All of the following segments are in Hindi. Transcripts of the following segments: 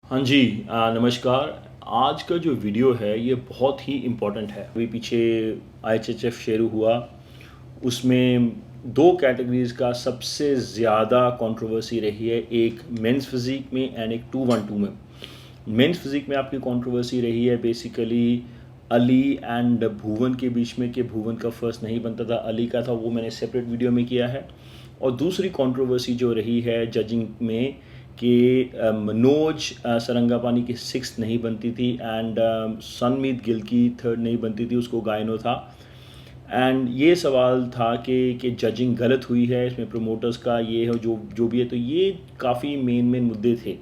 हाँ जी। नमस्कार। आज का जो वीडियो है ये बहुत ही इम्पोर्टेंट है। अभी पीछे IHHF शुरू हुआ, उसमें दो कैटेगरीज़ का सबसे ज़्यादा कंट्रोवर्सी रही है, एक मेंस फिज़िक में एंड एक 212 में। मेंस फिज़िक में आपकी कंट्रोवर्सी रही है बेसिकली अली एंड भुवन के बीच में, कि भुवन का फर्स्ट नहीं बनता था, अली का था, वो मैंने सेपरेट वीडियो में किया है। और दूसरी कंट्रोवर्सी जो रही है जजिंग में कि मनोज सरंगापानी की सिक्स्थ नहीं बनती थी एंड सनमीत गिल की थर्ड नहीं बनती थी, उसको गायनो था। एंड ये सवाल था कि जजिंग गलत हुई है, इसमें प्रोमोटर्स का ये है, जो जो भी है, तो ये काफ़ी मेन मुद्दे थे।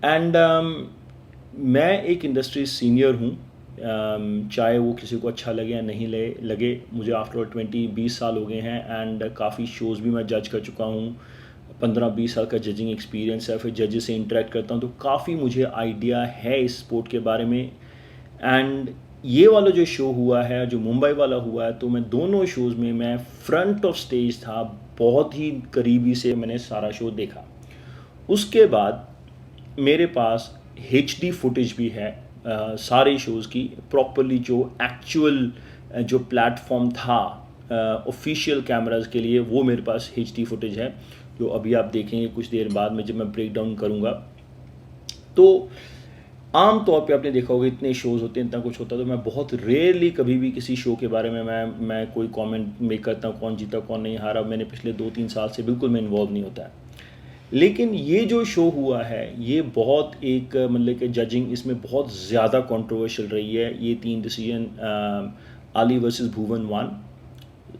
एंड मैं एक इंडस्ट्री सीनियर हूँ, चाहे वो किसी को अच्छा लगे या नहीं लगे, मुझे आफ्टर 20 साल हो गए हैं एंड काफ़ी शोज़ भी मैं जज कर चुका हूँ। 15-20 साल का जजिंग एक्सपीरियंस है, फिर जजेस से इंटरेक्ट करता हूँ, तो काफ़ी मुझे आइडिया है इस स्पोर्ट के बारे में। एंड ये वाला जो शो हुआ है, जो मुंबई वाला हुआ है, तो मैं दोनों शोज़ में मैं फ्रंट ऑफ स्टेज था, बहुत ही करीबी से मैंने सारा शो देखा। उसके बाद मेरे पास HD फुटेज भी है सारे शोज़ की, प्रॉपरली जो एक्चुअल जो प्लेटफॉर्म था ऑफिशियल कैमराज के लिए, वो मेरे पास HD फुटेज है, जो अभी आप देखेंगे कुछ देर बाद में जब मैं ब्रेक डाउन करूँगा। तो आम तौर पे आपने देखा होगा इतने शोज़ होते हैं, इतना कुछ होता है, तो मैं बहुत रेयरली कभी भी किसी शो के बारे में मैं कोई कमेंट मेक करता हूँ, कौन जीता कौन नहीं हारा। मैंने पिछले 2-3 साल से बिल्कुल मैं इन्वॉल्व नहीं होता है। लेकिन ये जो शो हुआ है ये बहुत एक मतलब कि जजिंग इसमें बहुत ज़्यादा कंट्रोवर्शियल रही है। ये 3 डिसीजन, अली वर्सेस भुवन 1,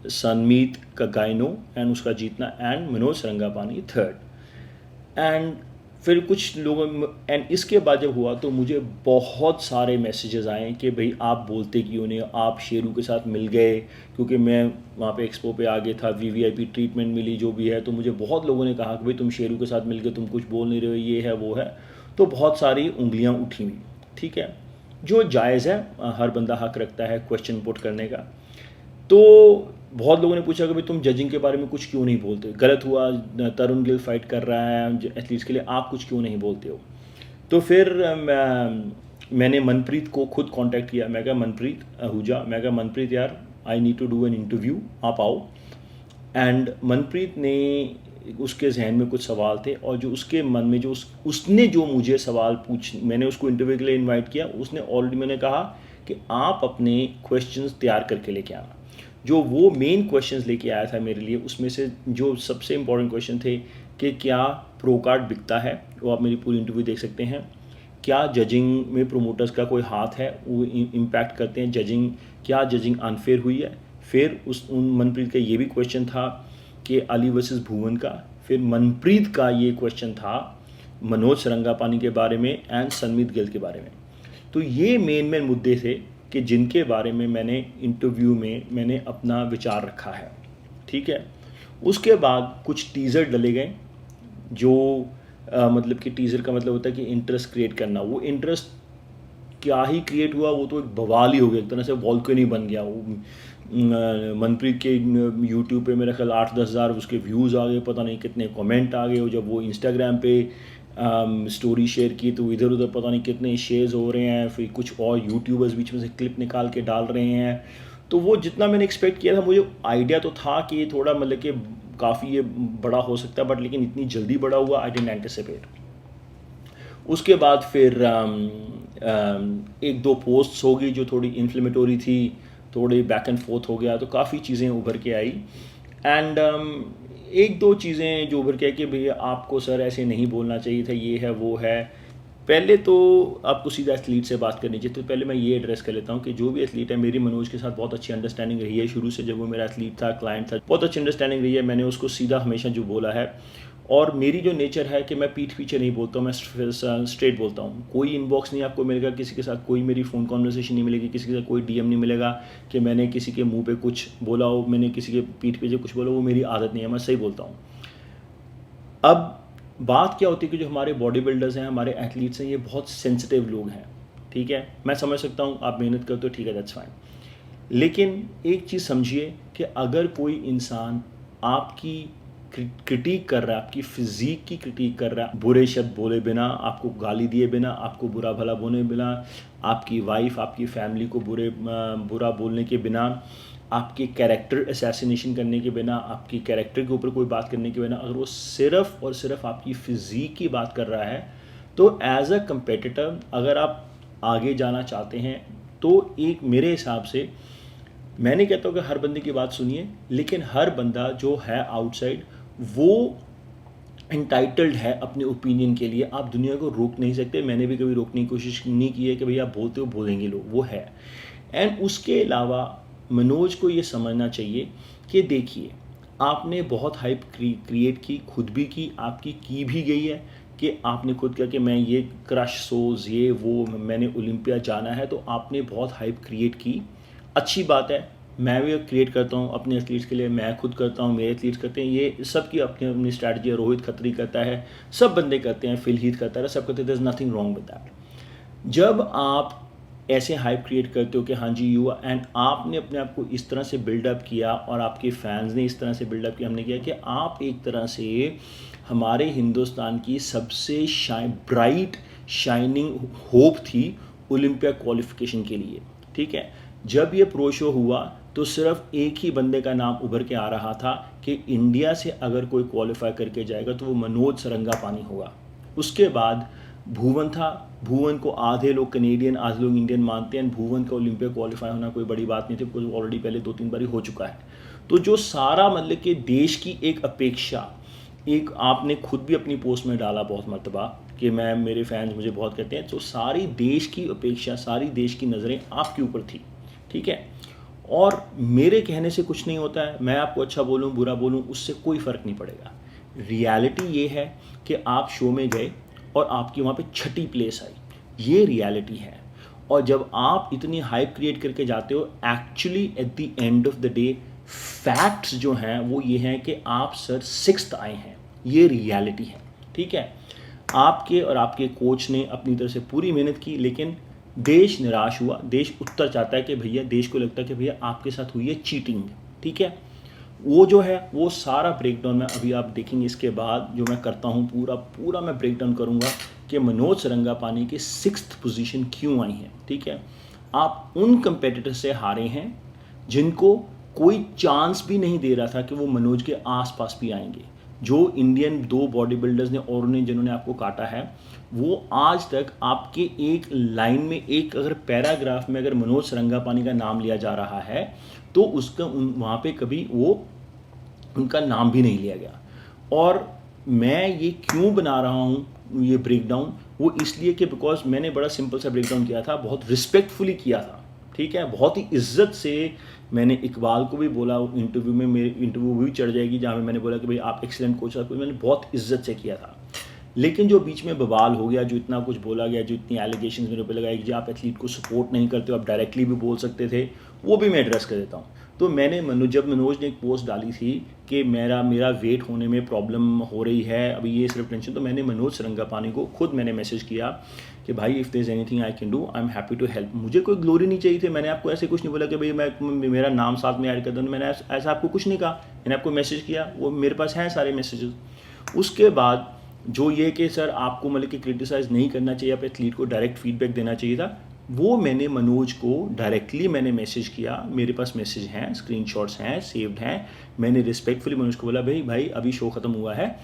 सनमीत का गायनो एंड उसका जीतना, एंड मनोज सरंगापानी थर्ड। एंड फिर कुछ लोगों, एंड इसके बाद जब हुआ तो मुझे बहुत सारे मैसेजेस आए कि भाई आप बोलते क्यों नहीं, आप शेरू के साथ मिल गए, क्योंकि मैं वहाँ पे एक्सपो पे आ गया था, VVIP ट्रीटमेंट मिली जो भी है, तो मुझे बहुत लोगों ने कहा कि भाई तुम शेरू के साथ मिल गए, तुम कुछ बोल नहीं रहे हो, ये है वो है। तो बहुत सारी उंगलियाँ उठी हुई, ठीक है, जो जायज़ है, हर बंदा हक रखता है क्वेश्चन पुट करने का। तो बहुत लोगों ने पूछा कि भाई तुम जजिंग के बारे में कुछ क्यों नहीं बोलते, गलत हुआ, तरुण गिल फाइट कर रहा है एथलीट्स के लिए, आप कुछ क्यों नहीं बोलते हो। तो फिर मैंने मनप्रीत को खुद कांटेक्ट किया, मैं कहा मनप्रीत आहूजा, मैं कहा मनप्रीत यार I need to do an interview, आप आओ। एंड मनप्रीत ने, उसके जहन में कुछ सवाल थे, और जो उसके मन में जो उसने जो मुझे सवाल मैंने उसको इंटरव्यू के लिए इनवाइट किया, उसने ऑलरेडी, मैंने कहा कि आप अपने क्वेश्चंस तैयार करके लेके आना। जो वो मेन क्वेश्चंस लेके आया था मेरे लिए, उसमें से जो सबसे इंपॉर्टेंट क्वेश्चन थे कि क्या प्रो कार्ड बिकता है, वो आप मेरी पूरी इंटरव्यू देख सकते हैं। क्या जजिंग में प्रोमोटर्स का कोई हाथ है, वो इम्पैक्ट करते हैं जजिंग, क्या जजिंग अनफेयर हुई है। फिर उन मनप्रीत का ये भी क्वेश्चन था कि अली वर्सेस भुवन का। फिर मनप्रीत का ये क्वेश्चन था मनोज सरंगापानी के बारे में एंड सनमीत गिल के बारे में। तो ये मेन मुद्दे थे कि जिनके बारे में मैंने इंटरव्यू में मैंने अपना विचार रखा है, ठीक है। उसके बाद कुछ टीज़र डले गए, जो मतलब कि टीज़र का मतलब होता है कि इंटरेस्ट क्रिएट करना। वो इंटरेस्ट क्या ही क्रिएट हुआ, वो तो एक बवाल ही हो गया, एक तरह से वॉल्केनो बन गया वो। मनप्रीत के यूट्यूब पे मेरे ख्याल 8-10 हज़ार उसके व्यूज़ आ गए, पता नहीं कितने कमेंट आ गए, और जब वो इंस्टाग्राम पे स्टोरी शेयर की तो इधर उधर पता नहीं कितने शेयर्स हो रहे हैं। फिर कुछ और यूट्यूबर्स बीच में से क्लिप निकाल के डाल रहे हैं। तो वो जितना मैंने एक्सपेक्ट किया था, मुझे आइडिया तो था कि ये थोड़ा मतलब कि काफ़ी ये बड़ा हो सकता है, बट लेकिन इतनी जल्दी बड़ा हुआ, आई डिडंट एंटिसिपेट। उसके बाद फिर एक दो पोस्ट्स होगी जो थोड़ी इन्फ्लेमेटोरी थी, थोड़ी बैक एंड फोर्थ हो गया, तो काफ़ी चीज़ें उभर के आई। एंड एक दो चीज़ें जो उभर के आई कि भैया आपको सर ऐसे नहीं बोलना चाहिए था, ये है वो है। पहले तो आपको सीधा एथलीट से बात करनी चाहिए, तो पहले मैं ये एड्रेस कर लेता हूँ कि जो भी एथलीट है, मेरी मनोज के साथ बहुत अच्छी अंडरस्टैंडिंग रही है शुरू से, जब वो मेरा एथलीट था, क्लाइंट था, बहुत अच्छी अंडरस्टैंडिंग रही है। मैंने उसको सीधा हमेशा जो बोला है, और मेरी जो नेचर है कि मैं पीठ पीछे नहीं बोलता हूँ, मैं स्ट्रेट बोलता हूँ। कोई इनबॉक्स नहीं आपको मिलेगा किसी के साथ, कोई मेरी फ़ोन कॉन्वर्सेशन नहीं मिलेगी किसी के साथ, कोई DM नहीं मिलेगा कि मैंने किसी के मुंह पे कुछ बोला हो, मैंने किसी के पीठ पीछे कुछ बोला, वो मेरी आदत नहीं है, मैं सही बोलता हूँ। अब बात क्या होती है कि जो हमारे बॉडी बिल्डर्स हैं, हमारे एथलीट्स हैं, ये बहुत सेंसिटिव लोग हैं, ठीक है। मैं समझ सकता हूँ आप मेहनत करते हो, ठीक है, दैट्स फाइन। लेकिन एक चीज़ समझिए कि अगर कोई इंसान आपकी क्रिटिक कर रहा है, आपकी फिजिक की क्रिटिक कर रहा है, बुरे शब्द बोले बिना, आपको गाली दिए बिना, आपको बुरा भला बोले बिना, आपकी वाइफ आपकी फैमिली को बुरा बोलने के बिना, आपके कैरेक्टर असैसिनेशन करने के बिना, आपकी कैरेक्टर के ऊपर कोई बात करने के बिना, अगर वो सिर्फ और सिर्फ आपकी फिजिक की बात कर रहा है, तो एज अ कंपेटिटर अगर आप आगे जाना चाहते हैं तो एक मेरे हिसाब से, मैं नहीं कहता हूँ कि हर बंदे की बात सुनिए, लेकिन हर बंदा जो है आउटसाइड वो एंटाइटल्ड है अपने ओपिनियन के लिए। आप दुनिया को रोक नहीं सकते, मैंने भी कभी रोकने की कोशिश नहीं की है कि भैया आप बोलते हो बोलेंगे लोग, वो है। एंड उसके अलावा मनोज को ये समझना चाहिए कि देखिए आपने बहुत हाइप क्रिएट की, खुद भी की, आपकी की भी गई है कि आपने खुद कहा कि मैं ये क्रश शोज़ ये वो मैंने ओलंपिया जाना है, तो आपने बहुत हाइप क्रिएट की, अच्छी बात है। मैं भी क्रिएट करता हूँ अपने एथलीट्स के लिए, मैं खुद करता हूँ, मेरे एथलीट्स करते हैं, ये सबकी अपनी अपनी स्ट्रैटेजी है। रोहित खत्री करता है, सब बंदे करते हैं, फिल हीथ करता है, सब करते हैं, there is nothing wrong with that. जब आप ऐसे हाइप क्रिएट करते हो कि हाँ जी यू, एंड आपने अपने आप को इस तरह से बिल्डअप किया और आपके फैंस ने इस तरह से बिल्डअप किया, हमने किया कि आप एक तरह से हमारे हिंदुस्तान की सबसे ब्राइट शाइनिंग होप थी ओलंपिया क्वालिफिकेशन के लिए, ठीक है। जब ये प्रो शो हुआ तो सिर्फ एक ही बंदे का नाम उभर के आ रहा था कि इंडिया से अगर कोई क्वालिफाई करके जाएगा तो वो मनोज सरंगापानी होगा। उसके बाद भुवन था, भुवन को आधे लोग कनेडियन आधे लोग इंडियन मानते हैं, भुवन का ओलंपिया क्वालिफाई होना कोई बड़ी बात नहीं थी, बिकॉज ऑलरेडी पहले 2-3 बार हो चुका है। तो जो सारा मतलब कि देश की एक अपेक्षा, एक आपने खुद भी अपनी पोस्ट में डाला बहुत मरतबा कि मैं, मेरे फैंस मुझे बहुत कहते हैं, तो सारी देश की अपेक्षा, सारी देश की नज़रें आपके ऊपर थी, ठीक है। और मेरे कहने से कुछ नहीं होता है, मैं आपको अच्छा बोलूँ बुरा बोलूँ उससे कोई फ़र्क नहीं पड़ेगा। रियलिटी ये है कि आप शो में गए और आपकी वहाँ पे 6ठी प्लेस आई, ये रियलिटी है। और जब आप इतनी हाइप क्रिएट करके जाते हो, actually at the end of the day facts जो हैं वो ये हैं कि आप सर 6th आए हैं, ये रियलिटी है, ठीक है। आपके और आपके कोच ने अपनी तरफ से पूरी मेहनत की, लेकिन देश निराश हुआ। देश उत्तर चाहता है कि भैया, देश को लगता है कि भैया आपके साथ हुई है चीटिंग, ठीक है। वो जो है वो सारा ब्रेकडाउन में अभी आप देखेंगे, इसके बाद जो मैं करता हूँ पूरा मैं ब्रेकडाउन करूँगा कि मनोज सरंगापानी की 6th पोजीशन क्यों आई है, ठीक है। आप उन कंपेटिटर से हारे हैं जिनको कोई चांस भी नहीं दे रहा था कि वो मनोज के आसपास भी आएंगे। जो इंडियन 2 बॉडी बिल्डर्स ने और जिन्होंने आपको काटा है, वो आज तक आपके एक लाइन में, एक अगर पैराग्राफ में अगर मनोज सरंगापानी का नाम लिया जा रहा है तो उसका वहाँ पे कभी वो उनका नाम भी नहीं लिया गया। और मैं ये क्यों बना रहा हूँ ये ब्रेकडाउन, वो इसलिए कि बिकॉज मैंने बड़ा सिंपल सा ब्रेकडाउन किया था, बहुत रिस्पेक्टफुली किया था, ठीक है। बहुत ही इज्जत से मैंने इकबाल को भी बोला इंटरव्यू में, मेरी इंटरव्यू भी चढ़ जाएगी जहाँ में मैंने बोला कि भाई आप एक्सीलेंट कोच हैं, मैंने बहुत इज्जत से किया था। लेकिन जो बीच में बवाल हो गया, जो इतना कुछ बोला गया, जो इतनी एलिगेशंस मेरे ऊपर लगाई कि आप एथलीट को सपोर्ट नहीं करते हो, आप डायरेक्टली भी बोल सकते थे, वो भी मैं एड्रेस कर देता हूँ। तो मैंने जब मनोज ने एक पोस्ट डाली थी कि मेरा वेट होने में प्रॉब्लम हो रही है, अभी ये सिर्फ टेंशन, तो मैंने मनोज सरंगापानी को खुद मैंने मैसेज किया कि भाई if there is anything I can do, I am happy to help. मुझे कोई ग्लोरी नहीं चाहिए थी, मैंने आपको ऐसे कुछ नहीं बोला कि भाई मैं मेरा नाम साथ में ऐड कर दूँ, मैंने ऐसा आपको कुछ नहीं कहा, मैंने आपको मैसेज किया, वो मेरे पास हैं सारे मैसेजेस। उसके बाद जो ये कि सर आपको मतलब कि क्रिटिसाइज़ नहीं करना चाहिए, आप एथलीट को डायरेक्ट फीडबैक देना चाहिए था, वो मैंने मनोज को डायरेक्टली मैंने मैसेज किया, मेरे पास मैसेज हैं, स्क्रीनशॉट्स हैं, सेव्ड हैं। मैंने रिस्पेक्टफुली मनोज को बोला भाई अभी शो ख़त्म हुआ है,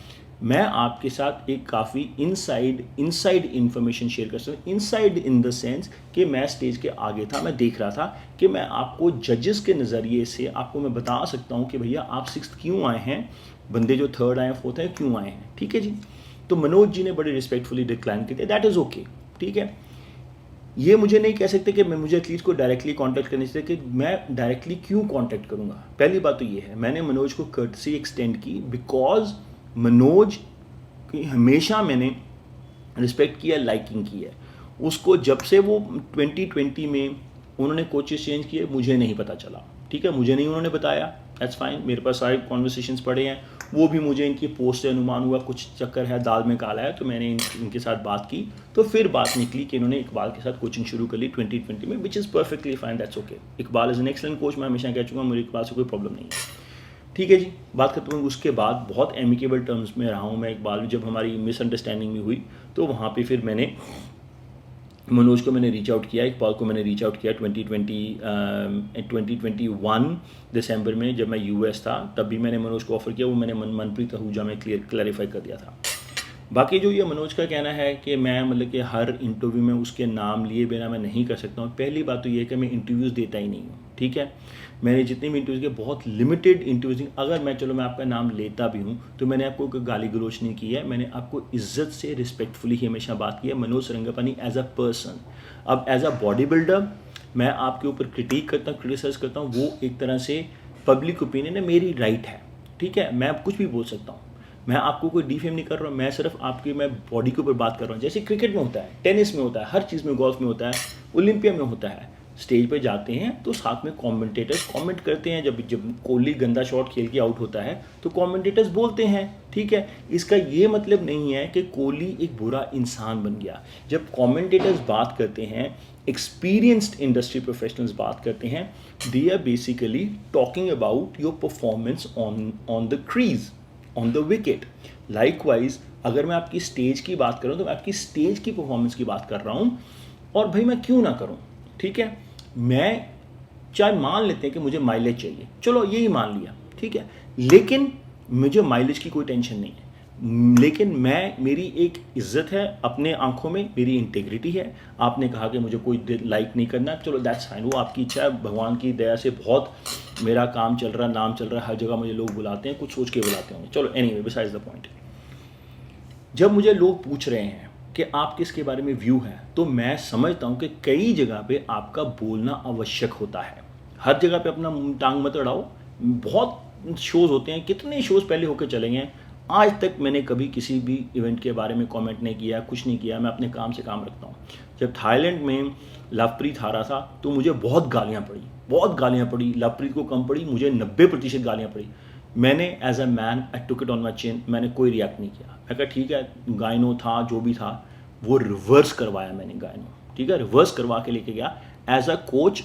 मैं आपके साथ एक काफ़ी इनसाइड इन्फॉर्मेशन शेयर कर सकता हूँ। इनसाइड इन द सेंस कि मैं स्टेज के आगे था, मैं देख रहा था कि मैं आपको जजेस के नज़रिए से आपको मैं बता सकता हूँ कि भैया आप 6th क्यों आए हैं, बंदे जो 3rd आए 4th आए क्यों आए हैं, ठीक है जी। तो मनोज जी ने बड़े रिस्पेक्टफुली डिक्लाइन किया, दैट इज़ ओके, ठीक है। ये मुझे नहीं कह सकते कि मैं मुझे एथलीट को डायरेक्टली कांटेक्ट करने से, कि मैं डायरेक्टली क्यों कांटेक्ट करूंगा। पहली बात तो ये है, मैंने मनोज को कर्टसी एक्सटेंड की बिकॉज मनोज की हमेशा मैंने रिस्पेक्ट किया, लाइकिंग की है उसको। जब से वो 2020 में उन्होंने कोचेस चेंज किए, मुझे नहीं पता चला, ठीक है, मुझे नहीं उन्होंने बताया, दैट्स फाइन। मेरे पास सारे कॉन्वर्सेशंस पड़े हैं, वो भी मुझे इनकी पोस्ट से अनुमान हुआ कुछ चक्कर है, दाल में काला है, तो मैंने इनके साथ बात की, तो फिर बात निकली कि इन्होंने इकबाल के साथ कोचिंग शुरू कर ली 2020 में, which is perfectly fine, that's okay. Iqbal is an excellent coach, मैं हमेशा कह चुका हूँ, मुझे इकबाल से कोई प्रॉब्लम नहीं है, ठीक है जी, बात खत्म हुई। उसके बाद बहुत एमिकेबल टर्म्स में रहा हूँ मैं। एक बार जब हमारी मिसअंडरस्टैंडिंग भी हुई तो वहाँ पे फिर मैंने मनोज को मैंने रीच आउट किया, इकबाल को मैंने रीच आउट किया 2021 दिसंबर में जब मैं यूएस था, तब भी मैंने मनोज को ऑफ़र किया। वो मैंने मनप्रीत आहूजा में क्लैरिफाई कर दिया था। बाकी जो ये मनोज का कहना है कि मैं मतलब कि हर इंटरव्यू में उसके नाम लिए बिना मैं नहीं कर सकता हूँ, पहली बात तो ये है कि मैं इंटरव्यूज़ देता ही नहीं हूँ, ठीक है। मैंने जितने भी इंटरव्यूज़ किए बहुत लिमिटेड इंटरव्यूज़, अगर मैं चलो मैं आपका नाम लेता भी हूँ तो मैंने आपको कोई गाली गलोच नहीं की है, मैंने आपको इज्जत से रिस्पेक्टफुली ही हमेशा बात की है। मनोज सरंगापानी एज अ पर्सन, अब एज अ बॉडी बिल्डर मैं आपके ऊपर क्रिटिक करता हूँ, क्रिटिसाइज करता हूँ, वो एक तरह से पब्लिक ओपिनियन है, मेरी राइट है, ठीक है। मैं कुछ भी बोल सकता हूँ, मैं आपको कोई डिफेम नहीं कर रहा हूँ, मैं सिर्फ आपकी मैं बॉडी के ऊपर बात कर रहा हूँ। जैसे क्रिकेट में होता है, टेनिस में होता है, हर चीज़ में, गोल्फ में होता है, ओलंपिया में होता है। स्टेज पे जाते हैं तो साथ में कमेंटेटर्स कमेंट करते हैं। जब कोहली गंदा शॉट खेल के आउट होता है तो कमेंटेटर्स बोलते हैं, ठीक है। इसका ये मतलब नहीं है कि कोहली एक बुरा इंसान बन गया। जब कमेंटेटर्स बात करते हैं, एक्सपीरियंस्ड इंडस्ट्री प्रोफेशनल्स बात करते हैं, they are basically talking about your performance on the crease, on the wicket. Likewise अगर मैं आपकी स्टेज की बात करूं तो मैं आपकी स्टेज की परफॉर्मेंस की बात कर रहा हूं, और भाई मैं क्यों ना करूं, ठीक है। मैं चाहे मान लेते हैं कि मुझे माइलेज चाहिए, चलो यही मान लिया, ठीक है, लेकिन मुझे माइलेज की कोई टेंशन नहीं है, लेकिन मेरी एक इज्जत है अपने आंखों में, मेरी इंटेग्रिटी है। आपने कहा कि मुझे कोई लाइक नहीं करना, चलो दैट्स फाइन, वो आपकी इच्छा है। भगवान की दया से बहुत मेरा काम चल रहा है, नाम चल रहा है, हर जगह मुझे लोग बुलाते हैं, कुछ सोच के बुलाते होंगे, चलो एनीवे, बिसाइड्स द पॉइंट। जब मुझे लोग पूछ रहे हैं कि आप किसके बारे में व्यू है, तो मैं समझता हूं कि कई जगह पे आपका बोलना आवश्यक होता है। हर जगह पे अपना टांग मत अड़ाओ। बहुत शोज़ होते हैं, कितने शोज़ पहले होकर चले गए, आज तक मैंने कभी किसी भी इवेंट के बारे में कमेंट नहीं किया, कुछ नहीं किया, मैं अपने काम से काम रखता हूँ। जब थाईलैंड में लवप्रीत हारा था तो मुझे बहुत गालियाँ पड़ी, लवप्रीत को कम पड़ी, मुझे 90% गालियाँ पड़ी। मैंने as a man I took it on my chin, मैंने कोई रिएक्ट नहीं किया। मैं कहा ठीक है, गायनो था जो भी था, वो रिवर्स करवाया मैंने गायनो, ठीक है, रिवर्स करवा के लेके गया एज अ कोच।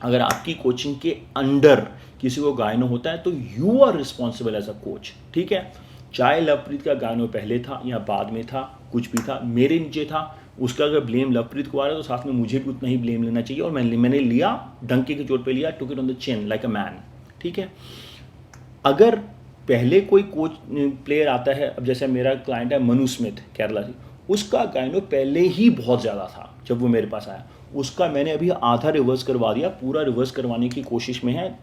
अगर आपकी कोचिंग के अंडर किसी को गायनो होता है तो you are responsible as a coach, ठीक है। चाहे लवप्रीत का गायनो पहले था या बाद में था, कुछ भी था, मेरे नीचे था, उसका अगर ब्लेम लवप्रीत को आ रहा है तो साथ में मुझे भी उतना ही ब्लेम लेना चाहिए, और मैंने लिया, डंके के चोट पे लिया, टुक it on the chin like a man, ठीक है। अगर पहले कोई कोच प्लेयर आता है, अब जैसे मेरा क्लाइंट है मनु स्मिथ केरला से, उसका गायनो पहले ही बहुत ज़्यादा था जब वो मेरे पास आया, उसका मैंने अभी आधा रिवर्स करवा दिया, पूरा रिवर्स करवाने की कोशिश में है,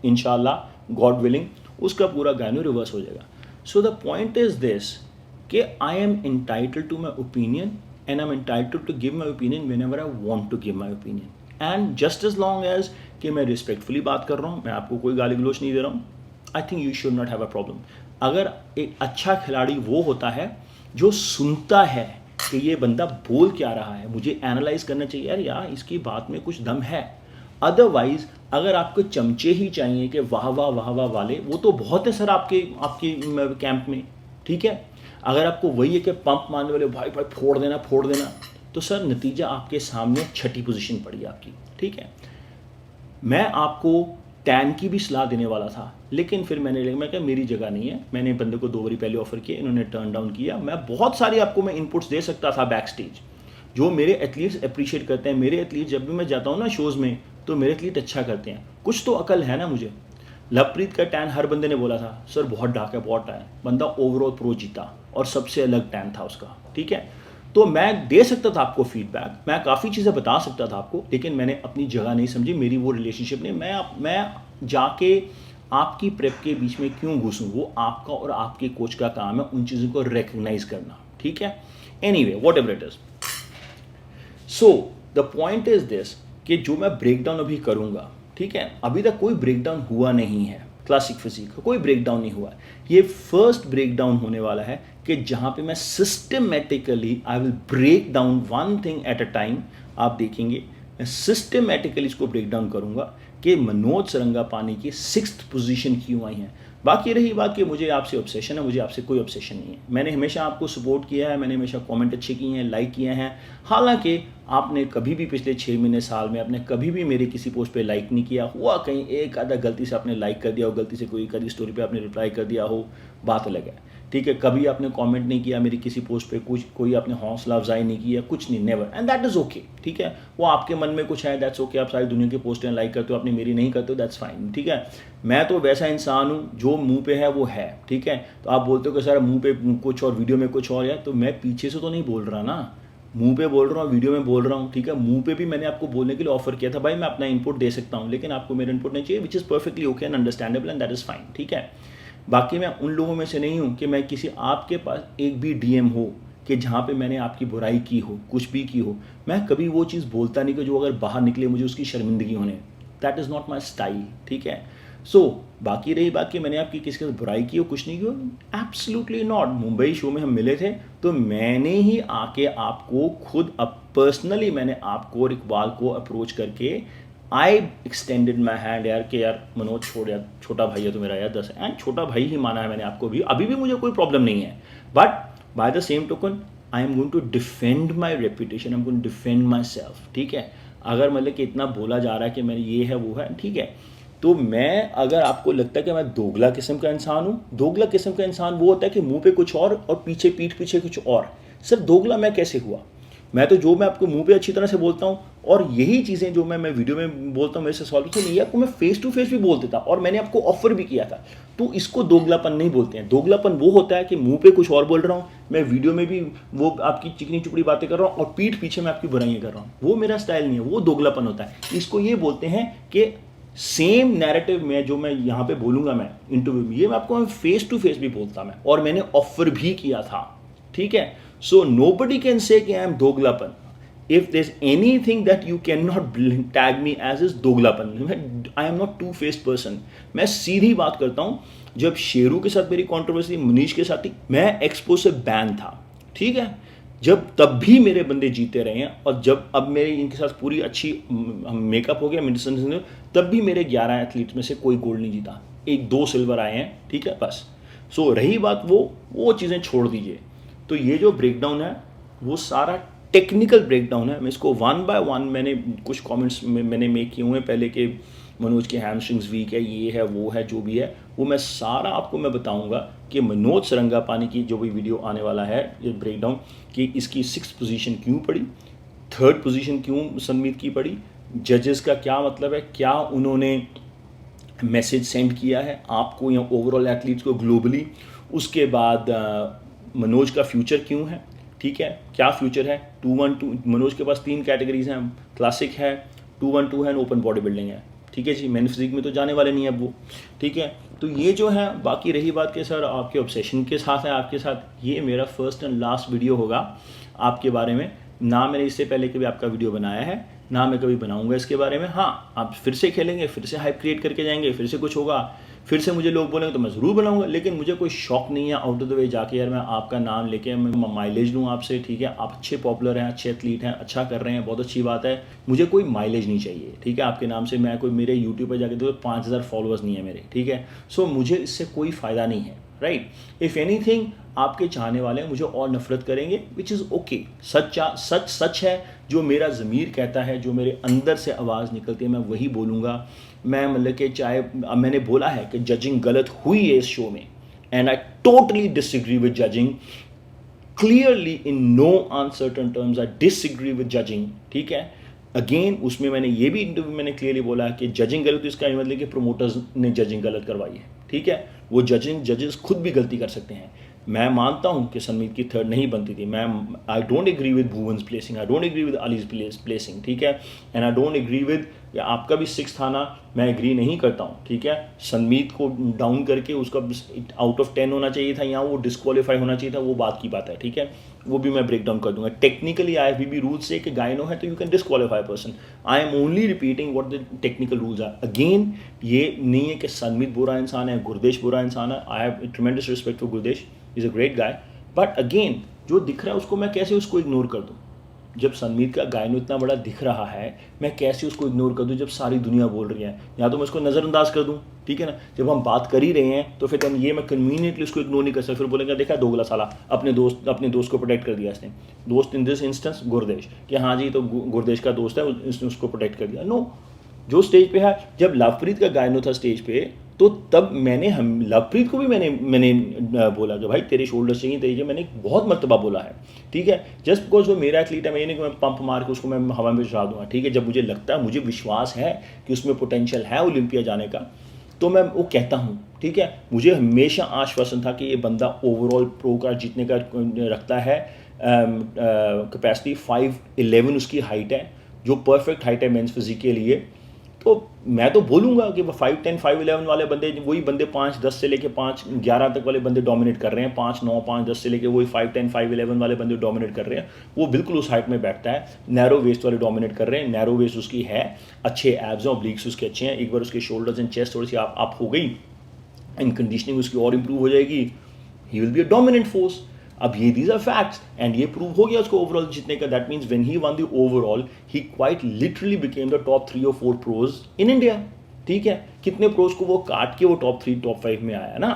इंशाल्लाह गॉड विलिंग उसका पूरा गायनो रिवर्स हो जाएगा। So the point is this कि I am entitled to my opinion and I am entitled to give my opinion whenever I want to give my opinion, and just as long as कि मैं रिस्पेक्टफुली बात कर रहा हूँ, मैं आपको कोई गाली गलोच नहीं दे रहा हूँ, I think you should not have a problem. अगर एक अच्छा खिलाड़ी वो होता है जो सुनता है कि ये बंदा बोल क्या रहा है, मुझे एनालाइज करना चाहिए, यार इसकी बात में कुछ दम है। अदरवाइज अगर आपको चमचे ही चाहिए कि वाह वाह वाह वाह वाले, वो तो बहुत है सर आपके कैंप में, ठीक है। अगर आपको वही है कि पंप मारने वाले भाई भाई फोड़ देना, तो सर नतीजा आपके सामने, छठी पोजीशन पड़ी आपकी, ठीक है। मैं आपको टैन की भी सलाह देने वाला था, लेकिन फिर मैं कहा मेरी जगह नहीं है, मैंने बंदे को 2 बारी पहले ऑफर किया, इन्होंने टर्न डाउन किया। मैं बहुत सारी आपको मैं इनपुट्स दे सकता था बैक स्टेज, जो मेरे एथलीट्स अप्रिशिएट करते हैं। मेरे एथलीट जब भी मैं जाता हूँ ना शोज़ में, तो मेरे एथलीट अच्छा करते हैं, कुछ तो अकल है ना मुझे। लवप्रीत का टैन हर बंदे ने बोला था सर बहुत डार्क है, बहुत टैन, बंदा ओवरऑल प्रो जीता और सबसे अलग टैन था उसका, ठीक है। तो मैं दे सकता था आपको फीडबैक, मैं काफ़ी चीज़ें बता सकता था आपको, लेकिन मैंने अपनी जगह नहीं समझी, मेरी वो रिलेशनशिप नहीं। मैं जाके आपकी प्रेप के बीच में क्यों घुसूँ, वो आपका और आपके कोच का काम है उन चीज़ों को रिकग्नाइज करना, ठीक है। Anyway what ever it is, so the point is this कि जो मैं ब्रेकडाउन अभी करूँगा, ठीक है, अभी तक कोई ब्रेकडाउन हुआ नहीं है क्लासिक फिजिक का, कोई ब्रेकडाउन नहीं हुआ है। ये फर्स्ट ब्रेकडाउन होने वाला है कि जहाँ पे मैं systematically I will break down one thing at a time. आप देखेंगे मैं सिस्टमेटिकली इसको ब्रेक डाउन करूँगा कि मनोज सरंगापानी की 6th पोजीशन क्यों आई है। बाकी रही बात कि मुझे आपसे ऑब्सेशन है, मुझे आपसे कोई ऑब्सेशन नहीं है। मैंने हमेशा आपको सपोर्ट किया है, मैंने हमेशा कमेंट अच्छे किए हैं, लाइक किए हैं। हालांकि आपने कभी भी पिछले 6 महीने साल में आपने कभी भी मेरे किसी पोस्ट पे लाइक नहीं किया हुआ। कहीं एक आधा गलती से आपने लाइक कर दिया हो, गलती से कोई कभी स्टोरी पे आपने रिप्लाई कर दिया हो, बात अलग है, ठीक है। कभी आपने कमेंट नहीं किया मेरी किसी पोस्ट पे, कुछ कोई आपने हौसला अफजाई नहीं किया, कुछ नहीं, never, and that is okay, ठीक है। वो आपके मन में कुछ है, दैट्स ओके। आप सारी दुनिया की पोस्टें लाइक करते हो, आपने मेरी नहीं करते हो, दैट्स फाइन, ठीक है। मैं तो वैसा इंसान हूँ जो मुंह पे है वो है, ठीक है। तो आप बोलते हो कि सर मुंह पे कुछ और वीडियो में कुछ और है, तो मैं पीछे से तो नहीं बोल रहा ना, मुंह पे बोल रहा हूँ, वीडियो में बोल रहा हूँ, ठीक है। मुंह पे भी मैंने आपको बोलने के लिए ऑफर किया था, भाई मैं अपना इनपुट दे सकता हूँ, लेकिन आपको मेरा इनपुट नहीं चाहिए, which is perfectly okay and understandable and that is fine, ठीक है। बाकी मैं उन लोगों में से नहीं हूँ कि मैं किसी आपके पास एक भी डीएम हो कि जहाँ पे मैंने आपकी बुराई की हो, कुछ भी की हो, मैं कभी वो चीज़ बोलता नहीं कि जो अगर बाहर निकले मुझे उसकी शर्मिंदगी होने, that is not my style, ठीक है। सो बाकी रही बात कि मैंने आपकी किसी के बुराई की हो, कुछ नहीं किया, एब्सोल्युटली नॉट। मुंबई शो में हम मिले थे तो मैंने ही आके आपको खुद पर्सनली मैंने आपको और इकबाल को अप्रोच करके आई एक्सटेंडेड माई हैंड यार कि यार मनोज छोड़ यार, छोटा भाई है तो मेरा यार 10 एंड छोटा भाई ही माना है मैंने आपको भी, अभी भी मुझे कोई प्रॉब्लम नहीं है। But by the same token I am going to defend my reputation, I am going to defend myself, ठीक है। अगर मतलब कि इतना बोला जा रहा है कि मैं ये है वो है, ठीक है, तो मैं अगर आपको लगता है कि मैं दोगला किस्म का इंसान हूँ, दोगला किस्म का इंसान वो होता है कि मुंह पे कुछ और पीछे पीठ पीछे कुछ और। सर दोगला मैं कैसे हुआ? मैं तो जो मैं आपको मुंह पे अच्छी तरह से बोलता हूँ और यही चीज़ें जो मैं वीडियो में बोलता हूँ मेरे से सॉल्व तो नहीं, आपको मैं फेस टू फेस भी बोल देता और मैंने आपको ऑफर भी किया था। तो इसको दोगलापन नहीं बोलते हैं। दोगलापन वो होता है कि मुंह पे कुछ और बोल रहा हूँ, मैं वीडियो में भी वो आपकी चिकनी चुपड़ी बातें कर रहा हूँ और पीठ पीछे मैं आपकी बुराइयाँ कर रहा हूँ, वो मेरा स्टाइल नहीं है, वो दोगलापन होता है। इसको ये बोलते हैं कि सेम नैरेटिव में जो मैं यहाँ पे बोलूँगा मैं इंटरव्यू में, ये मैं आपको फेस टू फेस भी बोलता मैं, और मैंने ऑफर भी किया था, ठीक है। सो नोबडी कैन से कि आई एम दोगलापन। If there's anything that you cannot tag me as is दोगलापन, I am not two faced person। मैं सीधी बात करता हूँ। जब शेरू के साथ मेरी कंट्रोवर्सी, मुनीश के साथ थी, मैं एक्सपो से बैन था, ठीक है। जब तब भी मेरे बंदे जीते रहे हैं, और जब अब मेरे इनके साथ पूरी अच्छी मेकअप हो गया मेडिसिन, तब भी मेरे 11 एथलीट में से कोई गोल्ड नहीं जीता, 1-2 सिल्वर आए हैं, ठीक है, बस। सो रही बात वो चीज़ें छोड़ दीजिए। तो ये जो ब्रेकडाउन है वो सारा टेक्निकल ब्रेकडाउन है। मैं इसको 1 by 1 मैंने कुछ कमेंट्स में मैंने मेक किए हुए हैं पहले के, मनोज के हैमस्ट्रिंग्स वीक है, ये है वो है, जो भी है वो मैं सारा आपको मैं बताऊंगा कि मनोज सरंगापानी की जो भी वीडियो आने वाला है ये ब्रेकडाउन कि इसकी 6th पोजीशन क्यों पड़ी, 3rd पोजीशन क्यों सनमीत की पड़ी, जजेस का क्या मतलब है, क्या उन्होंने मैसेज सेंड किया है आपको या ओवरऑल एथलीट्स को ग्लोबली, उसके बाद मनोज का फ्यूचर क्यों है, ठीक है, क्या फ्यूचर है। 212 मनोज के पास 3 कैटेगरीज हैं, क्लासिक है, 212 है, ओपन बॉडी बिल्डिंग है, ठीक है जी। मैन फिजिक में तो जाने वाले नहीं है अब वो, ठीक है। तो ये जो है, बाकी रही बात कि सर आपके ऑब्सेशन के साथ है, आपके साथ ये मेरा फर्स्ट एंड लास्ट वीडियो होगा आपके बारे में। ना मैंने इससे पहले कभी आपका वीडियो बनाया है, ना मैं कभी बनाऊंगा इसके बारे में। हाँ, आप फिर से खेलेंगे, फिर से हाइप क्रिएट करके जाएंगे, फिर से कुछ होगा, फिर से मुझे लोग बोलेंगे तो मैं ज़रूर बनाऊंगा, लेकिन मुझे कोई शौक नहीं है आउट ऑफ द वे जाके यार मैं आपका नाम लेके मैं माइलेज लूँ आपसे, ठीक है। आप अच्छे पॉपुलर हैं, अच्छे एथलीट हैं, अच्छा कर रहे हैं, बहुत अच्छी बात है, मुझे कोई माइलेज नहीं चाहिए, ठीक है। आपके नाम से मैं कोई मेरे यूट्यूब पर जाके तो 5000 फॉलोअर्स नहीं है मेरे, ठीक है। सो मुझे इससे कोई फ़ायदा नहीं है, राइट। इफ़ एनीथिंग आपके चाहने वाले मुझे और नफरत करेंगे, विच इज़ ओके। सच है, जो मेरा ज़मीर कहता है, जो मेरे अंदर से आवाज़ निकलती है, मैं वही बोलूँगा। मैं मतलब कि चाहे मैंने बोला है कि जजिंग गलत हुई है इस शो में, and I totally disagree with judging, clearly in no uncertain terms I disagree with judging, ठीक है। अगेन उसमें मैंने ये भी इंटरव्यू मैंने क्लियरली बोला कि जजिंग गलत, तो इसका मतलब कि प्रोमोटर्स ने जजिंग गलत करवाई है, ठीक है। वो जजेस खुद भी गलती कर सकते हैं। मैं मानता हूं कि सनमीत की 3rd नहीं बनती थी, मैं I don't agree with Bhuvan's placing, I don't agree with Ali's placing, ठीक है। And I don't agree with आपका भी 6th आना, मैं एग्री नहीं करता हूं, ठीक है। सनमीत को डाउन करके उसका आउट ऑफ 10 होना चाहिए था, या वो डिस्क्वालीफाई होना चाहिए था, वो बात की बात है, ठीक है। वो भी मैं ब्रेक डाउन कर दूंगा। टेक्निकली IFBB रूल से कि गायनो है तो you can disqualify person. I am only repeating what the technical rules are. Again ये नहीं है कि सनमीत बुरा इंसान है, गुरदेश बुरा इंसान है। I have tremendous respect for Gurdesh, is a great guy, but again जो दिख रहा है उसको मैं कैसे उसको इग्नोर कर दूँ, जब सनमीत का गायनो इतना बड़ा दिख रहा है, मैं कैसे उसको इग्नोर कर दूं जब सारी दुनिया बोल रही है? या तो मैं उसको नज़रअंदाज कर दूं, ठीक है ना? जब हम बात कर ही रहे हैं तो फिर ये मैं कन्वीनियंटली उसको इग्नोर नहीं कर सकता। फिर बोलेंगे देखा दोगला साला, अपने दोस्त को प्रोटेक्ट कर दिया इसने। दोस्त इन दिस इंस्टेंस गुरदेश, कि हाँ जी तो गुरदेश का दोस्त है, इसने उसको प्रोटेक्ट कर दिया। नो, जो स्टेज पे है, जब लवप्रीत का गायनो था स्टेज पे, तो तब हम लवप्रीत को भी मैंने बोला कि भाई तेरे शोल्डर्स चाहिए, तेरे मैंने बहुत मरतबा बोला है, ठीक है? जस्ट बिकॉज वो मेरा एथलीट है, मैं नहीं कि मैं पंप मार के उसको मैं हवा में चढ़ा दूंगा, ठीक है? जब मुझे लगता है, मुझे विश्वास है कि उसमें पोटेंशियल है ओलंपिया जाने का, तो मैं वो कहता हूँ, ठीक है? मुझे हमेशा आश्वासन था कि ये बंदा ओवरऑल प्रो का जीतने का रखता है कैपेसिटी। 5'11" उसकी हाइट है, जो परफेक्ट हाइट है मेंस फिजिक के लिए। तो मैं तो बोलूँगा कि 5'10", 5'11" वाले बंदे, वही बंदे 5'10" से लेके 5'11" तक वाले बंदे डोमिनेट कर रहे हैं। 5'9", 5'10" से लेके वही 5'10", 5'11" वाले बंदे डोमिनेट कर रहे हैं। वो बिल्कुल उस हाइट में बैठता है। नैरो वेस्ट वाले डोमिनेट कर रहे हैं। नैरो वेस्ट उसकी है, अच्छे एब्स हैं, ऑब्लिक्स उसके अच्छे हैं। एक बार उसके शोल्डर्स एंड चेस्ट थोड़ी सी आप हो गई, एंड कंडीशनिंग उसकी और इंप्रूव हो जाएगी, he will be a dominant force. अब ये दीज आर फैक्ट्स, एंड ये प्रूव हो गया उसको ओवरऑल जीतने का। That means when he one the overall, he quite literally became the top 3 और 4 प्रोज इन इंडिया, ठीक है? कितने प्रोज को वो काट के वो टॉप 3 टॉप 5 में आया ना?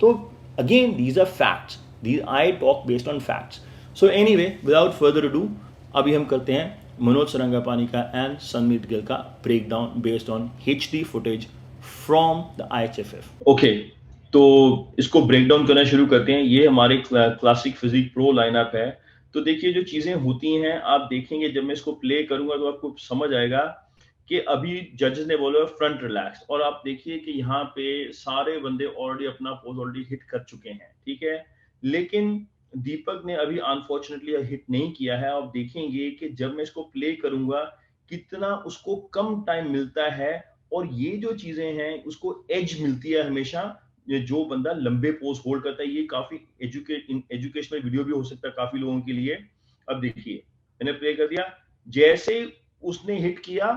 तो again these are facts, these I talk based on facts. So anyway, without further ado, अभी हम करते हैं मनोज सरंगापानी का एंड सनमीत गिल का break down based on HD footage from the IHFF। Okay, तो इसको ब्रेक डाउन करना शुरू करते हैं। ये हमारे क्लासिक फिजिक प्रो लाइनअप है। तो देखिए जो चीजें होती हैं, आप देखेंगे जब मैं इसको प्ले करूंगा तो आपको समझ आएगा कि अभी जजेस ने बोला फ्रंट रिलैक्स, और आप देखिए कि यहाँ पे सारे बंदे ऑलरेडी अपना पोज ऑलरेडी हिट कर चुके हैं, ठीक है? लेकिन दीपक ने अभी अनफॉर्चुनेटली हिट नहीं किया है। आप देखेंगे कि जब मैं इसको प्ले करूंगा कितना उसको कम टाइम मिलता है, और ये जो चीजें हैं उसको एज मिलती है हमेशा। ये जो बंदा लंबे पोज होल्ड करता है, ये काफी एजुकेशनल वीडियो भी हो सकता है काफी लोगों के लिए। अब देखिए मैंने प्ले कर दिया, जैसे उसने हिट किया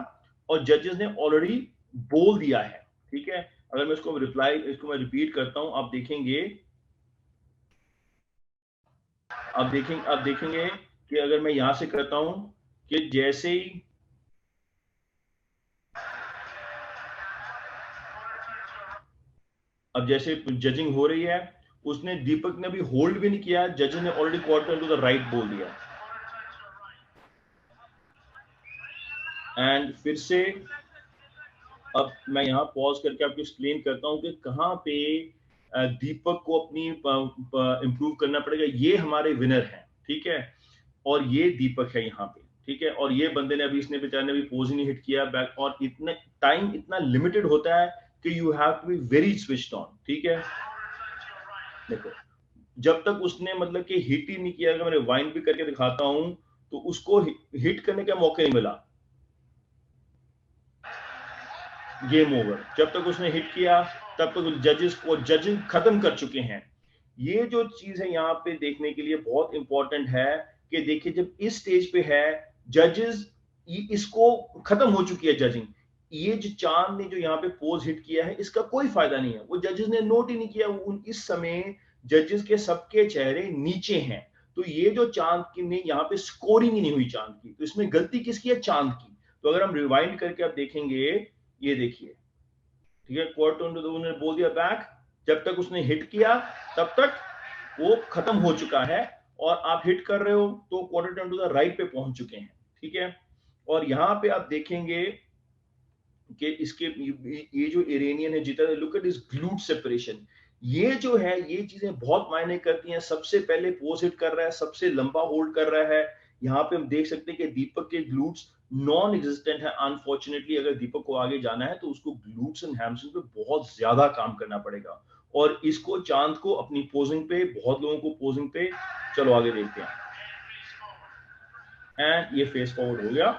और जजेस ने ऑलरेडी बोल दिया है, ठीक है? अगर मैं इसको मैं रिपीट करता हूं, आप देखेंगे कि अगर मैं यहां से करता हूं कि जैसे ही अब जैसे जजिंग हो रही है, उसने दीपक ने भी होल्ड भी नहीं किया, जजेस ने already quarter to the right बोल दिया। एंड फिर से अब मैं यहाँ पॉज करके आपको एक्सप्लेन करता हूँ कि कहाँ पे दीपक को अपनी इंप्रूव करना पड़ेगा। ये हमारे विनर हैं, ठीक है? और ये दीपक है यहाँ पे, ठीक है? और ये बंदे ने अभी, इसने बेचारे ने भी पोज ही नहीं हिट किया बैक, और इतने टाइम इतना लिमिटेड होता है कि you have to be very switched on, ठीक है? देखो, जब तक उसने मतलब कि हिट ही नहीं किया, अगर मैं रिवाइंड भी करके दिखाता हूं तो उसको हिट करने का मौका नहीं मिला। Game over. जब तक उसने हिट किया तब तक जजेस को जजिंग खत्म कर चुके हैं। ये जो चीज है यहाँ पे देखने के लिए बहुत इंपॉर्टेंट है कि देखिए जब इस स्टेज पे है, जजेस इसको खत्म हो चुकी है जजिंग। ये जो चांद ने जो यहाँ पे पोज हिट किया है, इसका कोई फायदा नहीं है, वो जजेस ने नोट ही नहीं किया। उन इस समय जजेस के सबके चेहरे नीचे हैं, तो ये जो चांद की ने यहाँ पे स्कोरिंग ही नहीं हुई चांद की, तो इसमें गलती किसकी है? चांद की। तो अगर हम रिवाइंड करके आप देखेंगे, ये देखिए, ठीक है? क्वार्टर उन्होंने बोल दिया बैक, जब तक उसने हिट किया तब तक वो खत्म हो चुका है, और आप हिट कर रहे हो तो quarter turn to the right पे पहुंच चुके हैं, ठीक है? और यहां पे आप देखेंगे कि इसके ये जो इरेनियन है जीता, लुक एट इस ग्लूट सेपरेशन। ये जो है, ये चीजें बहुत मायने करती हैं। सबसे पहले पोज हिट कर रहा है, सबसे लंबा होल्ड कर रहा है। यहाँ पे हम देख सकते हैं कि दीपक के ग्लूट्स नॉन एग्जिस्टेंट है अनफॉर्चुनेटली। अगर दीपक को आगे जाना है तो उसको ग्लूट्स एंड हैमस्ट्रिंग पे बहुत ज्यादा काम करना पड़ेगा, और इसको चांद को अपनी पोजिंग पे, बहुत लोगों को पोजिंग पे। चलो आगे देखते हैं। एंड ये फेस फॉरवर्ड हो गया,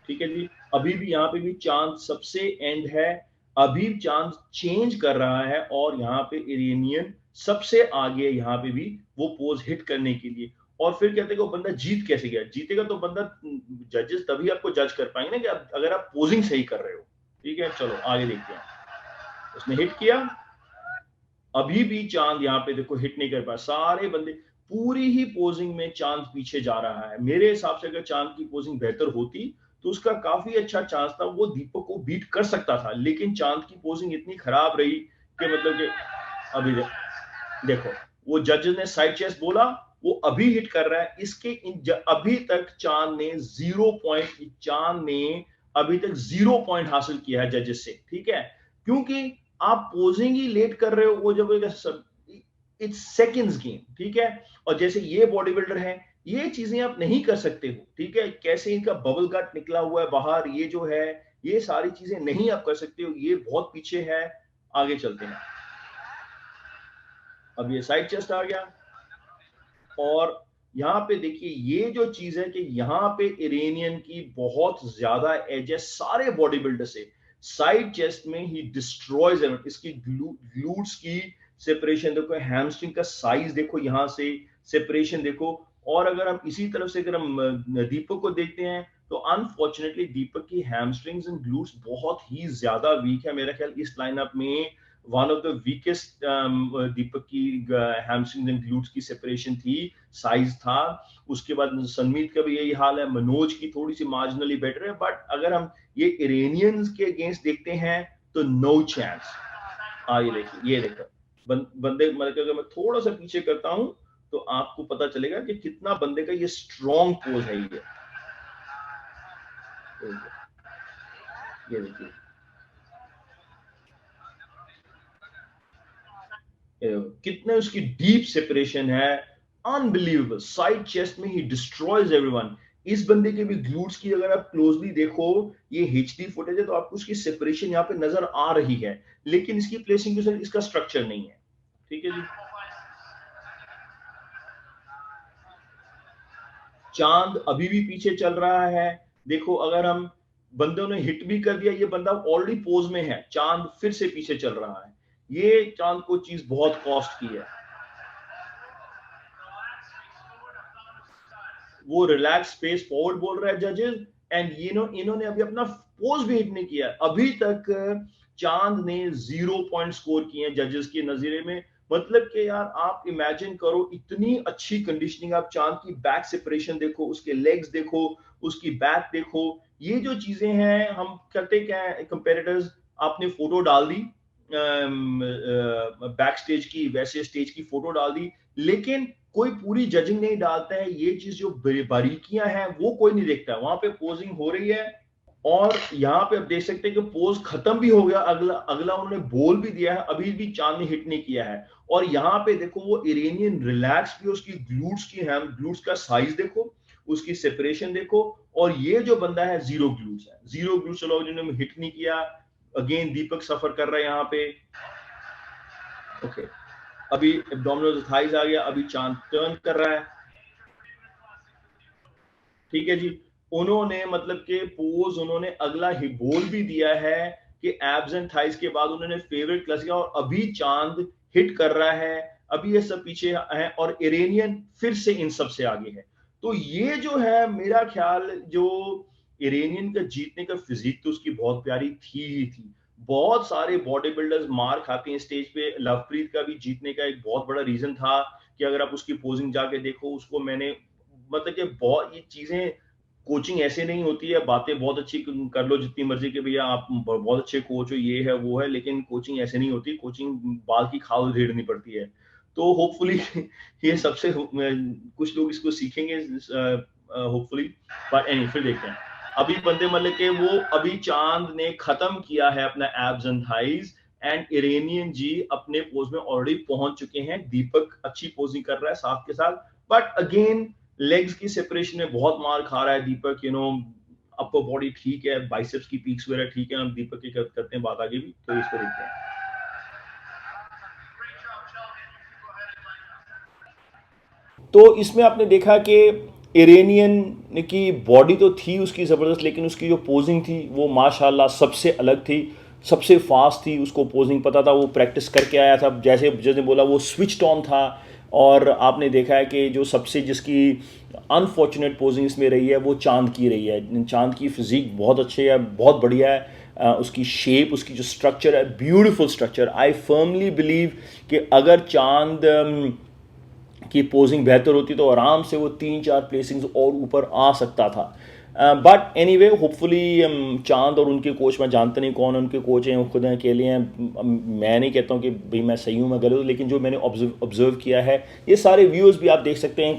ठीक है जी? अभी भी यहाँ पे भी चांद सबसे एंड है, अभी चांद चेंज कर रहा है, और यहाँ पे इरेनियन सबसे आगे यहाँ पे भी वो पोज हिट करने के लिए। और फिर कहते हैं कि वो बंदा जीत कैसे गया? जीतेगा तो बंदा, जजेस तभी आपको जज कर पाएंगे ना कि अगर आप पोजिंग सही कर रहे हो, ठीक है? चलो आगे देखते हैं। उसने हिट किया, अभी भी चांद यहाँ पे देखो हिट नहीं कर पाया। सारे बंदे, पूरी ही पोजिंग में चांद पीछे जा रहा है। मेरे हिसाब से अगर चांद की पोजिंग बेहतर होती तो उसका काफी अच्छा चांस था, वो दीपक को बीट कर सकता था, लेकिन चांद की पोजिंग इतनी खराब रही कि मतलब कि अभी देखो वो जजेस ने साइड चेस्ट बोला, वो अभी हिट कर रहा है। अभी तक चांद ने अभी तक 0 पॉइंट हासिल किया है जजेस से, ठीक है, क्योंकि आप पोजिंग ही लेट कर रहे हो। वो जब इट्स सेकंड्स गेम, ठीक है। और जैसे ये बॉडी बिल्डर है, ये चीजें आप नहीं कर सकते हो, ठीक है। कैसे इनका बबल गट निकला हुआ है बाहर, ये जो है, ये सारी चीजें नहीं आप कर सकते हो, ये बहुत पीछे है। आगे चलते हैं। अब ये साइड चेस्ट आ गया, और यहां पे देखिए ये जो चीज है कि यहां पे इरेनियन की बहुत ज्यादा एज है सारे बॉडी बिल्डर से। साइड चेस्ट में ही डिस्ट्रॉयज, इसकी ग्लूट्स की सेपरेशन देखो, हैमस्ट्रिंग का साइज देखो, यहां से सेपरेशन देखो। और अगर हम इसी तरफ से अगर हम दीपक को देखते हैं तो अनफॉर्चुनेटली दीपक की हैमस्ट्रिंग्स एंड ग्लूट्स बहुत ही ज्यादा वीक है। मेरा ख्याल इस लाइनअप में वन ऑफ द वीकेस्ट दीपक की हैमस्ट्रिंग्स एंड ग्लूट्स की सेपरेशन थी, साइज था। उसके बाद सनमीत का भी यही हाल है, मनोज की थोड़ी सी मार्जिनली बेटर है, बट अगर हम ये इरेनियंस के अगेंस्ट देखते हैं तो नो चांस। ये देखिए, ये देखो बंदे, मतलब अगर मैं थोड़ा सा पीछे करता हूं तो आपको पता चलेगा कि कितना बंदे का ये स्ट्रॉन्ग पोज है। ये देखिए, कितने उसकी डीप सेपरेशन है, अनबिलीवेबल। साइड चेस्ट में ही डिस्ट्रॉयज एवरीवन। इस बंदे के भी ग्लूट्स की अगर आप क्लोजली देखो, ये एचडी फुटेज है तो आपको उसकी सेपरेशन यहाँ पे नजर आ रही है, लेकिन इसकी प्लेसिंग के साथ इसका स्ट्रक्चर नहीं है, ठीक है जी। चांद अभी भी पीछे चल रहा है। देखो अगर हम बंदों ने हिट भी कर दिया, ये बंदा ऑलरेडी पोज में है, चांद फिर से पीछे चल रहा है। ये चांद को चीज बहुत कॉस्ट की है। वो रिलैक्स स्पेस फॉरवर्ड बोल रहा है जजेस, एंड इन्होंने अभी अपना पोज भी हिट नहीं किया। अभी तक चांद ने 0 पॉइंट स्कोर किए हैं जजेस के नजरिए में। मतलब कि यार आप इमेजिन करो, इतनी अच्छी कंडीशनिंग, आप चांद की बैक सेपरेशन देखो, उसके लेग्स देखो, उसकी बैक देखो, ये जो चीजें हैं, हम करते क्या है कंपेरेटर्स, आपने फोटो डाल दी बैक स्टेज की, वैसे स्टेज की फोटो डाल दी, लेकिन कोई पूरी जजिंग नहीं डालता है। ये चीज जो बारीकियां हैं वो कोई नहीं देखता। वहां पे पोजिंग हो रही है, और यहाँ पे आप देख सकते हैं कि पोज खत्म भी हो गया, अगला अगला उन्होंने बोल भी दिया है, अभी भी चांद ने हिट नहीं किया है। और यहाँ पे देखो वो इरेनियन रिलैक्स भी, उसकी ग्लूट्स की है, ग्लूट्स का साइज देखो, उसकी सेपरेशन देखो। और ये जो बंदा है जीरो ग्लूट्स है, जीरो ग्लूट्स, चलो जिन्होंने हिट नहीं किया। अगेन दीपक सफर कर रहा है यहाँ पे। ओके, अभी एब्डोमिनल थाइज आ गया, अभी चांद टर्न कर रहा है, ठीक है जी। उन्होंने मतलब के पोज, उन्होंने अगला ही बोल भी दिया है कि एब्स एंड थाइज के बाद उन्होंने फेवरेट क्लास किया, और अभी चांद हिट कर रहा है। अभी ये सब पीछे है और इरेनियन फिर से इन सब से आगे है। तो ये जो है मेरा ख्याल, जो इरेनियन का जीतने का फिजिक तो उसकी बहुत प्यारी थी ही थी। बहुत सारे बॉडी बिल्डर्स मार खाते हैं स्टेज पे। लवप्रीत का भी जीतने का एक बहुत बड़ा रीजन था कि अगर आप उसकी पोजिंग जाके देखो, उसको मैंने मतलब कि बहुत ये चीजें, कोचिंग ऐसे नहीं होती है, बातें बहुत अच्छी कर लो जितनी मर्जी के भैया आप बहुत अच्छे कोच हो, ये है वो है, लेकिन कोचिंग ऐसे नहीं होती। कोचिंग बाल की खाल झेड़नी पड़ती है। तो होपफुली ये सबसे कुछ लोग इसको सीखेंगे होपफुली। बट एनी, फिर देखते हैं। अभी बंदे मल्लिक के वो, अभी चांद ने खत्म किया है अपना abs and thighs, and Iranian ji अपने पोज में ऑलरेडी पहुंच चुके हैं। दीपक अच्छी पोजिंग कर रहा है साथ के साथ, बट अगेन लेग्स की सेपरेशन में बहुत मार खा रहा है दीपक। अपर बॉडी ठीक है, बाइसेप्स की पीक्स वगैरह ठीक है, हम दीपक की करते हैं बात आगे भी, तो इसको देखते हैं। तो इसमें आपने देखा कि इरेनियन की बॉडी तो थी उसकी ज़बरदस्त, लेकिन उसकी जो पोजिंग थी वो माशाल्लाह सबसे अलग थी, सबसे फास्ट थी। उसको पोजिंग पता था, वो प्रैक्टिस करके आया था। जैसे जैसे बोला, वो स्विच्ड ऑन था। और आपने देखा है कि जो सबसे जिसकी अनफॉर्चुनेट पोजिंग इसमें रही है वो चांद की रही है। चांद की फिजिक बहुत अच्छी है, बहुत बढ़िया है। उसकी शेप, उसकी जो स्ट्रक्चर है, beautiful structure. I firmly believe कि अगर चांद कि पोजिंग बेहतर होती तो आराम से वो 3-4 प्लेसिंग्स और ऊपर आ सकता था। बट एनीवे होपफुली चांद और उनके कोच, मैं जानता नहीं कौन उनके कोच हैं, वो खुद हैं, अकेले हैं। मैं नहीं कहता हूँ कि भाई मैं सही हूँ मैं गलत हूँ, लेकिन जो मैंने ऑब्जर्व किया है, ये सारे व्यूज़ भी आप देख सकते हैं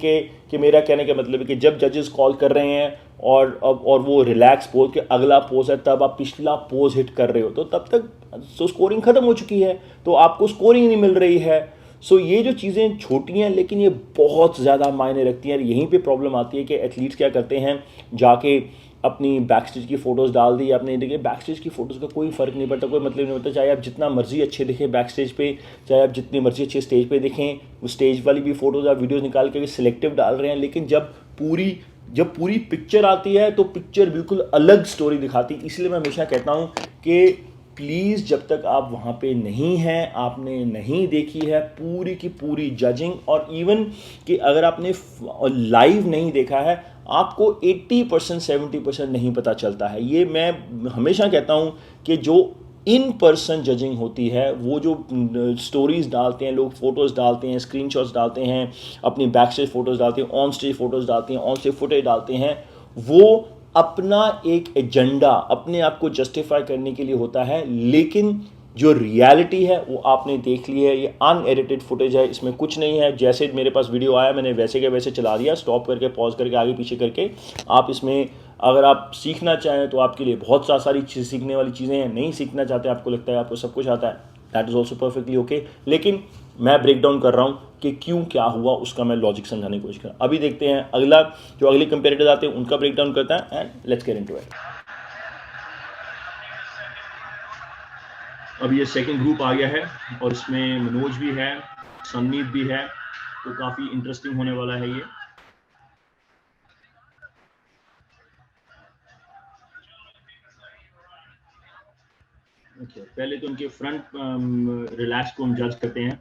कि मेरा कहने का मतलब है कि जब जजेस कॉल कर रहे हैं और वो रिलैक्स पोज के अगला पोज है, तब आप पिछला पोज हिट कर रहे हो, तो तब तक तो स्कोरिंग ख़त्म हो चुकी है, तो आपको स्कोरिंग नहीं मिल रही है। सो ये जो चीज़ें छोटी हैं लेकिन ये बहुत ज़्यादा मायने रखती हैं। यहीं पे प्रॉब्लम आती है कि एथलीट्स क्या करते हैं, जाके अपनी बैक स्टेज की फ़ोटोज़ डाल दी। आपने देखिए बैक स्टेज की फ़ोटोज़ का कोई फ़र्क नहीं पड़ता, कोई मतलब नहीं होता, चाहे आप जितना मर्जी अच्छे दिखें बैक स्टेज पे, चाहे आप जितनी मर्जी अच्छे स्टेज पे दिखें, वो स्टेज वाली भी फ़ोटोज़ आप वीडियोज़ निकाल के सिलेक्टिव डाल रहे हैं, लेकिन जब पूरी पिक्चर आती है तो पिक्चर बिल्कुल अलग स्टोरी दिखाती है। इसलिए मैं हमेशा कहता हूँ कि प्लीज़ जब तक आप वहाँ पे नहीं हैं, आपने नहीं देखी है पूरी की पूरी जजिंग, और इवन कि अगर आपने लाइव नहीं देखा है, आपको 80% 70% नहीं पता चलता है। ये मैं हमेशा कहता हूँ कि जो इन पर्सन जजिंग होती है, वो जो स्टोरीज़ डालते हैं लोग, फ़ोटोज़ डालते हैं, स्क्रीनशॉट्स डालते हैं, अपनी बैक स्टेज फ़ोटोज़ डालते हैं, ऑन स्टेज फ़ोटोज़ डालते हैं, ऑन स्टेज फुटेज डालते हैं, वो अपना एक एजेंडा अपने आप को जस्टिफाई करने के लिए होता है। लेकिन जो रियलिटी है वो आपने देख ली है, ये अनएडिटेड फुटेज है, इसमें कुछ नहीं है। जैसे मेरे पास वीडियो आया मैंने वैसे के वैसे चला दिया, स्टॉप करके पॉज करके आगे पीछे करके। आप इसमें अगर आप सीखना चाहें तो आपके लिए बहुत सारी चीज़ सीखने वाली चीज़ें हैं, नहीं सीखना चाहते, आपको लगता है आपको सब कुछ आता है, that is also perfectly okay. लेकिन मैं ब्रेक डाउन कर रहा हूँ कि क्यों क्या हुआ, उसका मैं लॉजिक समझाने की कोशिश कर रहा हूँ। अभी देखते हैं अगले कंपेरेटर्स आते हैं उनका ब्रेक डाउन करता है, and let's get into it. अब ये सेकंड ग्रुप आ गया है और इसमें मनोज भी है, सनमीत भी है, तो काफ़ी इंटरेस्टिंग होने वाला है ये। अच्छा, पहले तो उनके फ्रंट रिलैक्स को हम जज करते हैं,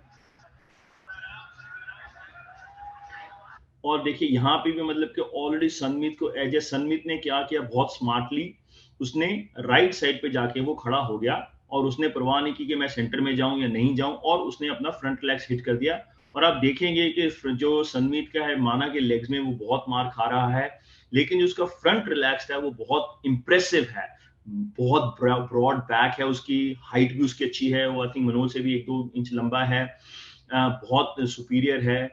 और देखिए यहाँ पे भी मतलब कि ऑलरेडी सनमीत को एज ए सनमीत ने क्या किया, बहुत स्मार्टली उसने राइट साइड पे जाके वो खड़ा हो गया, और उसने परवाह नहीं की कि मैं सेंटर में जाऊं या नहीं जाऊं, और उसने अपना फ्रंट लेग्स हिट कर दिया। और आप देखेंगे कि जो सनमीत का है, माना के लेग्स में वो बहुत मार खा रहा है, लेकिन जो उसका फ्रंट रिलैक्स है वो बहुत इंप्रेसिव है। बहुत ब्रॉड बैक है, उसकी हाइट भी उसकी अच्छी है, वो आई थिंक मनोज से भी 1-2 इंच लंबा है, बहुत सुपीरियर है,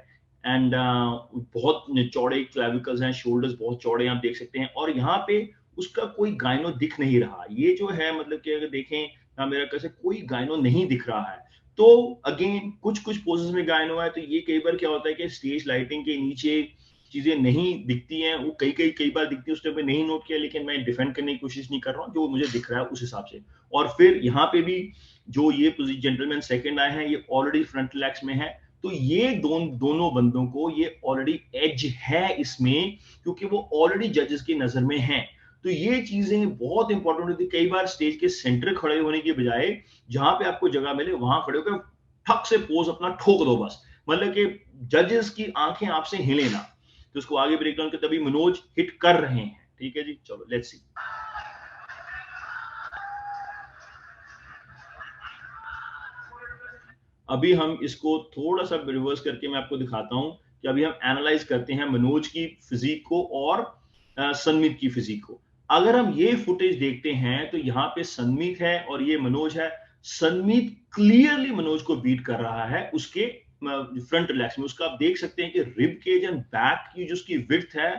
एंड बहुत चौड़े क्लैविकल्स हैं, शोल्डर्स बहुत चौड़े आप देख सकते हैं, और यहाँ पे उसका कोई गायनो दिख नहीं रहा। ये जो है मतलब कि अगर देखें ना, मेरा कैसे कोई गायनो नहीं दिख रहा है। तो अगेन कुछ कुछ पोजेस में गायनो है, तो ये कई बार क्या होता है कि स्टेज लाइटिंग के नीचे चीजें नहीं दिखती हैं, वो कई बार दिखती है, उसने पे नहीं नोट किया, लेकिन मैं डिफेंड करने की कोशिश नहीं कर रहा हूँ, जो मुझे दिख रहा है उस हिसाब से। और फिर यहाँ पे भी जो ये जेंटलमैन सेकंड आए हैं, ये ऑलरेडी फ्रंट रिलैक्स में है, तो ये दोनों बंदों को ये ऑलरेडी एज है इसमें, क्योंकि वो ऑलरेडी जजेस की नजर में हैं। तो ये चीजें बहुत इंपॉर्टेंट होती है। कई बार स्टेज के सेंटर खड़े होने की बजाय जहां पे आपको जगह मिले वहां खड़े होकर ठक से पोज अपना ठोक दो बस, मतलब कि जजेस की आंखें आपसे हिले ना। तो उसको आगे ब्रेक डाउन के तभी मनोज हिट कर रहे हैं। ठीक है जी, चलो लेट्स सी। अभी हम इसको थोड़ा सा रिवर्स करके मैं आपको दिखाता हूं कि अभी हम एनालाइज करते हैं मनोज की फिजिक को और सनमीत की फिजिक को। अगर हम ये फुटेज देखते हैं तो यहाँ पे सनमीत है और ये मनोज है। सनमीत क्लियरली मनोज को बीट कर रहा है उसके फ्रंट रिलैक्स में। उसका आप देख सकते हैं कि रिब केज एंड बैक की जो उसकी विड्थ है,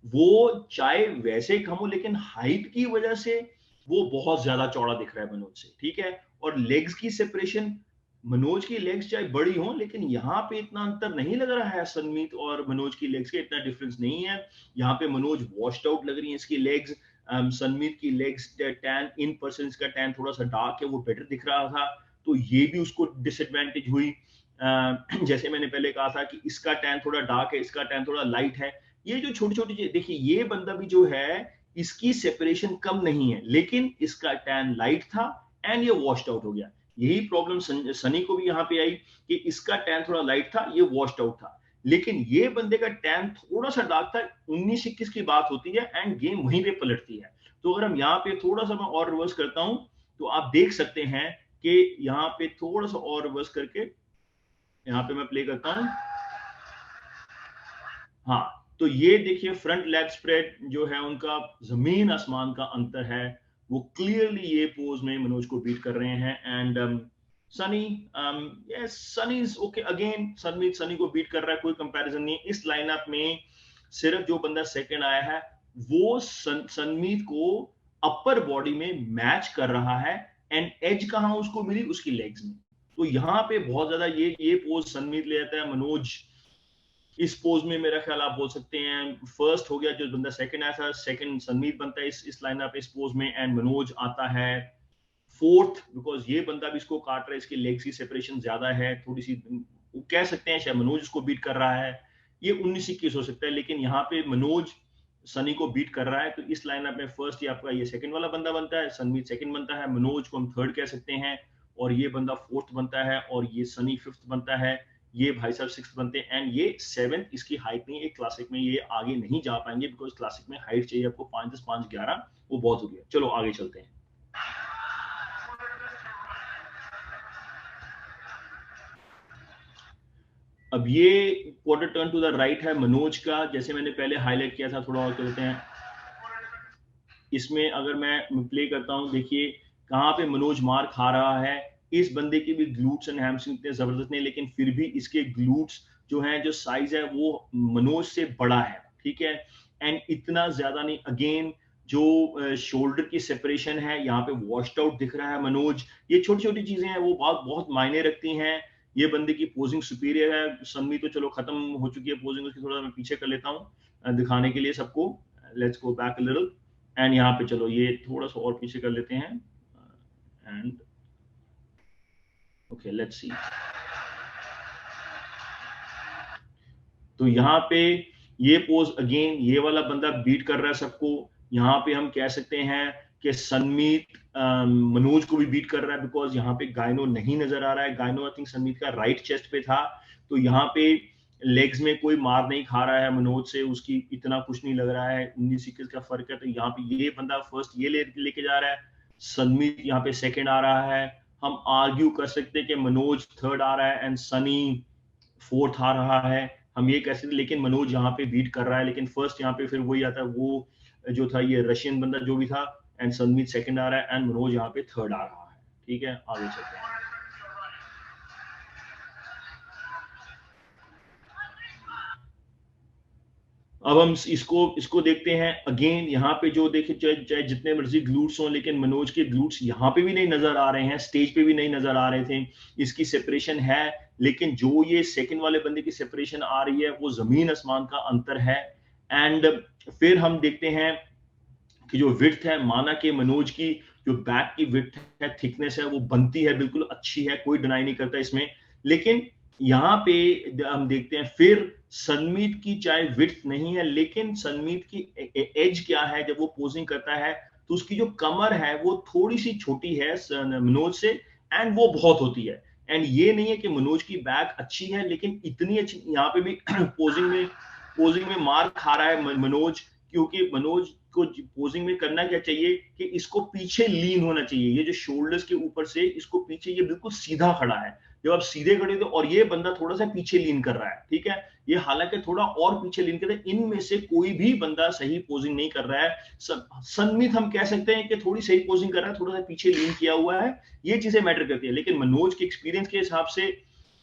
वो चाहे वैसे कम हो, लेकिन हाइट की वजह से वो बहुत ज्यादा चौड़ा दिख रहा है मनोज से। ठीक है, और लेग्स की सेपरेशन, मनोज की लेग्स चाहे बड़ी हो, लेकिन यहाँ पे इतना अंतर नहीं लग रहा है। सनमीत और मनोज की लेग्स के इतना डिफरेंस नहीं है। यहाँ पे मनोज वॉश्ड आउट लग रही है इसकी लेग्स। सनमीत की लेग्स टैन इन पर्सन, इसका टैन थोड़ा सा डार्क है, वो बेटर दिख रहा था, तो ये भी उसको डिसएडवांटेज हुई। जैसे मैंने पहले कहा था कि इसका टैन थोड़ा डार्क है, इसका टैन थोड़ा लाइट है। ये जो छोटी छोटी चीज देखिए, ये बंदा भी जो है इसकी सेपरेशन कम नहीं है, लेकिन इसका टैन लाइट था एंड ये वॉश्ड आउट हो गया। यही प्रॉब्लम सनी को भी यहाँ पे आई कि इसका टैन थोड़ा लाइट था, ये वॉश्ड आउट था, लेकिन ये बंदे का टैन थोड़ा सा डार्क था। 19-21 की बात होती है एंड गेम वहीं पे पलटती है। तो अगर हम यहाँ पे थोड़ा सा मैं और रिवर्स करता हूं, तो आप देख सकते हैं कि यहाँ पे थोड़ा सा और रिवर्स करके यहाँ पे मैं प्ले करता हूं। हाँ, तो ये देखिए फ्रंट लेग स्प्रेड जो है उनका ज़मीन आसमान का अंतर है। वो क्लियरली ये पोज़ में मनोज को बीट कर रहे हैं and Sunny yes Sunny is okay again Sunny को बीट कर रहा है, कोई कंपैरिज़न नहीं है। इस लाइनअप में सिर्फ जो बंदा सेकंड आया है, वो सनमीत को अपर बॉडी में मैच कर रहा है एंड एज कहाँ उसको मिली? उसकी लेग्स में। तो यहाँ पे बहुत ज़्यादा ये पोज़ सनमीत ले जाता है, मनोज इस पोज में मेरा ख्याल आप बोल सकते हैं फर्स्ट हो गया जो बंदा सेकंड आया था, सेकंड सनमीत बनता है इस लाइनअप इस पोज में एंड मनोज आता है फोर्थ बिकॉज ये बंदा भी इसको काट रहा है, इसकी लेग्स की सेपरेशन ज्यादा है थोड़ी सी, वो कह सकते हैं शायद मनोज इसको बीट कर रहा है। ये 19-21 हो सकता है, लेकिन यहाँ पे मनोज सनी को बीट कर रहा है, तो इस लाइनअप में फर्स्ट ही आपका ये सेकंड वाला बंदा बनता है, सनमीत सेकंड बनता है, मनोज को हम थर्ड कह सकते हैं और ये बंदा फोर्थ बनता है और ये सनी फिफ्थ बनता है, ये भाई साहब सिक्स बनते हैं एंड ये सेवेंथ। इसकी हाइट नहीं है, क्लासिक में ये आगे नहीं जा पाएंगे बिकॉज क्लासिक में हाइट चाहिए आपको 5-10 5-11, वो बहुत हो गया। चलो आगे चलते हैं। अब ये quarter turn to the right है मनोज का, जैसे मैंने पहले हाईलाइट किया था, थोड़ा और करते हैं। इसमें अगर मैं प्ले करता हूं, देखिए कहां पे मनोज मार खा रहा है। इस बंदे के भी ग्लूट्स एंड हैमस्ट्रिंग इतने जबरदस्त नहीं, लेकिन फिर भी इसके ग्लूट्स जो हैं, जो साइज है वो मनोज से बड़ा है, ठीक है, एंड इतना ज्यादा नहीं। अगेन जो शोल्डर की सेपरेशन है यहाँ पे वॉश्ड आउट दिख रहा है मनोज। ये छोटी छोटी चीजें हैं, वो बहुत बहुत मायने रखती हैं। ये बंदे की पोजिंग सुपीरियर है। सन्मी तो चलो खत्म हो चुकी है पोजिंग उसकी, थोड़ा मैं पीछे कर लेता हूँ दिखाने के लिए सबको। Let's go back a little and यहाँ पे चलो ये थोड़ा सा और पीछे कर लेते हैं एंड ओके लेट्स सी। तो यहाँ पे ये पोज अगेन ये वाला बंदा बीट कर रहा है सबको। यहाँ पे हम कह सकते हैं कि सनमीत मनोज को भी बीट कर रहा है बिकॉज यहाँ पे गायनो नहीं नजर आ रहा है। गायनो आई थिंक सनमीत का राइट चेस्ट पे था, तो यहाँ पे लेग्स में कोई मार नहीं खा रहा है मनोज से, उसकी इतना कुछ नहीं लग रहा है, 19-21 का फर्क है। तो यहाँ पे ये बंदा फर्स्ट ये लेके जा रहा है, सनमीत यहाँ पे सेकंड आ रहा है। हम आर्ग्यू कर सकते हैं कि मनोज थर्ड आ रहा है एंड सनी फोर्थ आ रहा है, हम ये कह सकते, लेकिन मनोज यहाँ पे बीट कर रहा है। लेकिन फर्स्ट यहाँ पे फिर वही आता है, वो जो था ये रशियन बंदा जो भी था, एंड सनमीत सेकंड आ रहा है एंड मनोज यहाँ पे थर्ड आ रहा है। ठीक है, आगे चलते हैं। अब हम इसको इसको देखते हैं अगेन। यहाँ पे जो देखिए चाहे चाहे जितने मर्जी ग्लूट्स हों, लेकिन मनोज के ग्लूट्स यहाँ पे भी नहीं नजर आ रहे हैं, स्टेज पे भी नहीं नजर आ रहे थे। इसकी सेपरेशन है, लेकिन जो ये सेकंड वाले बंदे की सेपरेशन आ रही है वो जमीन आसमान का अंतर है। एंड फिर हम देखते हैं कि जो विड्थ है, माना कि मनोज की जो बैक की विड्थ है, थिकनेस है, वो बनती है, बिल्कुल अच्छी है, कोई डिनाई नहीं करता इसमें। लेकिन यहाँ पे हम देखते हैं फिर सनमीत की चाहे विड्थ नहीं है, लेकिन सनमीत की एज क्या है जब वो पोजिंग करता है, तो उसकी जो कमर है वो थोड़ी सी छोटी है मनोज से, एंड वो बहुत होती है। एंड ये नहीं है कि मनोज की बैक अच्छी है, लेकिन इतनी अच्छी यहाँ पे भी पोजिंग में मार खा रहा है मनोज, क्योंकि मनोज को पोजिंग में करना क्या चाहिए कि इसको पीछे लीन होना चाहिए, ये जो शोल्डर्स के ऊपर से इसको पीछे, ये बिल्कुल सीधा खड़ा है। जब आप सीधे खड़े थे और ये बंदा थोड़ा सा पीछे लीन कर रहा है, ठीक है, ये हालांकि थोड़ा और पीछे लीन कर रहा है। इनमें से कोई भी बंदा सही पोजिंग नहीं कर रहा है। सनमीत हम कह सकते हैं कि थोड़ी सही पोजिंग कर रहा है, थोड़ा सा पीछे लीन किया हुआ है, ये चीजें मैटर करती है। लेकिन मनोज के एक्सपीरियंस के हिसाब से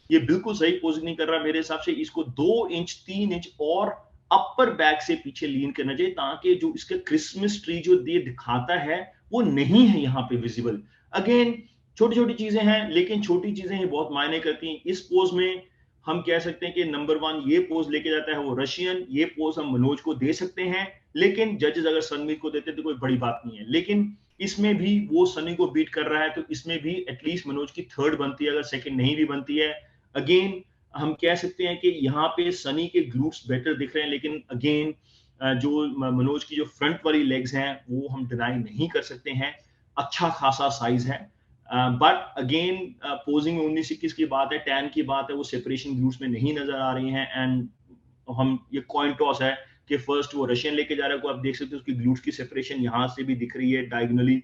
ये बिल्कुल सही पोजिंग नहीं कर रहा मेरे हिसाब से। इसको 2 इंच 3 इंच और अपर बैक से पीछे लीन करना चाहिए, ताकि जो इसका क्रिसमस ट्री जो ये दिखाता है वो नहीं है यहाँ पे विजिबल। अगेन छोटी छोटी चीजें हैं, लेकिन छोटी चीजें ही बहुत मायने करती हैं। इस पोज में हम कह सकते हैं कि नंबर 1 ये पोज लेके जाता है वो रशियन, ये पोज हम मनोज को दे सकते हैं, लेकिन जजेस अगर सनमीत को देते तो कोई बड़ी बात नहीं है। लेकिन इसमें भी वो सनी को बीट कर रहा है, तो इसमें भी एटलीस्ट मनोज की थर्ड बनती है, अगर सेकंड नहीं भी बनती है। अगेन हम कह सकते हैं कि यहाँ पे सनी के ग्लूट्स बेटर दिख रहे हैं, लेकिन अगेन जो मनोज की जो फ्रंट वाली लेग्स हैं वो हम डिनाई नहीं कर सकते हैं, अच्छा खासा साइज है। बट अगेन पोजिंग में 19-21 की बात है, टैन की बात है, वो सेपरेशन ग्लूट्स में नहीं नजर आ रही हैं। एंड हम ये कॉइन टॉस है कि फर्स्ट वो रशियन लेके जा रहा है, को आप देख सकते हो उसकी ग्लूट्स की सेपरेशन यहाँ से भी दिख रही है डायगोनली,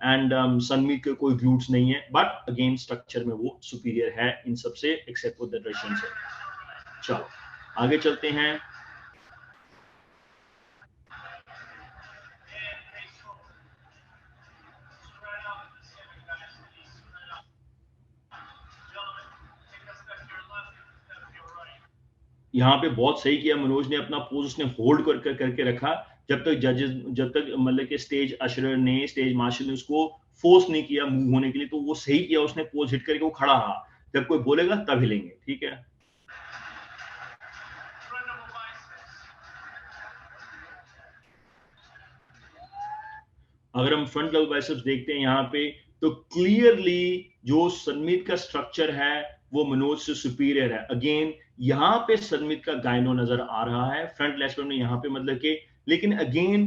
एंड सनमीत के कोई ग्लूट्स नहीं है, बट अगेन स्ट्रक्चर में वो सुपीरियर है इन सबसे, एक्सेप्ट फॉर द रशियन से। चलो आगे चलते हैं। यहाँ पे बहुत सही किया मनोज ने, अपना पोज उसने होल्ड करके रखा जब तक मतलब कि स्टेज मार्शल ने उसको फोर्स नहीं किया मूव होने के लिए, तो वो सही किया उसने, पोज हिट करके वो खड़ा रहा। जब कोई बोलेगा तब हिलेंगे, ठीक है। अगर हम फ्रंट लेवल बाइसेप्स देखते हैं यहाँ पे, तो क्लियरली जो सनमीत का स्ट्रक्चर है वो मनोज से सुपीरियर है। अगेन यहाँ पे सनमीत का गायनो नजर आ रहा है फ्रंट लेस्पर में यहाँ पे, मतलब कि, लेकिन अगेन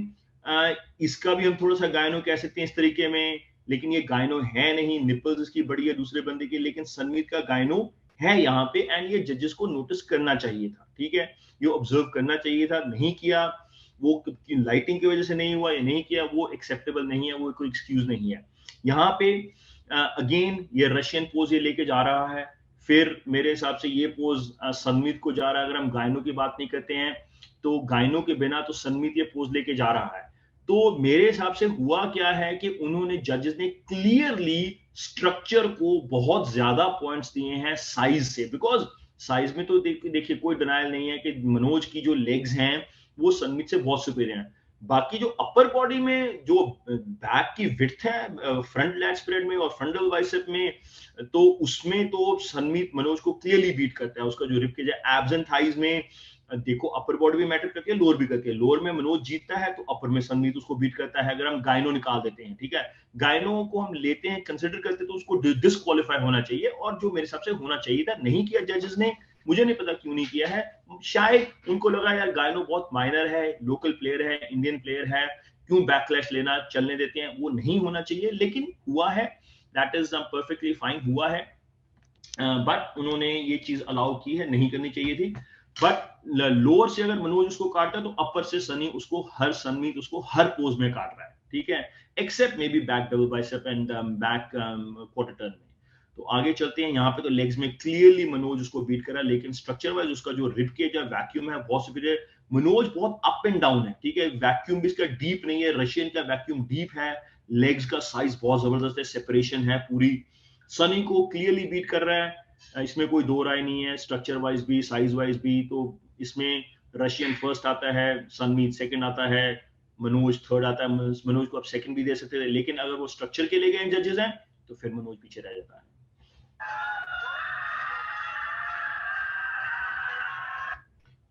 इसका भी हम थोड़ा सा गायनो कह सकते हैं इस तरीके में, लेकिन ये गायनो है नहीं, निपल्स इसकी बड़ी है दूसरे बंदे की, लेकिन सनमीत का गायनो है यहाँ पे, एंड ये जजेस को नोटिस करना चाहिए था, ठीक है, ये ऑब्जर्व करना चाहिए था, नहीं किया। वो लाइटिंग की वजह से नहीं हुआ या नहीं किया, वो एक्सेप्टेबल नहीं है, वो कोई एक्सक्यूज नहीं है। यहाँ पे अगेन ये रशियन पोज ये लेके जा रहा है, फिर मेरे हिसाब से ये पोज सनमीत को जा रहा है। अगर हम गायनो की बात नहीं करते हैं, तो गायनो के बिना तो सनमीत ये पोज लेके जा रहा है। तो मेरे हिसाब से हुआ क्या है कि उन्होंने जजेस ने क्लियरली स्ट्रक्चर को बहुत ज्यादा पॉइंट्स दिए हैं साइज से, बिकॉज साइज में तो देखिए कोई डिनायल नहीं है कि मनोज की जो लेग्स हैं वो सनमित से बहुत सुपीरियर है। बाकी जो अपर बॉडी में जो बैक की विड्थ है फ्रंट लैट स्प्रेड में और फ्रंटल बाइसेप में, तो उसमें तो सनमीत मनोज को क्लियरली बीट करता है। उसका जो रिप केज है एब्स एंड थाइज में, देखो अपर बॉडी भी मैटर करती है, लोअर भी करती है। लोअर में मनोज जीतता है तो अपर में सनमीत उसको बीट करता है। अगर हम गायनो निकाल देते हैं, ठीक है, गायनो को हम लेते हैं कंसिडर करते हैं, तो उसको डिस्क्वालीफाई होना चाहिए, और जो मेरे हिसाब से होना चाहिए था नहीं किया जजेस ने। मुझे नहीं पता क्यों नहीं किया है, शायद उनको लगा यार गायनो बहुत माइनर है, लोकल प्लेयर है, इंडियन प्लेयर है, क्यों बैकलैश लेना, चलने देते हैं। वो नहीं होना चाहिए, लेकिन हुआ है, दैट इज परफेक्टली फाइन, हुआ है। बट उन्होंने ये चीज अलाउ की है, नहीं करनी चाहिए थी। बट लोअर से अगर मनोज उसको काटा, तो अपर से सनमीत उसको हर पोज में काट रहा है, ठीक है, except maybe back double bicep and back quarter turn में। तो आगे चलते हैं, यहाँ पे तो लेग्स में क्लियरली मनोज उसको बीट करा, लेकिन स्ट्रक्चर वाइज उसका जो रिप केज है, वैक्यूम है, बहुत सुपीरियर। मनोज बहुत अप एंड डाउन है, ठीक है, वैक्यूम भी इसका डीप नहीं है, रशियन का वैक्यूम डीप है। लेग्स का साइज बहुत जबरदस्त है, सेपरेशन है पूरी। सनी को क्लियरली बीट कर रहा है, इसमें कोई दो राय नहीं है, स्ट्रक्चर वाइज भी साइज वाइज भी। तो इसमें रशियन फर्स्ट आता है, सनमीत सेकंड आता है, मनोज थर्ड आता है। मनोज को आप सेकंड भी दे सकते थे, लेकिन अगर वो स्ट्रक्चर के लिए गए जजेस हैं, तो फिर मनोज पीछे रह जाता है।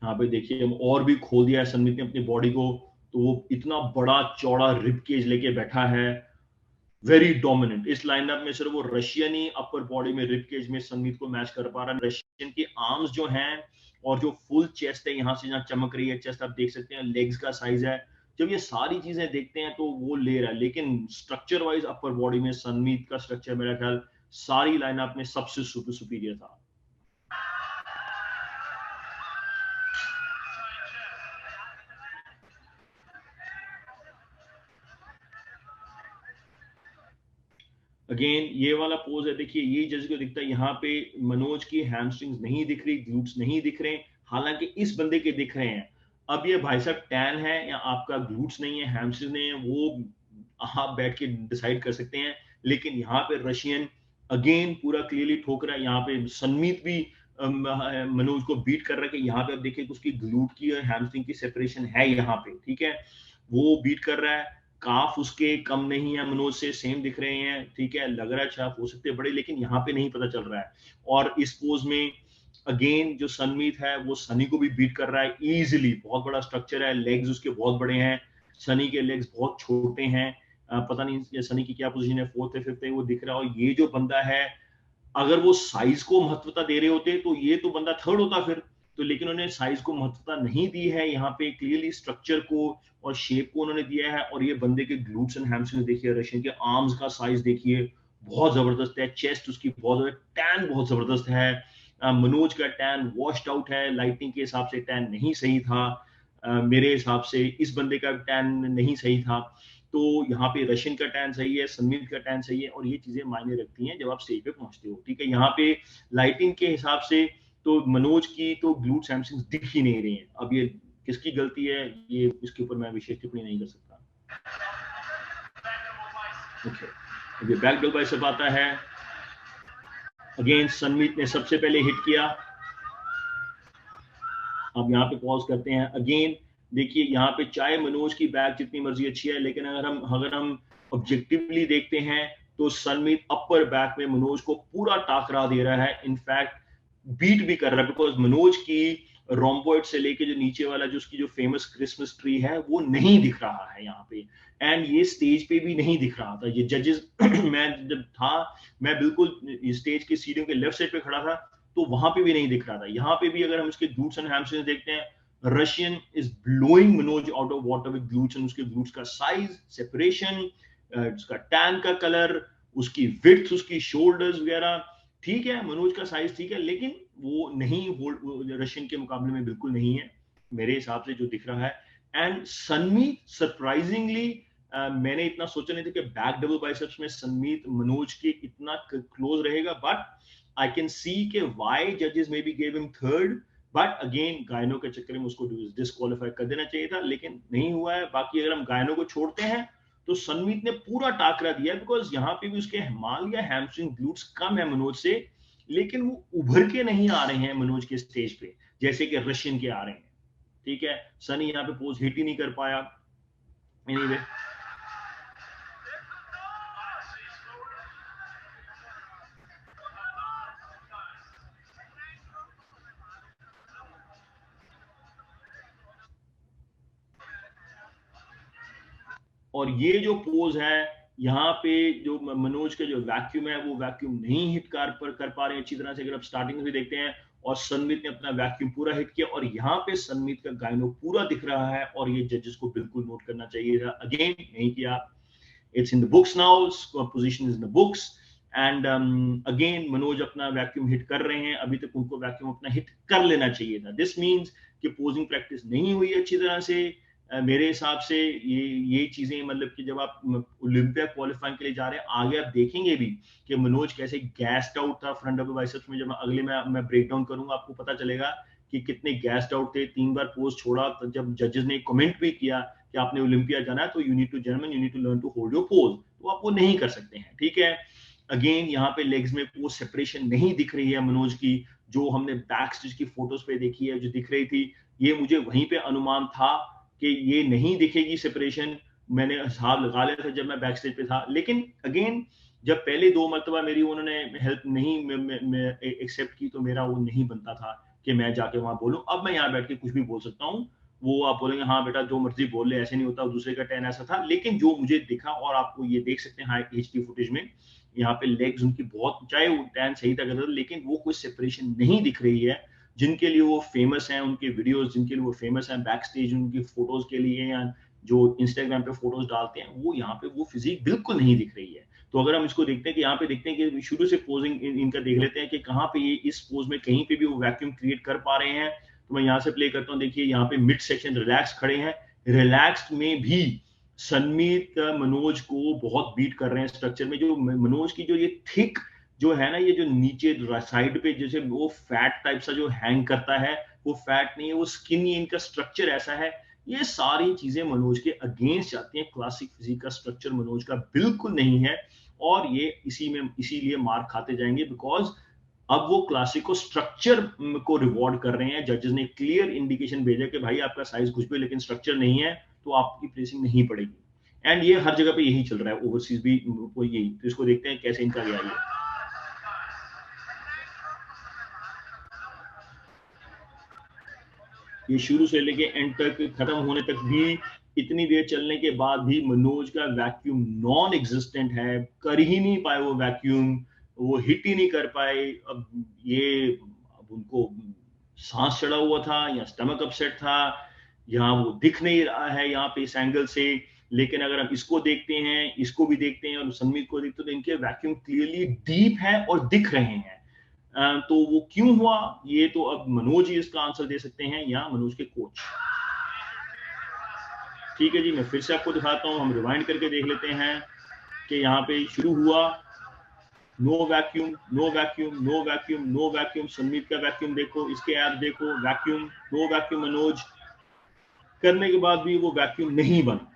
यहाँ पे देखिए हम और भी खोल दिया है सनमीत ने अपनी बॉडी को, तो वो इतना बड़ा चौड़ा रिप केज लेके बैठा है, वेरी डोमिनेंट। इस लाइनअप में सिर्फ वो रशियन ही अपर बॉडी में रिप केज में सनमीत को मैच कर पा रहा है। रशियन की आर्म्स जो हैं और जो फुल चेस्ट है, यहाँ से जहाँ चमक रही है चेस्ट, आप देख सकते हैं, लेग्स का साइज है, जब ये सारी चीजें देखते हैं तो वो ले रहा है। लेकिन स्ट्रक्चर वाइज अपर बॉडी में सनमीत का स्ट्रक्चर मेरा ख्याल सारी लाइनअप में सबसे सुपीरियर था। अगेन ये वाला पोज है, देखिए ये जज को दिखता है, यहाँ पे मनोज की हैमस्ट्रिंग्स नहीं दिख रही, ग्लूट्स नहीं दिख रहे, हालांकि इस बंदे के दिख रहे हैं। अब ये भाई साहब टैन है या आपका ग्लूट्स नहीं है, हैमस्ट्रिंग नहीं है, वो आप बैठ के डिसाइड कर सकते हैं। लेकिन यहाँ पे रशियन अगेन पूरा क्लियरली ठोक रहा है। यहाँ पे सनमीत भी मनोज को बीट कर रहा है कि यहाँ पे आप देखिए उसकी ग्लूट की और हैमस्ट्रिंग की सेपरेशन है यहाँ पे, ठीक है, वो बीट कर रहा है। काफ उसके कम नहीं है मनोज से, सेम दिख रहे हैं, ठीक है, लग रहा है छाप हो सकते बड़े, लेकिन यहाँ पे नहीं पता चल रहा है। और इस पोज में अगेन जो सनमीत है वो सनी को भी बीट कर रहा है इजीली, बहुत बड़ा स्ट्रक्चर है, लेग्स उसके बहुत बड़े हैं, सनी के लेग्स बहुत छोटे हैं। पता नहीं सनी की क्या पोजीशन है, फोर्थ है फिफ्थ है, वो दिख रहा है। और ये जो बंदा है, अगर वो साइज को महत्वता दे रहे होते तो ये तो बंदा थर्ड होता फिर, तो लेकिन उन्होंने साइज को महत्वता नहीं दी है, यहाँ पे क्लियरली स्ट्रक्चर को और शेप को उन्होंने दिया है। और ये बंदे के ग्लूट्स एंड हैमस्ट्रिंग देखिए, रशियन के आर्म्स का साइज देखिए, बहुत जबरदस्त है, चेस्ट उसकी बहुत, टैन बहुत जबरदस्त है। मनोज का टैन वॉश्ड आउट है, लाइटिंग के हिसाब से टैन नहीं सही था। मेरे हिसाब से इस बंदे का टैन नहीं सही था। तो यहाँ पे रशियन का टैन सही है, सनमीत का टैन सही है, और ये चीजें मायने रखती हैं जब आप स्टेज पे पहुंचते हो, ठीक है। यहाँ पे लाइटिंग के हिसाब से तो मनोज की तो ग्लूट्स हैमस्ट्रिंग्स दिख ही नहीं रही हैं। अब ये किसकी गलती है, ये इसके ऊपर मैं विशेष टिप्पणी नहीं कर सकता। ओके, अब ये बैक डबल बाइसेप आता है। अगेन सनमीत ने सबसे पहले हिट किया, अब यहाँ पे पॉज करते हैं अगेन। देखिए यहाँ पे चाहे मनोज की बैक जितनी मर्जी अच्छी है, लेकिन अगर हम ऑब्जेक्टिवली देखते हैं तो सनमीत अपर बैक में मनोज को पूरा टाकरा दे रहा है, इनफैक्ट बीट भी कर रहा है, बिकॉज मनोज की रोम्बोइड से लेके जो नीचे वाला जो उसकी जो फेमस क्रिसमस ट्री है वो नहीं दिख रहा है यहाँ पे, एंड ये स्टेज पे भी नहीं दिख रहा था। ये जजेस मैं जब था, मैं बिल्कुल स्टेज की सीढ़ियों के लेफ्ट साइड पे खड़ा था, तो वहां पे भी नहीं दिख रहा था। यहाँ पे भी अगर हम इसके ग्लूट्स एंड हैमस्ट्रिंग्स देखते हैं, Russian is blowing Manoj out of water with glutes, and उसके ग्लूट्स का साइज, सेपरेशन, उसका टैन का कलर, उसकी विड्थ, उसकी शोल्डर्स वगैरह ठीक है, मनोज का साइज ठीक है, लेकिन वो नहीं रशियन के मुकाबले में बिल्कुल नहीं है मेरे हिसाब से जो दिख रहा है। एंड सनमीत सरप्राइजिंगली मैंने इतना सोचा नहीं था कि बैक डबल बाइसेप्स में सनमीत मनोज के इतना क्लोज रहेगा, बट आई कैन सी के व्हाई जजेस may be gave him third, but again गायनो के चक्कर में उसको डिस्क्वालीफाई कर देना चाहिए था, लेकिन नहीं हुआ है। बाकी अगर हम गायनो को छोड़ते हैं तो सनमीत ने पूरा टाकरा दिया, बिकॉज यहाँ पे भी उसके हिमालय हैमस्ट्रिंग ग्लूट्स कम है मनोज से, लेकिन वो उभर के नहीं आ रहे हैं मनोज के स्टेज पे जैसे कि रशियन के आ रहे हैं। ठीक है, सनी यहाँ पे पोज हिट ही नहीं कर पाया। एनीवे और ये जो पोज है यहाँ पे जो मनोज के जो वैक्यूम है वो वैक्यूम नहीं हिट कर पा रहे हैं अच्छी तरह से। अगर आप स्टार्टिंग में देखते हैं, और सनमीत ने अपना वैक्यूम पूरा हिट किया, और यहाँ पे सनमीत का गायनो पूरा दिख रहा है, और ये जजेस को बिल्कुल नोट करना चाहिए था, अगेन नहीं किया। It's in the books now, position is in the books, and again Manoj अपना वैक्यूम हिट कर रहे हैं, अभी तक उनको वैक्यूम अपना हिट कर लेना चाहिए था। दिस मीन्स कि पोजिंग प्रैक्टिस नहीं हुई अच्छी तरह से मेरे हिसाब से। ये चीजें मतलब कि जब आप ओलंपिया क्वालिफाइंग के लिए जा रहे हैं, आगे आप देखेंगे भी कि मनोज कैसे गैस्ड आउट था फ्रंट डबल बाइसेप्स में। जब अगले मैं ब्रेक डाउन करूंगा, आपको पता चलेगा कि कितने गैस्ड आउट थे। 3 बार पोज छोड़ा, तो जब जजेस ने कमेंट भी किया कि आपने ओलंपिया जाना है तो you need to German, you need to learn to hold your pose, तो आप वो नहीं कर सकते हैं। ठीक है, अगेन यहाँ पे लेग्स में पोज सेपरेशन नहीं दिख रही है मनोज की, जो हमने बैक स्टेज की फोटोज पे देखी है, जो दिख रही थी, ये मुझे वहीं पे अनुमान था कि ये नहीं दिखेगी सेपरेशन। मैंने हिसाब लगा लिया था जब मैं बैक स्टेज पे था, लेकिन अगेन जब पहले 2 मरतबा मेरी उन्होंने हेल्प नहीं एक्सेप्ट की, तो मेरा वो नहीं बनता था कि मैं जाके वहां बोलूं। अब मैं यहाँ बैठ के कुछ भी बोल सकता हूँ, वो आप बोलेंगे हाँ बेटा जो मर्जी बोल ले, ऐसे नहीं होता, दूसरे का टैन ऐसा था, लेकिन जो मुझे दिखा, और आपको ये देख सकते हैं हाँ एचडी फुटेज में, यहाँ पे लेग्स उनकी बहुत, चाहे वो टैन सही था गलत, लेकिन वो कोई सेपरेशन नहीं दिख रही है। जिनके लिए वो फेमस हैं, उनके वीडियोस जिनके लिए वो फेमस हैं बैक स्टेज उनकी फोटोज के लिए, या जो इंस्टाग्राम पे फोटोज डालते हैं, वो यहाँ पे वो फिजिक बिल्कुल नहीं दिख रही है। तो अगर हम इसको देखते हैं कि यहाँ पे देखते हैं कि शुरू से पोजिंग इनका देख लेते हैं कि कहाँ पे ये इस पोज में कहीं पे भी वो वैक्यूम क्रिएट कर पा रहे हैं। तो मैं यहाँ से प्ले करता हूँ, देखिए यहाँ पे मिड सेक्शन रिलैक्स खड़े हैं, रिलैक्स्ड में भी सनमीत मनोज को बहुत बीट कर रहे हैं स्ट्रक्चर में। जो मनोज की जो ये थिक जो है ना, ये जो नीचे साइड पे जैसे वो फैट टाइप सा जो हैंग करता है, वो फैट नहीं है, वो स्किन, ये इनका स्ट्रक्चर ऐसा है। ये सारी चीजें मनोज के अगेंस्ट जाती हैं। क्लासिक फिजिक का स्ट्रक्चर मनोज का बिल्कुल नहीं है, और ये इसीलिए मार खाते जाएंगे, बिकॉज अब वो क्लासिक को स्ट्रक्चर को रिवॉर्ड कर रहे हैं। जजेस ने क्लियर इंडिकेशन भेजा कि भाई आपका साइज कुछ भी लेकिन स्ट्रक्चर नहीं है, तो आपकी प्लेसिंग नहीं पड़ेगी। एंड ये हर जगह पे यही चल रहा है, ओवरसीज भी यही। तो इसको देखते हैं कैसे इनका गया ये। ये शुरू से लेके एंड तक, खत्म होने तक भी, इतनी देर चलने के बाद भी मनोज का वैक्यूम नॉन एग्जिस्टेंट है, कर ही नहीं पाए वो वैक्यूम, वो हिट ही नहीं कर पाए। अब उनको सांस चढ़ा हुआ था या स्टमक अपसेट था, यहाँ वो दिख नहीं रहा है यहाँ पे इस एंगल से। लेकिन अगर हम इसको देखते हैं, इसको भी देखते हैं, और सनमीत को देखते हैं, तो इनके वैक्यूम क्लियरली डीप है और दिख रहे हैं। तो वो क्यों हुआ, ये तो अब मनोज ही इसका आंसर दे सकते हैं, या मनोज के कोच। ठीक है जी, मैं फिर से आपको दिखाता हूं, हम रिवाइंड करके देख लेते हैं कि यहाँ पे शुरू हुआ, no vacuum, no vacuum, no vacuum, no vacuum. Sanmeet का वैक्यूम देखो, इसके ऐप देखो, वैक्यूम, नो वैक्यूम मनोज, करने के बाद भी वो वैक्यूम नहीं बना।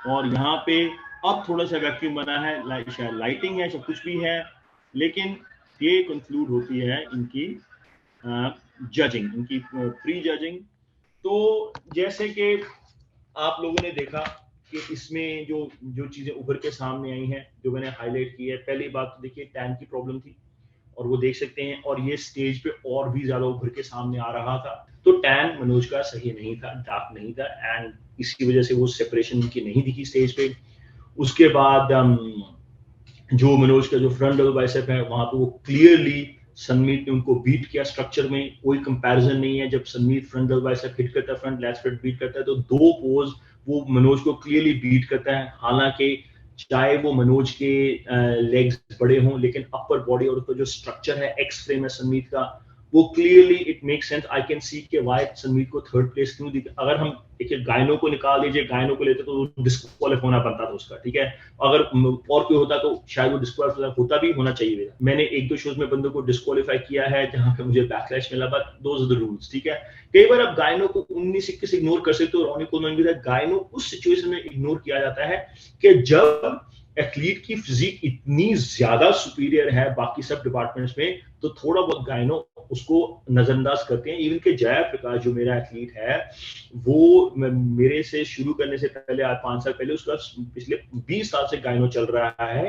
और यहाँ पे अब थोड़ा सा वैक्यूम बना है, शायद लाइटिंग है, शायद कुछ भी है, लेकिन ये कंक्लूड होती है इनकी जजिंग, इनकी प्री जजिंग। तो जैसे कि आप लोगों ने देखा कि इसमें जो जो चीज़ें उभर के सामने आई हैं, जो मैंने हाईलाइट की है, पहली बात तो देखिए टैन की प्रॉब्लम थी और वो देख सकते हैं, और ये स्टेज पे और भी ज़्यादा उभर के सामने आ रहा था। तो टैन मनोज का सही नहीं था, डार्क नहीं था, एंड इसी वजह से वो सेपरेशन उनकी नहीं दिखी स्टेज पे। उसके बाद जो मनोज का जो फ्रंट डबल बाइसेप है, वहां पे वो क्लियरली सनमीत ने उनको बीट किया स्ट्रक्चर में, कोई कंपैरिजन नहीं है। जब Sanmeet front double bicep hit करता है, फ्रंट लैट स्प्रेड बीट करता है, तो दो पोज वो मनोज को क्लियरली बीट करता है। हालांकि चाहे वो मनोज के लेग्स बड़े हों, लेकिन अपर बॉडी और उसका जो स्ट्रक्चर है, एक्स फ्रेम है सनमीत का, वो clearly it make sense. I can see के वाई सनमीत को थर्ड प्लेस क्यों दी। अगर हम देखिए गायनो को निकाल दीजिए, गायनो को लेते तो डिस्क्वालिफाई होना बनता था उसका, ठीक है। अगर और कोई होता तो शायद वो डिस्क्वालिफाई होता भी होना चाहिए। मैंने एक दो शोज में बंदों को डिस्क्वालिफाई किया है जहां पे मुझे बैकलैश मिला, but those are the rules, ठीक है। कई बार आप गायनो को 19 से इग्नोर कर सकते हो, रॉनी कोलमैन भी था। गायनो उस सिचुएशन में इग्नोर किया जाता है कि जब एथलीट की फिजिक इतनी ज्यादा सुपीरियर है बाकी सब डिपार्टमेंट्स में, तो थोड़ा बहुत गायनो उसको नजरअंदाज करते हैं। इवन के जयप्रकाश जो मेरा एथलीट है, वो मेरे से शुरू करने से पहले, आज 5 साल पहले, उसका पिछले 20 साल से गायनो चल रहा है।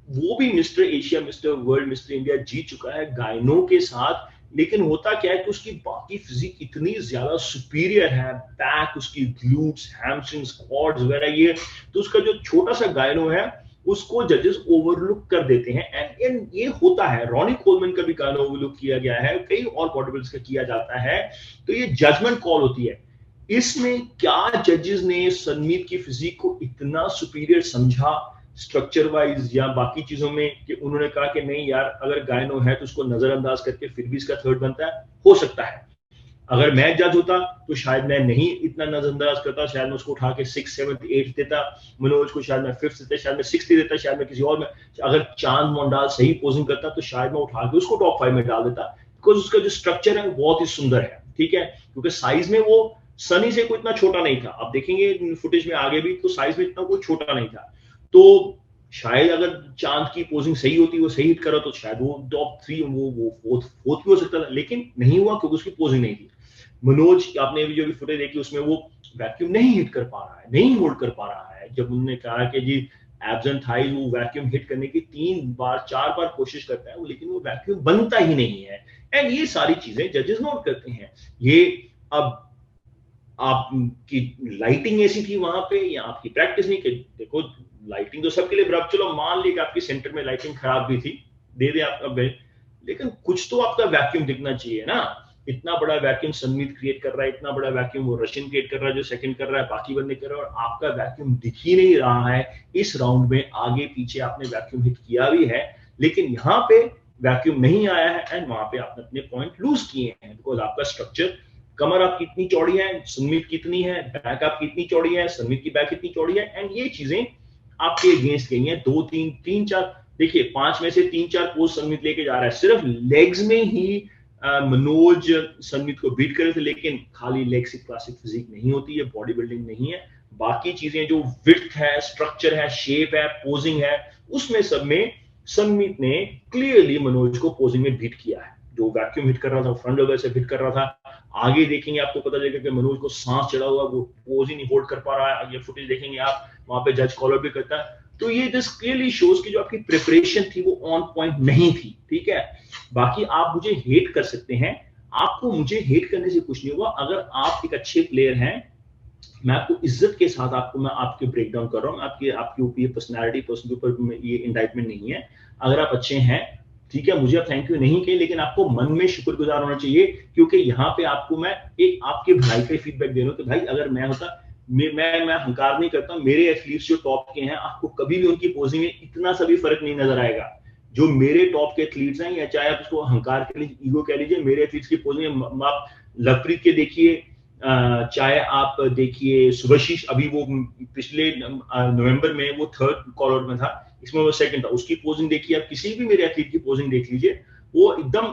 वो भी mister Asia, mister world, mister India जीत चुका है गायनो के साथ। लेकिन होता क्या है कि उसकी बाकी फिजिक इतनी ज्यादा सुपीरियर है, बैक, उसकी ग्लूट्स, हैमस्ट्रिंग्स, क्वाड्स वगैरह, ये तो उसका जो छोटा सा गायनो है उसको जजेस ओवरलुक कर देते हैं। एंड ये होता है, रॉनी कोलमैन का भी गायनो ओवरलुक किया गया है, कई और बॉडी बिल्डर्स का किया जाता है। तो ये जजमेंट कॉल होती है। इसमें क्या जजेस ने सनमीत की फिजिक को इतना सुपीरियर समझा स्ट्रक्चर वाइज या बाकी चीजों में, कि उन्होंने कहा कि नहीं यार, अगर गायनो है तो उसको नजरअंदाज करके फिर भी इसका थर्ड बनता है। हो सकता है अगर मैं जज होता तो शायद मैं नहीं इतना नजरअंदाज करता, शायद मैं उसको उठा के 6, 7, 8 देता, मनोज को शायद मैं 5th देता, शायद मैं 6th देता, शायद मैं किसी और में, अगर चांद मोंडाल सही पोजिंग करता तो शायद मैं उठा के उसको टॉप 5 में डाल देता, बिकॉज उसका जो स्ट्रक्चर है बहुत ही सुंदर है, ठीक है। क्योंकि साइज में वो सनी से कोई इतना छोटा नहीं था, आप देखेंगे फुटेज में आगे भी, तो साइज में इतना कोई छोटा नहीं था। तो शायद अगर चांद की पोजिंग सही होती, वो सही हिट करा, तो शायद वो टॉप 3, वो फोर्थ भी हो सकता था, लेकिन नहीं हुआ क्योंकि उसकी पोजिंग नहीं थी। मनोज, आपने भी जो भी फुटेज देखी उसमें वो वैक्यूम नहीं हिट कर पा रहा है, नहीं होल्ड कर पा रहा है। जब उन्होंने कहा कि जी एब्स एंड थाइज, वो वैक्यूम हिट करने की 3 बार 4 बार कोशिश करता है वो, लेकिन वो वैक्यूम बनता ही नहीं है। एंड ये सारी चीजें जजेस नोट करते हैं। ये अब आपकी लाइटिंग ऐसी थी वहां पे, या आपकी प्रैक्टिस नहीं, कि देखो लाइटिंग तो सबके लिए बराबर, चलो मान लिया कि आपकी सेंटर में लाइटिंग खराब भी थी, दे दे आपका बिल, लेकिन कुछ तो आपका वैक्यूम दिखना चाहिए ना। इतना बड़ा वैक्यूम सनमीत क्रिएट कर रहा है, इतना बड़ा वैक्यूम वो रशियन क्रिएट कर रहा है जो सेकंड कर रहा है, बाकी बंदे कर रहे हैं, और आपका वैक्यूम दिख ही नहीं रहा है। इस राउंड में आगे पीछे आपने वैक्यूम हिट किया भी है, लेकिन यहाँ पे वैक्यूम नहीं आया है, एंड वहां पे आपने अपने पॉइंट लूज किए हैं, बिकॉज आपका स्ट्रक्चर, कमर आपकी इतनी चौड़ी है, सनमीत कितनी है, बैक आपकी इतनी चौड़ी है, सनमीत की बैक इतनी चौड़ी है, एंड ये चीजें आपके अगेंस्ट गई हैं। 2, 3, 4, देखिए 5 में से 3, 4 पोज सनमीत लेके जा रहा है, सिर्फ लेग्स में ही मनोज सनमीत को बीट करे थे, लेकिन खाली लेग से क्लासिक फिजिक नहीं होती है, बॉडी बिल्डिंग नहीं है। बाकी चीजें जो विड्थ है, स्ट्रक्चर है, शेप है, पोजिंग है, उसमें सब में सनमीत ने क्लियरली मनोज को पोजिंग में बीट किया है। जो वैक्यूम हिट कर रहा था, फ्रंट लेवल से हिट कर रहा था। आगे देखेंगे आपको पता चलेगा कि मनोज को सांस चढ़ा हुआ, वो पोज ही नहीं होल्ड कर पा रहा है। ये फुटेज देखेंगे आप, वहां पे जज कॉलर भी करता है। तो ये दिस क्लियरली शोज की जो आपकी प्रिपरेशन थी वो ऑन पॉइंट नहीं थी, ठीक है। बाकी आप मुझे हेट कर सकते हैं, आपको मुझे हेट करने से कुछ नहीं होगा। अगर आप एक अच्छे प्लेयर हैं, मैं आपको इज्जत के साथ आपको मैं आपके ब्रेक डाउन कर रहा हूँ, आपके आपके ऊपर ये पर्सनैलिटी पर्सन के ऊपर ये इंडाइटमेंट नहीं है। अगर आप अच्छे हैं, ठीक है, मुझे आप थैंक यू नहीं कहे, लेकिन आपको मन में शुक्रगुजार होना चाहिए, क्योंकि यहाँ पे आपको मैं एक आपके भलाई का फीडबैक दे रहा हूँ कि भाई अगर मैं होता, मैं अहंकार नहीं करता, मेरे एथलीट्स जो टॉप के हैं, आपको कभी भी उनकी पोजिंग में इतना सा भी फर्क नहीं नजर आएगा। जो मेरे टॉप के एथलीट्स हैं, या चाहे आप उसको अहंकार कह लीजिए, ईगो कह लीजिए, मेरे एथलीट्स की पोजिंग में आप लवप्रीत के देखिए, चाहे आप देखिए सुभाशीष, अभी वो पिछले नवंबर में वो थर्ड कॉल आउट में था, इसमें वो सेकंड था, उसकी पोजिंग देखिए आप, किसी भी मेरे एथलीट की पोजिंग देख लीजिए, वो एकदम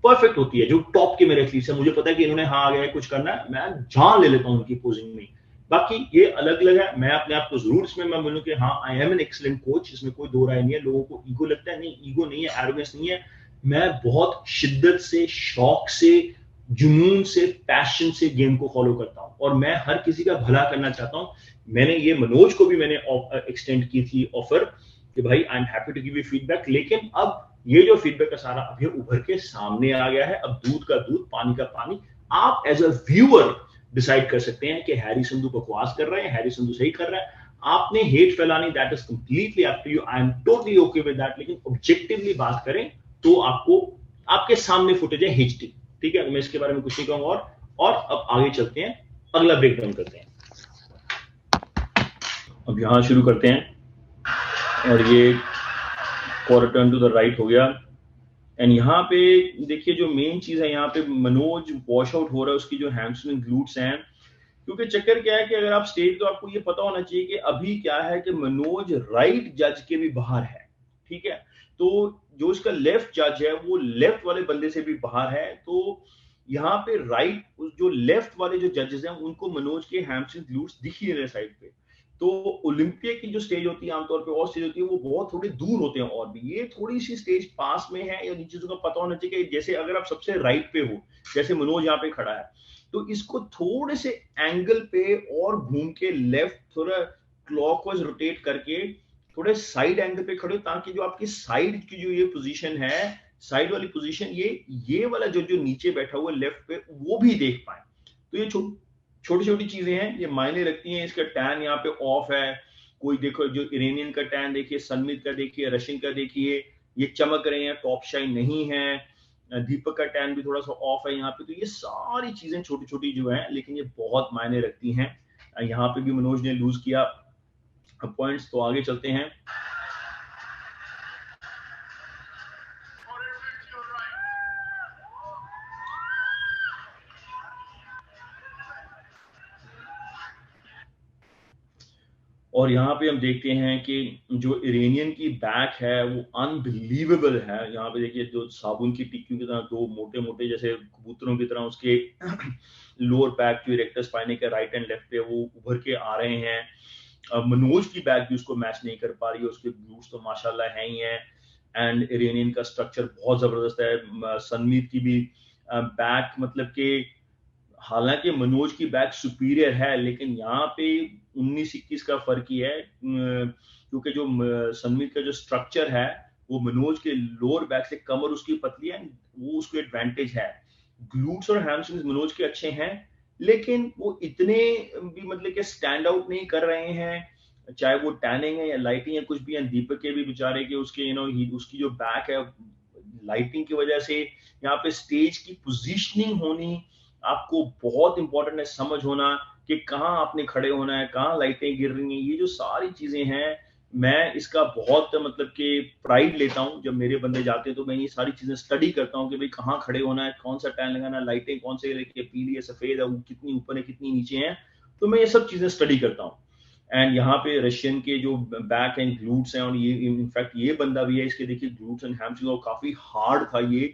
परफेक्ट होती है। जो टॉप के मेरे एथलीट्स हैं, मुझे पता है कि इन्होंने हाँ आगे कुछ करना है, मैं जान ले लेता हूँ उनकी पोजिंग में। बाकी ये अलग अलग है, मैं अपने आप को जरूर इसमें मैं बोलूँ कि हाँ I am an excellent coach, इसमें कोई दो राय नहीं है। लोगों को ईगो लगता है, नहीं ईगो नहीं है, एरोगेंस नहीं है, मैं बहुत शिद्दत से, शौक से, जुनून से, पैशन से गेम को फॉलो करता हूँ और मैं हर किसी का भला करना चाहता हूँ। मैंने ये मनोज को भी मैंने एक्सटेंड की थी ऑफर कि भाई I am happy to give you feedback, लेकिन अब ये जो फीडबैक का सारा अभी उभर के सामने आ गया है। अब दूध का दूध, पानी का पानी। आप एज अ व्यूअर डिसाइड कर सकते हैं कि हैरी संधू बकवास कर रहे हैं, हैरी संधू सही कर रहा है। आपने हेट फैलानी, that is completely up to you, I am totally okay with that, लेकिन ऑब्जेक्टिवली बात करें तो आपको आपके सामने फुटेज है एचडी, ठीक है। मैं इसके बारे में कुछ नहीं कहूंगा। और अब आगे चलते हैं, अगला ब्रेक डाउन करते हैं। अब यहां शुरू करते हैं और ये four turn to the right हो गया। एंड यहाँ पे देखिए जो मेन चीज है, यहाँ पे मनोज वॉश आउट हो रहा है, उसकी जो हैमस्ट्रिंग ग्लूट्स हैं। क्योंकि चक्कर क्या है कि अगर आप स्टेट, तो आपको ये पता होना चाहिए कि अभी क्या है कि मनोज राइट जज के भी बाहर है, ठीक है। तो जो इसका लेफ्ट जज है वो लेफ्ट वाले बंदे से भी बाहर है। तो यहाँ पे राइट, जो लेफ्ट वाले जो जजेस हैं उनको मनोज के हैमस्ट्रिंग ग्लूट्स दिख ही नहीं रहे साइड पे। तो ओलंपिया की जो स्टेज होती है आमतौर पे, और स्टेज होती है वो बहुत थोड़ी दूर होते हैं, और भी ये थोड़ी सी स्टेज पास में है। या इन चीजों का पता होना चाहिए कि जैसे अगर आप सबसे राइट पे हो, जैसे मनोज यहाँ पे खड़ा है, तो इसको थोड़े से एंगल पे और घूम के लेफ्ट थोड़ा क्लॉकवाइज रोटेट करके थोड़े साइड एंगल पे खड़े हो, ताकि जो आपकी साइड की जो ये पोजीशन है, साइड वाली पोजीशन, ये वाला जो नीचे बैठा हुआ लेफ्ट पे, वो भी देख पाए। तो ये छोटी छोटी चीजें हैं, ये मायने रखती हैं। इसका टैन यहाँ पे ऑफ है। कोई देखो, जो इरेनियन का टैन देखिए, सनमित का देखिए, रशियन का देखिए, ये चमक रहे हैं, टॉप शाइन नहीं है। दीपक का टैन भी थोड़ा सा ऑफ है यहाँ पे। तो ये सारी चीजें छोटी छोटी जो है, लेकिन ये बहुत मायने रखती हैं। यहाँ पे भी मनोज ने लूज किया पॉइंट्स। तो आगे चलते हैं। और यहाँ पे हम देखते हैं कि जो इरेनियन की बैक है वो अनबिलीवेबल है। यहाँ पे देखिए, जो साबुन की टिक्कियों की तरह दो मोटे मोटे जैसे कबूतरों की तरह उसके लोअर बैक जो इरेक्टस स्पाइनी के राइट एंड लेफ्ट पे वो उभर के आ रहे हैं। मनोज की बैक भी उसको मैच नहीं कर पा रही है, उसके ग्लूट्स तो माशाल्लाह है ही हैं। एंड इरेनियन का स्ट्रक्चर बहुत जबरदस्त है। सनमीत की भी बैक, मतलब कि हालांकि मनोज की बैक सुपीरियर है, लेकिन यहाँ पे 19-21 का फर्क ही है। क्योंकि जो सनमीत का जो स्ट्रक्चर है वो मनोज के लोअर बैक से, कमर उसकी पतली है, वो उसको एडवांटेज है। ग्लूट्स और हैमस्ट्रिंग्स मनोज के अच्छे हैं, लेकिन वो इतने भी मतलब कि स्टैंड आउट नहीं कर रहे हैं, चाहे वो टैनिंग है या लाइटिंग है, कुछ भी है। दीपक के भी बेचारे के, उसके उसकी जो बैक है, लाइटिंग की वजह से यहाँ पे स्टेज की पोजीशनिंग होनी आपको बहुत इंपॉर्टेंट है, समझ होना कि कहाँ आपने खड़े होना है, कहाँ लाइटें गिर रही हैं। ये जो सारी चीजें हैं, मैं इसका बहुत मतलब कि प्राइड लेता हूँ। जब मेरे बंदे जाते हैं तो मैं ये सारी चीजें स्टडी करता हूँ कि भाई कहाँ खड़े होना है, कौन सा टैन लगाना है, लाइटें कौन से लेके, पीली है, सफेद है, कितनी ऊपर है, कितनी नीचे है। तो मैं ये सब चीजें स्टडी करता हूँ। एंड यहाँ पे रशियन के जो बैक एंड ग्लूट्स हैं, और ये इनफैक्ट ये बंदा भी है, इसके देखिए ग्लूट्स एंड हैमस्ट्रिंग, और काफी हार्ड था ये,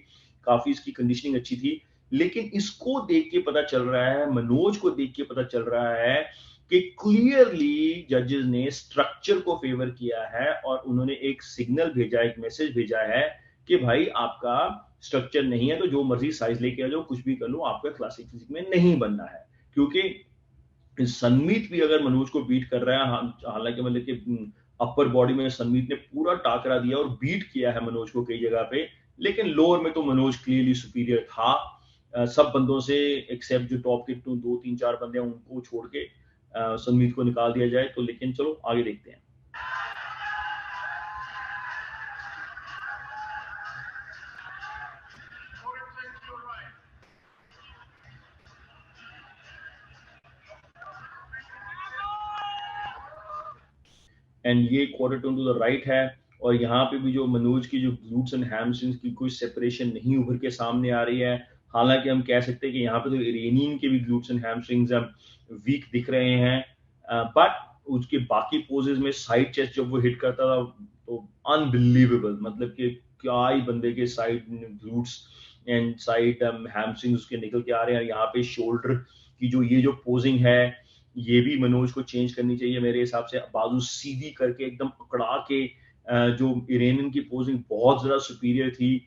काफी इसकी कंडीशनिंग अच्छी थी। लेकिन इसको देख के पता चल रहा है, मनोज को देख के पता चल रहा है कि क्लियरली जजेस ने स्ट्रक्चर को फेवर किया है, और उन्होंने एक सिग्नल भेजा, एक मैसेज भेजा है कि भाई आपका स्ट्रक्चर नहीं है तो जो मर्जी साइज लेके आ जाओ, कुछ भी कर लो, आपका क्लासिक फिजिक में नहीं बनना है। क्योंकि सनमीत भी अगर मनोज को बीट कर रहा है, हालांकि मतलब कि अपर बॉडी में सनमीत ने पूरा टाकरा दिया और बीट किया है मनोज को कई जगह पे, लेकिन लोअर में तो मनोज क्लियरली सुपीरियर था। सब बंदों से, एक्सेप्ट जो टॉप के 2-3-4 बंदे हैं उनको छोड़ के सनमीत को निकाल दिया जाए तो। लेकिन चलो आगे देखते हैं। एंड ये quarter turn to the right है। और यहाँ पे भी जो मनोज की जो ग्लूट्स एंड हैमस्ट्रिंग्स की कोई सेपरेशन नहीं उभर के सामने आ रही है। हालांकि हम कह सकते हैं कि यहाँ पे तो इरेनियन के भी ग्लूट्स एंड हैमस्ट्रिंग्स वीक दिख रहे हैं। बट उसके बाकी पोजेस में साइड चेस्ट जब वो हिट करता था तो अनबिलीवेबल, मतलब कि क्या ही बंदे के side glutes and side hamstrings उसके निकल के आ रहे हैं। यहाँ पे शोल्डर की जो पोजिंग है, ये भी मनोज को चेंज करनी चाहिए मेरे हिसाब से। बाजू सीधी करके एकदम अकड़ा के, जो इरेनियन की पोजिंग बहुत ज्यादा सुपीरियर थी,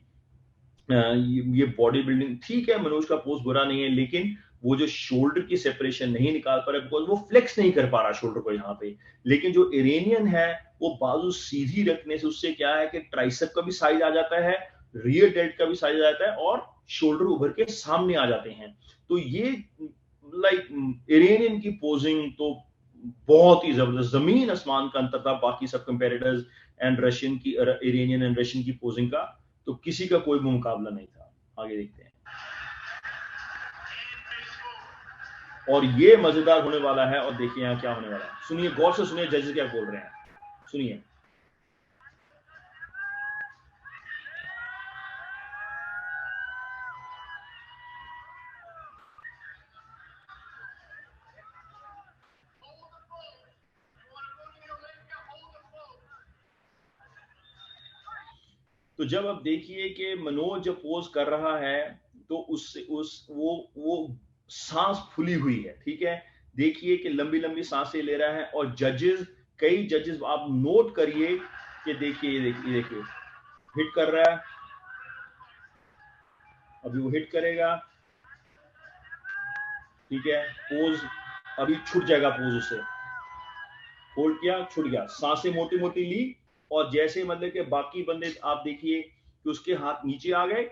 ये बॉडी बिल्डिंग ठीक है, मनोज का पोज बुरा नहीं है, लेकिन वो जो शोल्डर की सेपरेशन नहीं निकाल पा रहा, बिकॉज वो फ्लेक्स नहीं कर पा रहा शोल्डर को यहाँ पे। लेकिन जो इरेनियन है वो बाजू सीधी रखने से उससे क्या है कि ट्राइसेप का भी साइज आ जाता है, रियर डेल्ट का भी साइज आ जाता है, और शोल्डर उभर के सामने आ जाते हैं। तो ये लाइक इरेनियन की पोजिंग तो बहुत ही जबरदस्त, जमीन आसमान का अंतर था बाकी सब कंपेरेटर्स एंड रशियन की, इरेनियन एंड रशियन की पोजिंग का। तो किसी का कोई मुकाबला नहीं था। आगे देखते हैं। और ये मजेदार होने वाला है, और देखिए यहाँ क्या होने वाला है। सुनिए, गौर से सुनिए जजेस क्या बोल रहे हैं, सुनिए। तो जब आप देखिए कि मनोज जब पोज कर रहा है तो उससे उस वो सांस फुली हुई है, ठीक है। देखिए कि लंबी लंबी सांसें ले रहा है, और जजेस, कई जजेस आप नोट करिए कि देखिए देखिए देखिए हिट कर रहा है, अभी वो हिट करेगा, ठीक है। पोज अभी छूट जाएगा, पोज उससे होल्ड किया, छूट गया, सांसें मोटी मोटी ली, और जैसे मतलब कि बाकी बंदे आप देखिए कि उसके हाथ नीचे आ गए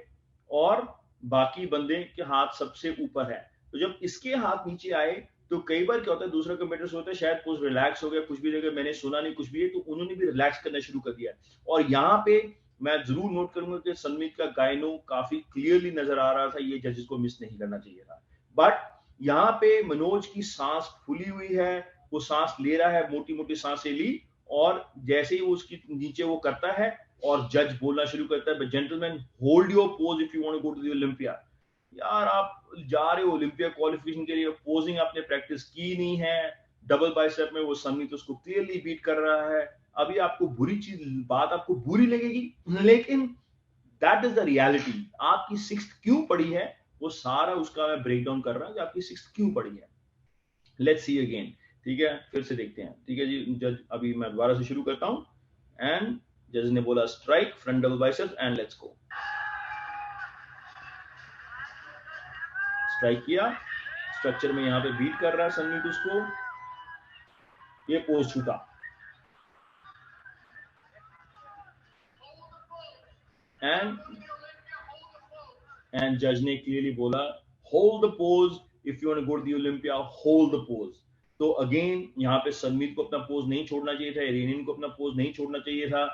और बाकी बंदे के हाथ सबसे ऊपर है। तो जब इसके हाथ नीचे आए तो कई बार क्या होता है, दूसरा कंप्यूटर होता है शायद पोज रिलैक्स हो गया, कुछ भी जगह मैंने सुना नहीं कुछ भी है, तो उन्होंने भी रिलैक्स करना शुरू कर दिया। और यहाँ पे मैं जरूर नोट करूंगा कि सनमीत का गायनो काफी क्लियरली नजर आ रहा था, ये जजेस को मिस नहीं करना चाहिए था। बट यहाँ पे मनोज की सांस फूली हुई है, वो सांस ले रहा है, मोटी मोटी सांसें ली, और जैसे ही वो उसकी नीचे वो करता है और जज बोलना शुरू करता है, gentleman hold your pose if you want to go to the Olympia. यार आप जा रहे हो ओलंपिया क्वालिफिकेशन के लिए, पोजिंग आपने प्रैक्टिस की नहीं है, डबल बाइसेप में वो सन्नी तो उसको क्लियरली बीट कर रहा है। अभी आपको बुरी चीज, बात आपको बुरी लगेगी, लेकिन दैट इज द रियलिटी। आपकी सिक्स क्यों पड़ी है, वो सारा उसका मैं ब्रेक डाउन कर रहा हूं कि आपकी सिक्स क्यों पड़ी है। लेट्स सी अगेन, ठीक है, फिर से देखते हैं, ठीक है जी। जज अभी मैं दोबारा से शुरू करता हूं, एंड जज ने बोला strike front double biceps and let's go. Strike किया, स्ट्रक्चर में यहां पे बीट कर रहा है सन्नी उसको, ये पोज छूटा, एंड जज ने क्लियरली बोला hold the pose if you want to go to the Olympia, hold the pose. तो अगेन यहाँ पे सनमीत को अपना पोज नहीं छोड़ना चाहिए था, इरेनियन को अपना पोज नहीं छोड़ना चाहिए था,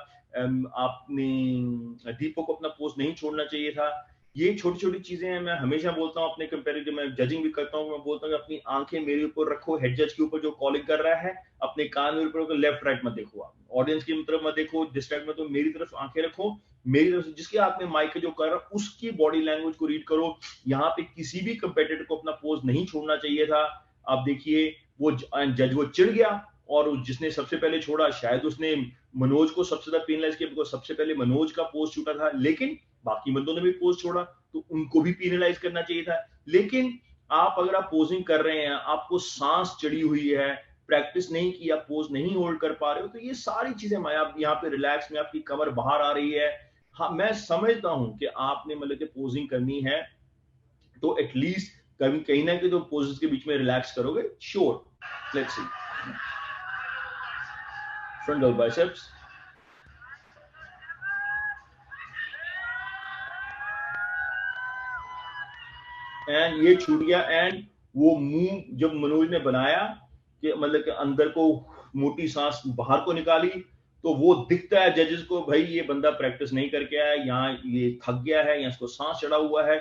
आपने दीपक को अपना पोज नहीं छोड़ना चाहिए था। ये छोटी छोटी चीजें हैं, मैं हमेशा बोलता हूँ अपने कंपेरेटिव में जजिंग भी करता हूँ, मैं बोलता हूँ कि अपनी आंखें मेरे ऊपर रखो, हेड जज के ऊपर जो कॉलिंग कर रहा है, अपने कान मेरे ऊपर, लेफ्ट राइट मत देखो, आप ऑडियंस की तरफ मत देखो, डिस्ट्रैक्ट मत हो, मेरी तरफ आंखें रखो, मेरी तरफ से जिसके हाथ में माइक जो कर रहा है उसकी बॉडी लैंग्वेज को रीड करो। यहाँ पे किसी भी कंपेटिटर को अपना पोज नहीं छोड़ना चाहिए था। आप देखिए वो जज वो चिढ़ गया, और जिसने सबसे पहले छोड़ा शायद उसने मनोज को सबसे ज्यादा पेनलाइज किया, बिकॉज सबसे पहले मनोज का पोज छूटा था, लेकिन बाकी बंदों ने भी पोज छोड़ा तो उनको भी पेनलाइज करना चाहिए था। लेकिन आप अगर आप पोजिंग कर रहे हैं, आपको सांस चढ़ी हुई है, प्रैक्टिस नहीं की, आप पोज नहीं होल्ड कर पा रहे हो, तो ये सारी चीजें मैं आप यहाँ पे रिलैक्स में आपकी कमर बाहर आ रही है। हाँ मैं समझता हूं कि आपने मतलब कि पोजिंग करनी है तो एटलीस्ट कभी कहीं ना कहीं तो पोजेस के बीच में रिलैक्स करोगे, sure. Let's see, front double biceps, and ये छूट गया, एंड वो मुंह जब मनोज ने बनाया कि मतलब कि अंदर को मोटी सांस बाहर को निकाली, तो वो दिखता है जजेस को भाई ये बंदा प्रैक्टिस नहीं करके आया, यहाँ ये थक गया है या इसको सांस चढ़ा हुआ है।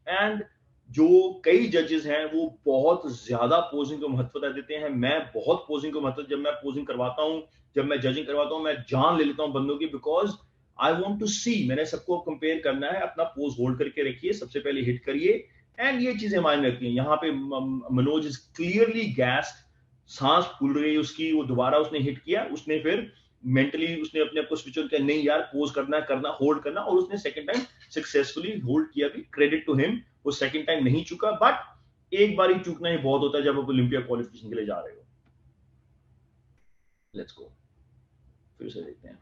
एंड जो कई जजेस हैं वो बहुत ज्यादा पोजिंग को महत्वता देते हैं, मैं बहुत पोजिंग को महत्व, जब मैं पोजिंग करवाता हूँ, जब मैं जजिंग करवाता हूँ, मैं जान ले लेता हूँ बंदों की, बिकॉज आई वॉन्ट टू सी, मैंने सबको कंपेयर करना है, अपना पोज होल्ड करके रखिए, सबसे पहले हिट करिए, एंड ये चीजें मायने रखती हैं। यहाँ पे मनोज इज क्लियरली गैस, सांस फूल रही है उसकी, वो दोबारा उसने हिट किया, उसने फिर मेंटली उसने अपने आप को स्विच ऑन किया, नहीं यार पोज करना करना होल्ड करना, और उसने सेकंड टाइम सक्सेसफुली होल्ड किया भी, क्रेडिट टू हिम। वो सेकंड टाइम नहीं चुका, बट एक बार ही चूकना ही बहुत होता है जब आप ओलंपिया क्वालिफिकेशन के लिए जा रहे हो। लेट्स गो, फिर से देखते हैं।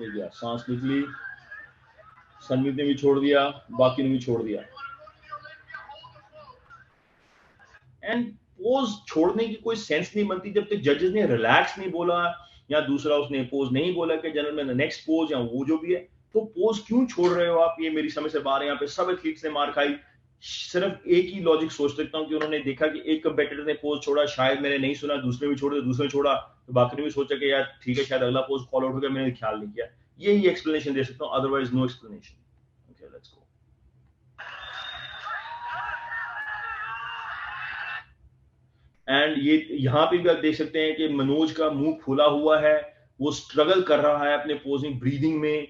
ये गया, सांस निकली, सनमीत ने भी छोड़ दिया, बाकी ने भी छोड़ दिया। एंड पोज छोड़ने की कोई सेंस नहीं बनती जब तक जजेस ने रिलैक्स नहीं बोला, या दूसरा उसने पोज नहीं बोला कि जनरल में नेक्स्ट पोज या वो जो भी है, तो पोज क्यों छोड़ रहे हो आप, ये मेरी समझ से बाहर है। यहाँ पे सब एथलीट्स ने मार खाई। सिर्फ एक ही लॉजिक सोच सकता हूँ कि उन्होंने देखा कि एक कंपेटिटर ने पोज छोड़ा, शायद मैंने नहीं सुना, दूसरे भी छोड़ा, दूसरे ने छोड़ा, तो बाकी ने भी सोचा कि यार ठीक है शायद अगला पोज कॉल आउट हो गया, मैंने ख्याल नहीं किया। यही एक्सप्लेनेशन दे सकता हूँ, otherwise no explanation. Okay, let's go. And ये यहाँ पे भी आप देख सकते हैं कि मनोज का मुंह खुला हुआ है, वो स्ट्रगल कर रहा है अपने पोजिंग ब्रीदिंग में।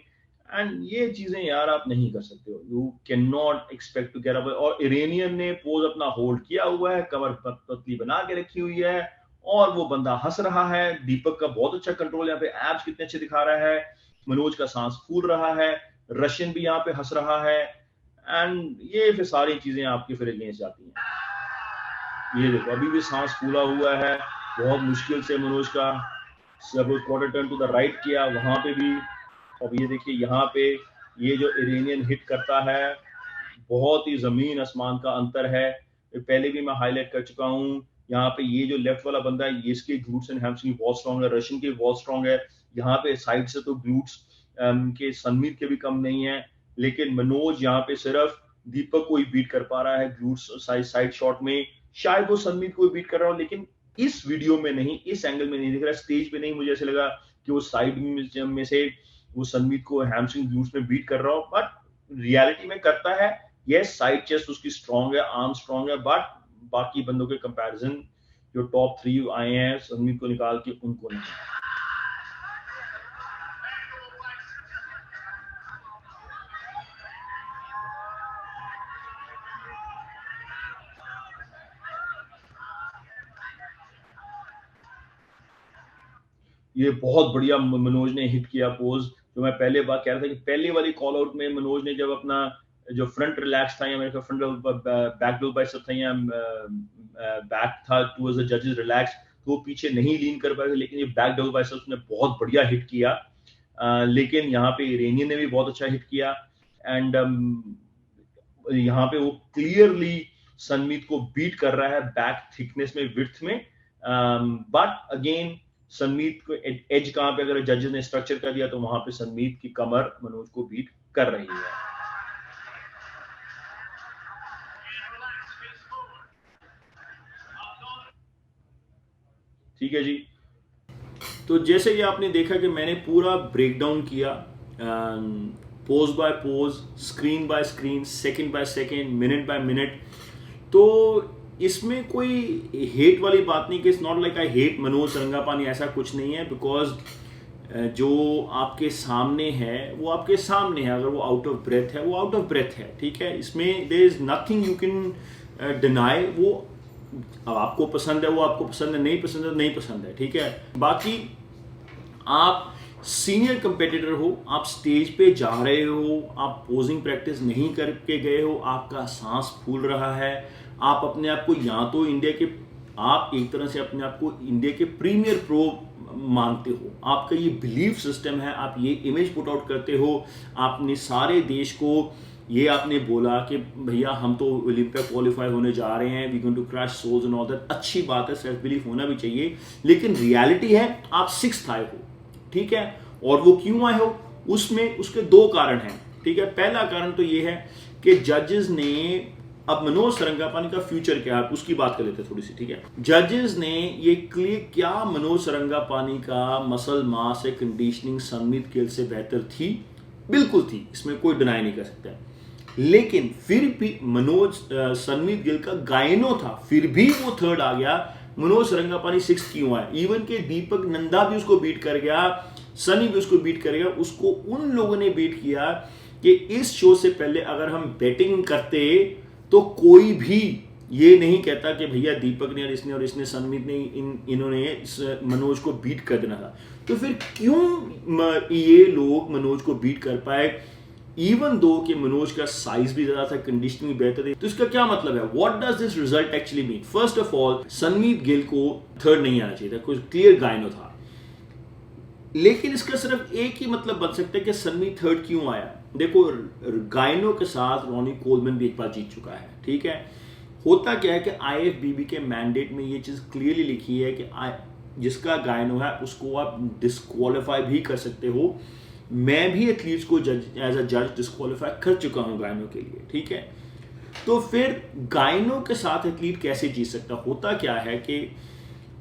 एंड ये चीजें यार आप नहीं कर सकते हो, you can not expect to get up. और इरेनियन ने पोज अपना होल्ड किया हुआ है, कमर पतली बना के रखी हुई है, और वो बंदा हंस रहा है। दीपक का बहुत अच्छा कंट्रोल, यहाँ पे एब्स कितने अच्छे दिखा रहा है, मनोज का सांस फूल रहा है, रशियन भी यहाँ पे हंस रहा है। एंड ये फिर सारी चीजें आपके फिर अगेंस्ट जाती हैं। ये देखो अभी भी सांस फूला हुआ है, बहुत मुश्किल से मनोज का quarter turn to the right किया, वहां पे भी। अब ये देखिए यहाँ पे ये जो इरेनियन हिट करता है, बहुत ही जमीन आसमान का अंतर है। पहले भी मैं हाईलाइट कर चुका हूँ। यहाँ पे ये जो लेफ्ट वाला बंदा है, ये इसके ग्लूट्स एंड हैमस्ट्रिंग बहुत स्ट्रॉन्ग है, रशियन के बहुत स्ट्रॉन्ग है। यहाँ पे साइड से तो ग्लूट्स के सनमीत के भी कम नहीं है, लेकिन मनोज यहाँ पे सिर्फ दीपक को ही बीट कर पा रहा है ग्लूट्स साइड शॉट में। शायद वो सनमीत को बीट कर रहा हो, लेकिन इस वीडियो में नहीं, इस एंगल में नहीं दिख रहा, स्टेज पे नहीं। मुझे ऐसे लगा कि वो साइड में से वो सनमीत को हैमस्ट्रिंग ग्लूट्स में बीट कर रहा हो, बट रियलिटी में करता है। यस, साइड चेस्ट उसकी स्ट्रॉन्ग है, आर्म स्ट्रॉन्ग है, बट बाकी बंदों के कंपैरिजन जो टॉप 3 आए हैं सनमीत को निकाल के, उनको नहीं। ये बहुत बढ़िया मनोज ने हिट किया पोज, जो मैं पहले बात कह रहा था कि पहली वाली कॉल आउट में मनोज ने जब अपना जो फ्रंट रिलैक्स था, या मेरे फ्रंट बैक डबल बाइसेप था, या बैक था टुवर्ड्स द जजेस रिलैक्स, तो वो पीछे नहीं लीन कर पाए, लेकिन ये बैक डबल बाइसेप ने बहुत बढ़िया हिट किया। लेकिन यहाँ पे इरेनियन ने भी बहुत अच्छा हिट किया। एंड यहाँ पे वो क्लियरली सनमीत को बीट कर रहा है बैक थिकनेस में, विड्थ में। बट अगेन सनमीत को एज कहां पे अगर जजेस ने स्ट्रक्चर कर दिया, तो वहां पे सनमीत की कमर मनोज को बीट कर रही है। ठीक है जी। तो जैसे कि आपने देखा कि मैंने पूरा ब्रेक डाउन किया, pose by pose, screen by screen, second by second, minute by minute. तो इसमें कोई हेट वाली बात नहीं कि it's not like I hate Manoj Sarangapani, ऐसा कुछ नहीं है। बिकॉज जो आपके सामने है वो आपके सामने है, अगर वो आउट ऑफ ब्रेथ है वो आउट ऑफ ब्रेथ है, ठीक है। इसमें there is nothing you can deny. वो अब आपको पसंद है वो आपको पसंद है, नहीं पसंद है तो नहीं पसंद है, ठीक है। बाकी आप सीनियर कंपेटिटर हो, आप स्टेज पे जा रहे हो, आप पोजिंग प्रैक्टिस नहीं करके गए हो, आपका सांस फूल रहा है, आप अपने आप को या तो इंडिया के, आप एक तरह से अपने आप को इंडिया के प्रीमियर प्रो मानते हो, आपका ये बिलीफ सिस्टम है, आप ये इमेज पुट आउट करते हो, आपने सारे देश को ये आपने बोला कि भैया हम तो ओलंपिया क्वालिफाई होने जा रहे हैं, we going to crash souls and all that. अच्छी बात है, सेल्फ बिलीफ होना भी चाहिए, लेकिन रियलिटी है आप 6th आए हो, ठीक है। और वो क्यों आए हो, उसमें उसके 2 कारण हैं, ठीक है। पहला कारण तो ये है कि जजेस ने, अब मनोज सरंगापानी का फ्यूचर क्या है उसकी बात कर लेते हैं थोड़ी सी, ठीक है। जजेस ने ये क्लियर, क्या मनोज सरंगापानी का मसल मास या कंडीशनिंग सनमीत गिल से बेहतर थी? बिल्कुल थी, इसमें कोई डिनाई नहीं कर सकता है। लेकिन फिर भी मनोज सनमीत गिल का गायनो था, फिर भी वो 3rd आ गया। मनोज सरंगापानी 6th क्यों आया? इवन के दीपक नंदा भी उसको बीट कर गया, सनी भी उसको बीट कर गया। उसको उन लोगों ने बीट किया कि इस शो से पहले अगर हम बैटिंग करते तो कोई भी ये नहीं कहता कि भैया दीपक ने और इसने सनमीत ने इन्होंने मनोज को बीट कर देना था। तो फिर क्यों ये लोग मनोज को बीट कर पाए, इवन दो कि मनोज का साइज भी ज्यादा था, कंडीशनिंग भी बेहतर थी? तो इसका क्या मतलब है, what does this result actually mean? First of all, Sanmeet Gill को 3rd नहीं आना चाहिए था, कुछ क्लियर गायनो था। लेकिन इसका सिर्फ एक ही मतलब बन सकता है कि सन्नी थर्ड क्यों आया। देखो, गायनो के साथ रॉनी कोलमैन भी एक बार जीत चुका है, ठीक है। होता क्या है कि आईएफबीबी के मैंडेट में ये चीज़ क्लियरली लिखी है कि जिसका गायनो है उसको आप डिस्क्वालीफाई भी कर सकते हो। मैं भी एथलीट्स को जज एज अ जज डिस्क्वालीफाई कर चुका हूँ गायनो के लिए, ठीक है। तो फिर गायनो के साथ एथलीट कैसे जीत सकता? होता क्या है कि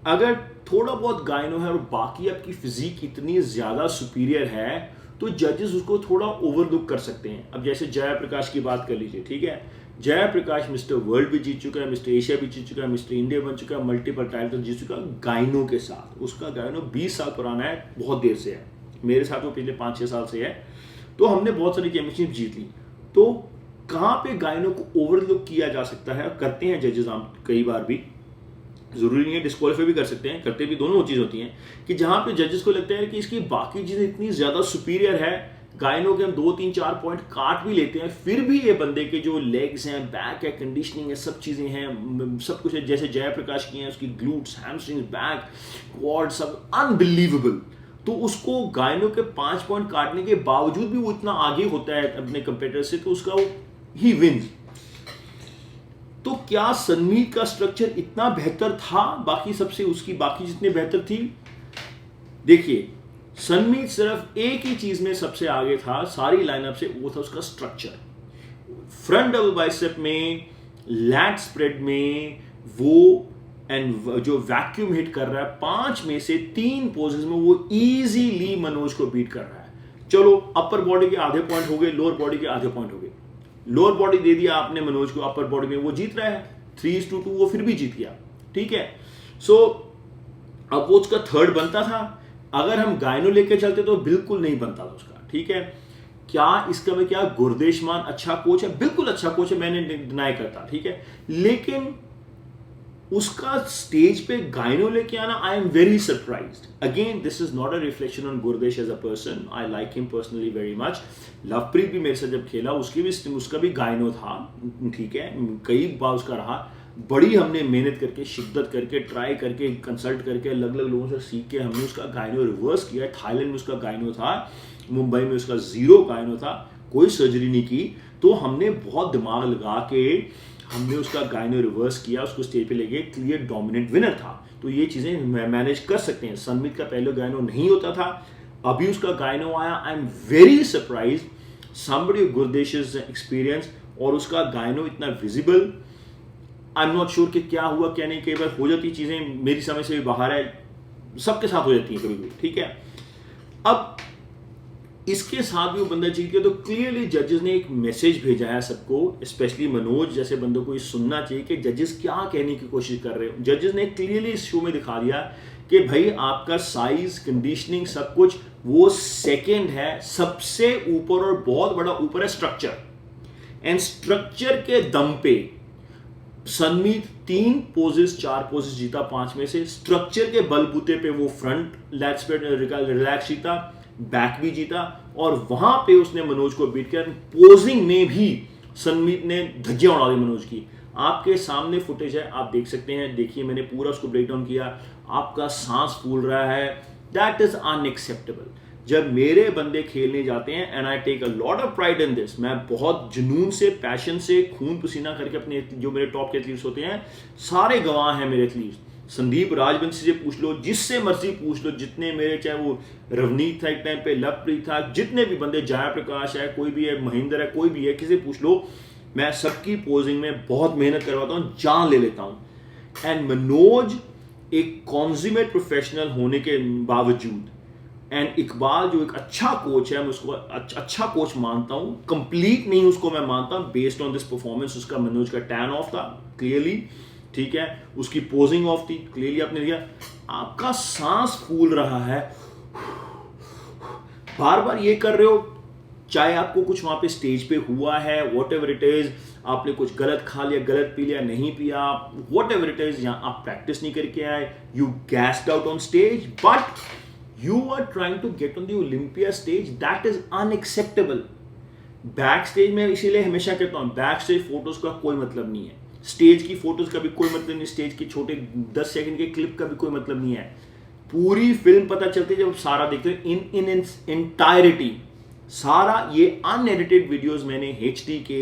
अगर थोड़ा बहुत गायनो है और बाकी आपकी फिजिक इतनी ज़्यादा सुपीरियर है तो जजेस उसको थोड़ा ओवरलुक कर सकते हैं। अब जैसे जयप्रकाश की बात कर लीजिए, ठीक है। जयप्रकाश मिस्टर वर्ल्ड भी जीत चुका है, मिस्टर एशिया भी जीत चुका है, मिस्टर इंडिया बन चुका है, मल्टीपल टाइटल जीत चुका है गायनो के साथ। उसका गायनो 20 साल पुराना है, बहुत देर से है। मेरे साथ वो पिछले 5-6 साल से है। तो हमने बहुत सारी चैंपियनशिप जीत ली। तो कहाँ पे गायनो को ओवरलुक किया जा सकता है, और करते हैं जजेस हम कई बार भी, जरूरी नहीं है डिस्क्वालीफाई भी कर सकते हैं, करते भी दोनों चीज़ होती हैं, कि जहाँ पे जजेस को लगता है कि इसकी बाकी चीज़ें इतनी ज़्यादा सुपीरियर है, गायनो के हम 2-3-4 पॉइंट काट भी लेते हैं, फिर भी ये बंदे के जो लेग्स हैं, बैक है, कंडीशनिंग है, सब चीज़ें हैं, सब कुछ है, जैसे जयप्रकाश की हैं, उसकी ग्लूट्स, हैमस्ट्रिंग्स, बैक, क्वाड, सब अनबिलीवेबल। तो उसको गायनो के 5 पॉइंट काटने के बावजूद भी वो इतना आगे होता है अपने कंपेटिटर से, तो उसका वो ही विन्स। तो क्या सन्मीत का स्ट्रक्चर इतना बेहतर था बाकी सबसे, उसकी बाकी जितने बेहतर थी? देखिए, सन्मीत सिर्फ एक ही चीज में सबसे आगे था सारी लाइनअप से, वो था उसका स्ट्रक्चर। फ्रंट डबल बाइसेप में, लैट स्प्रेड में, वो एंड जो वैक्यूम हिट कर रहा है, 5 में से 3 पोजेस में वो इजीली मनोज को बीट कर रहा है। चलो, अपर बॉडी के आधे पॉइंट हो गए, लोअर बॉडी के आधे पॉइंट हो गए। लोअर बॉडी दे दिया आपने मनोज को, अपर बॉडी में वो जीत रहा है 3:2, वो फिर भी जीत गया, ठीक है। सो अब वो उसका थर्ड बनता था। अगर हम गायनो लेके चलते तो बिल्कुल नहीं बनता था उसका, ठीक है। क्या इसका में क्या गुरदेश मान अच्छा कोच है? बिल्कुल अच्छा कोच है, मैंने डिनाई करता, ठीक है। लेकिन उसका स्टेज पे गायनो लेके आना, I am very surprised. Again, this is not a reflection on Gurdesh as a person, I like him personally very much. Lovepreet भी मेरे साथ जब खेला, उसका भी गायनो था, ठीक है, कई बार उसका रहा। बड़ी हमने मेहनत करके, शिद्दत करके, ट्राई करके, कंसल्ट करके, अलग अलग लोगों से सीख के हमने उसका गायनो रिवर्स किया। थाईलैंड में उसका गायनो था, मुंबई में उसका 0 गायनो था, कोई सर्जरी नहीं की। तो हमने बहुत दिमाग लगा के हमने उसका गायनो रिवर्स किया, उसको स्टेज पे लेके, क्लियर डोमिनेंट विनर था। तो ये चीज़ें मैनेज कर सकते हैं। सन्मित का पहले गायनो नहीं होता था, अभी उसका गायनो आया। I am very surprise somebody Gurdesh's experience, और उसका गायनो इतना visible. I am not sure कि क्या हुआ क्या नहीं, कई बार हो जाती चीज़ें, मेरी समझ से भी बाहर है, सबके साथ हो जाती हैं कभी भी, ठीक है। अब इसके साथ भी वो बंदा जीत गया, तो क्लियरली जजेस ने एक मैसेज भेजा है सबको, स्पेशली मनोज जैसे बंदों को ये सुनना चाहिए कि जजेस क्या कहने की कोशिश कर रहे हो। जजेस ने क्लियरली इस शो में दिखा दिया कि भाई आपका साइज, कंडीशनिंग, सब कुछ वो सेकंड है, सबसे ऊपर और बहुत बड़ा ऊपर है स्ट्रक्चर। एंड स्ट्रक्चर के दम पे सन्मीत 3 पोजेस 4 पोजेस जीता 5 में से। स्ट्रक्चर के बलबूते पे वो फ्रंट लैट स्प्रेड रिलैक्स जीता, बैक भी जीता, और वहां पे उसने मनोज को बीट किया। पोजिंग में भी सन्मीत ने धज्जियां उड़ा दी मनोज की। आपके सामने फुटेज है, आप देख सकते हैं, देखिए मैंने पूरा उसको ब्रेक डाउन किया। आपका सांस फूल रहा है, दैट इज अनएक्सेप्टेबल। जब मेरे बंदे खेलने जाते हैं, and I take a lot of pride in this, मैं बहुत जुनून से, पैशन से, खून पसीना करके अपने जो मेरे टॉप के एथलीट्स होते हैं, सारे गवाह हैं मेरे एथलीट्स। संदीप राजवंशी से पूछ लो, जिससे मर्जी पूछ लो, जितने मेरे, चाहे वो रवनीत था एक टाइम पे, लवप्रीत था, जितने भी बंदे, जयप्रकाश है, कोई भी है, महेंद्र है, कोई भी है, किसी पूछ लो, मैं सबकी पोजिंग में बहुत मेहनत करवाता हूँ, जान ले लेता हूँ। एंड मनोज एक कॉन्ज्यूमेट प्रोफेशनल होने के बावजूद, एंड इकबाल जो एक अच्छा कोच है, मैं उसको अच्छा कोच मानता हूँ, कंप्लीट नहीं उसको मैं मानता हूँ बेस्ड ऑन दिस परफॉर्मेंस। उसका मनोज का टैन ऑफ था क्लियरली, ठीक है, उसकी पोजिंग ऑफ थी क्लियरली, आपने दिया। आपका सांस फूल रहा है, बार बार ये कर रहे हो, चाहे आपको कुछ वहां पे स्टेज पे हुआ है, वॉट एवर इट इज, आपने कुछ गलत खा लिया, गलत पी लिया, नहीं पिया, वॉट एवर इट इज, यहाँ आप प्रैक्टिस नहीं करके आए, you gassed out on stage, but you are trying to get on the Olympia stage, that is unacceptable. Back stage में इसीलिए हमेशा कहता हूँ, बैक स्टेज फोटोज का कोई मतलब नहीं है, स्टेज की फोटोज का भी कोई मतलब नहीं, स्टेज के छोटे 10 सेकंड के क्लिप का भी कोई मतलब नहीं है। पूरी फिल्म पता चलती है जब आप सारा देखते हो इन एंटायरिटी। सारा ये अनएडिटेड वीडियोस मैंने HD के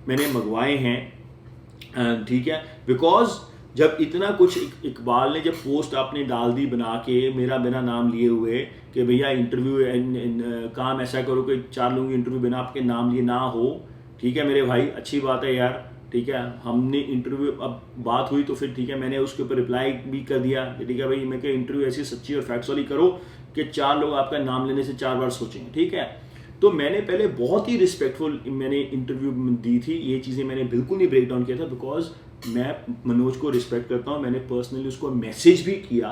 मैंने मंगवाए हैं, ठीक है, बिकॉज जब इतना कुछ इकबाल ने जब पोस्ट आपने डाल दी बना के मेरा बिना नाम लिए हुए कि भैया इंटरव्यू काम ऐसा करो कि 4 लोगों की इंटरव्यू बिना आपके नाम लिए ना हो, ठीक है मेरे भाई, अच्छी बात है यार, ठीक है, हमने इंटरव्यू अब बात हुई तो फिर ठीक है मैंने उसके ऊपर रिप्लाई भी कर दिया, ठीक है भाई, मैं क्या इंटरव्यू ऐसी सच्ची और फैक्ट्स वाली करो कि 4 लोग आपका नाम लेने से 4 बार सोचेंगे, ठीक है। तो मैंने पहले बहुत ही रिस्पेक्टफुल मैंने इंटरव्यू दी थी, ये चीज़ें मैंने बिल्कुल नहीं ब्रेक डाउन किया था, बिकॉज मैं मनोज को रिस्पेक्ट करता हूँ। मैंने पर्सनली उसको मैसेज भी किया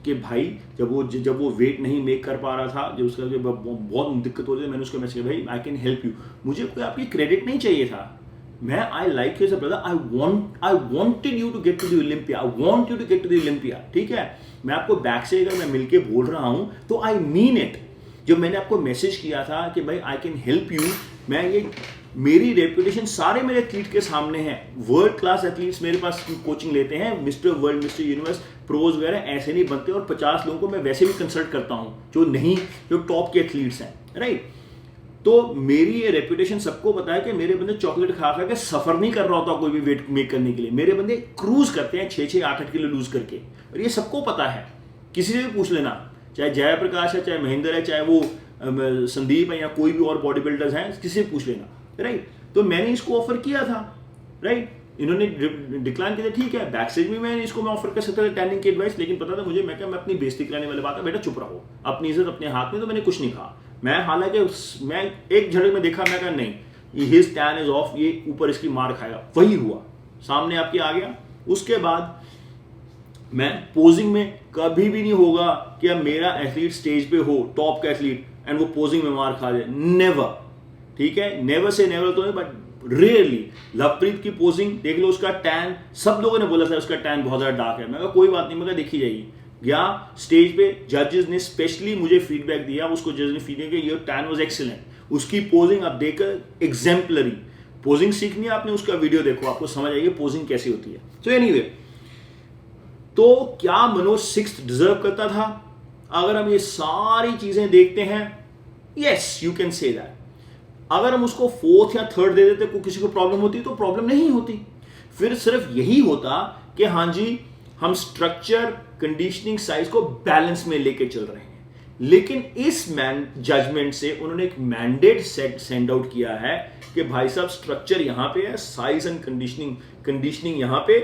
कि भाई जब वो वेट नहीं मेक कर पा रहा था, जब उसका जब बहुत दिक्कत हो रही थी, मैंने उसको मैसेज किया भाई आई कैन हेल्प यू, मुझे कोई आपकी क्रेडिट नहीं चाहिए था, मैं I like you brother, I wanted you to get to the Olympia, I want you to get to the Olympia, ठीक है। मैं आपको बैक से अगर मैं मिलके बोल रहा हूं तो आई मीन इट। जब मैंने आपको मैसेज किया था कि भाई आई कैन हेल्प यू, मैं ये मेरी रेपुटेशन सारे मेरे एथलीट के सामने है, वर्ल्ड क्लास एथलीट्स मेरे पास कोचिंग लेते हैं, Mister world, Mister Universe, pros वगैरह ऐसे नहीं बनते, और 50 लोगों को मैं वैसे भी कंसल्ट करता हूं जो टॉप के एथलीट्स हैं, राइट। तो मेरी ये रेपुटेशन सबको पता है कि मेरे बंदे चॉकलेट खा खा के सफर नहीं कर रहा होता कोई भी वेट मेक करने के लिए, मेरे बंदे क्रूज करते हैं 6-6, 8-8 किलो लूज करके, और ये सबको पता है, किसी से भी पूछ लेना, चाहे जयप्रकाश है, चाहे महेंद्र है, चाहे वो संदीप है, या कोई भी और बॉडी बिल्डर्स हैं, किसी से पूछ लेना, राइट। तो मैंने इसको ऑफर किया था, राइट, इन्होंने डिक्लाइन किया, ठीक है, बैक स्टेज में मैं ऑफर कर सकता था ट्रेनिंग की एडवाइस, लेकिन पता था मुझे, मैं अपनी बेइज्जती कराने वाली बात है, बेटा चुप रहो, अपनी इज्जत अपने हाथ में, तो मैंने कुछ नहीं कहा। मैं हालांकि मैं एक झड़क में देखा, मैं कहा नहीं हिज टैन इज ऑफ, ये ऊपर इसकी मार खाएगा, वही हुआ, सामने आपके आ गया। उसके बाद मैं पोजिंग में कभी भी नहीं होगा कि अब मेरा एथलीट स्टेज पे हो, टॉप का एथलीट, एंड वो पोजिंग में मार खा जाए, नेवर, ठीक है, नेवर से नेवर तो नहीं, बट रेयरली। लवप्रीत की पोजिंग देख लो, उसका टैन, सब लोगों ने बोला था उसका टैन बहुत ज्यादा डार्क है, मैं कहा कोई बात नहीं, मैं देखी जाएगी। गया स्टेज पे, जजेस ने स्पेशली मुझे फीडबैक दिया, उसको जज ने फीडबैक दिया, योर टैन वाज एक्सीलेंट, उसकी पोजिंग आप देखकर एग्जाम्पलरी, पोजिंग सीखनी है आपने, उसका वीडियो देखो, आपको समझ आएगी पोजिंग कैसी होती है। तो एनीवे, तो क्या मनोज 6th डिजर्व करता था? अगर हम ये सारी चीजें देखते हैं, yes you can say that. अगर हम उसको 4th या 3rd दे देते, कोई किसी को प्रॉब्लम होती तो प्रॉब्लम नहीं होती, फिर सिर्फ यही होता कि हाँ जी हम स्ट्रक्चर, कंडीशनिंग, साइज को बैलेंस में लेके चल रहे हैं। लेकिन इस जजमेंट से उन्होंने एक मैंडेट सेंड आउट किया है कि भाई साहब स्ट्रक्चर यहां पे है, साइज एंड कंडीशनिंग यहां पे,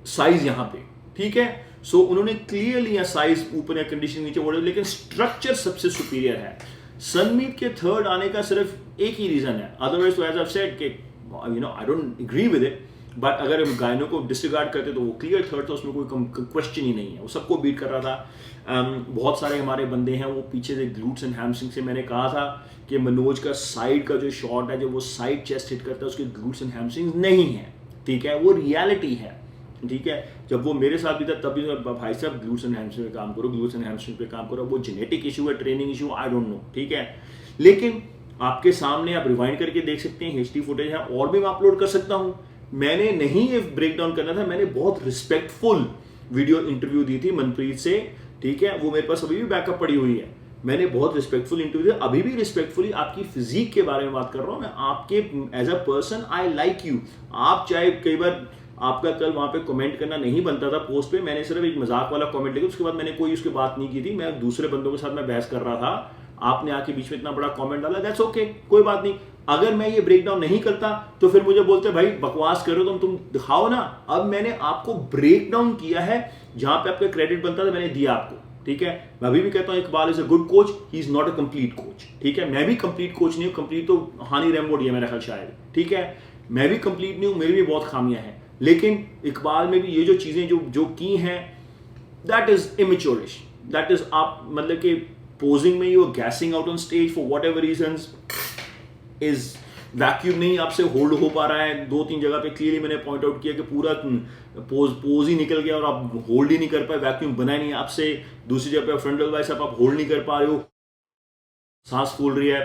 साइज यहां पे, ठीक है। सो उन्होंने क्लियरली, या साइज ऊपर या कंडीशनिंग नीचे बोले, लेकिन स्ट्रक्चर सबसे सुपीरियर है। सनमीत के 3rd आने का सिर्फ एक ही रीजन है, अदरवाइज तो एज आई सेड कि I don't agree with it, but अगर हम गायनों को डिसरिगार्ड करते तो वो क्लियर 3rd था, उसमें कोई क्वेश्चन ही नहीं है, वो सबको बीट कर रहा था। बहुत सारे हमारे बंदे हैं वो पीछे से ग्लूट्स एंड हैमस्ट्रिंग से, मैंने कहा था कि मनोज का साइड का जो शॉट है, जो वो साइड चेस्ट हिट करता है, उसके ग्लूट्स एंड हैमस्ट्रिंग नहीं है, ठीक है, वो रियलिटी है, ठीक है। जब वो मेरे साथ भी था तब भी भाई साहब ग्लूट्स एंड हैमस्ट्रिंग पे काम करो, ग्लूट्स एंड हैमस्ट्रिंग पे काम करो, वो जेनेटिक इशू है, training issue, I don't know, ठीक है। लेकिन आपके सामने आप रिवाइंड करके देख सकते हैं, HD फुटेज है, और भी मैं अपलोड कर सकता हूं। मैंने नहीं ये ब्रेक डाउन करना था, मैंने बहुत रिस्पेक्टफुल वीडियो इंटरव्यू दी थी मनप्रीत से, ठीक है, वो मेरे पास अभी भी बैकअप पड़ी हुई है। मैंने बहुत रिस्पेक्टफुल इंटरव्यू दिया, अभी भी रिस्पेक्टफुली आपकी फिजिक के बारे में बात कर रहा हूं मैं, आपके as a person I like you. आप चाहे कई बार आपका कल वहां पे कमेंट करना नहीं बनता था पोस्ट पे, मैंने सिर्फ एक मजाक वाला कमेंट लिखा, उसके बाद मैंने कोई उसकी बात नहीं की थी, मैं दूसरे बंदों के साथ मैं बहस कर रहा था, आपने आके बीच में इतना बड़ा कमेंट डाला, दैट्स ओके, कोई बात नहीं। अगर मैं ये ब्रेक डाउन नहीं करता तो फिर मुझे बोलते भाई बकवास करो तुम दिखाओ ना। अब मैंने आपको ब्रेक डाउन किया है, जहां पे आपका क्रेडिट बनता था मैंने दिया आपको, ठीक है। मैं अभी भी कहता हूं Iqbal is a good coach, he is not a complete coach, ठीक है। मैं भी कंप्लीट कोच नहीं हूं, कंप्लीट तो हानि रैमबोर्ड है मेरा ख्याल शायद, ठीक है। मैं भी कंप्लीट नहीं हूं, मेरी भी बहुत खामियां हैं, लेकिन इकबाल में भी ये जो चीजें जो की हैं, that is immaturish, that is आप मतलब कि पोजिंग में you are gassing out on stage for whatever reasons, is vacuum नहीं आपसे होल्ड हो पा रहा है। 2-3 जगह पे क्लियरली मैंने पॉइंट आउट किया कि पूरा पोज ही निकल गया और आप होल्ड ही नहीं कर पाए, वैक्यूम बना नहीं आपसे। दूसरी जगह पे फ्रंटल वाइस आप होल्ड नहीं कर पा रहे हो, सांस फूल रही है,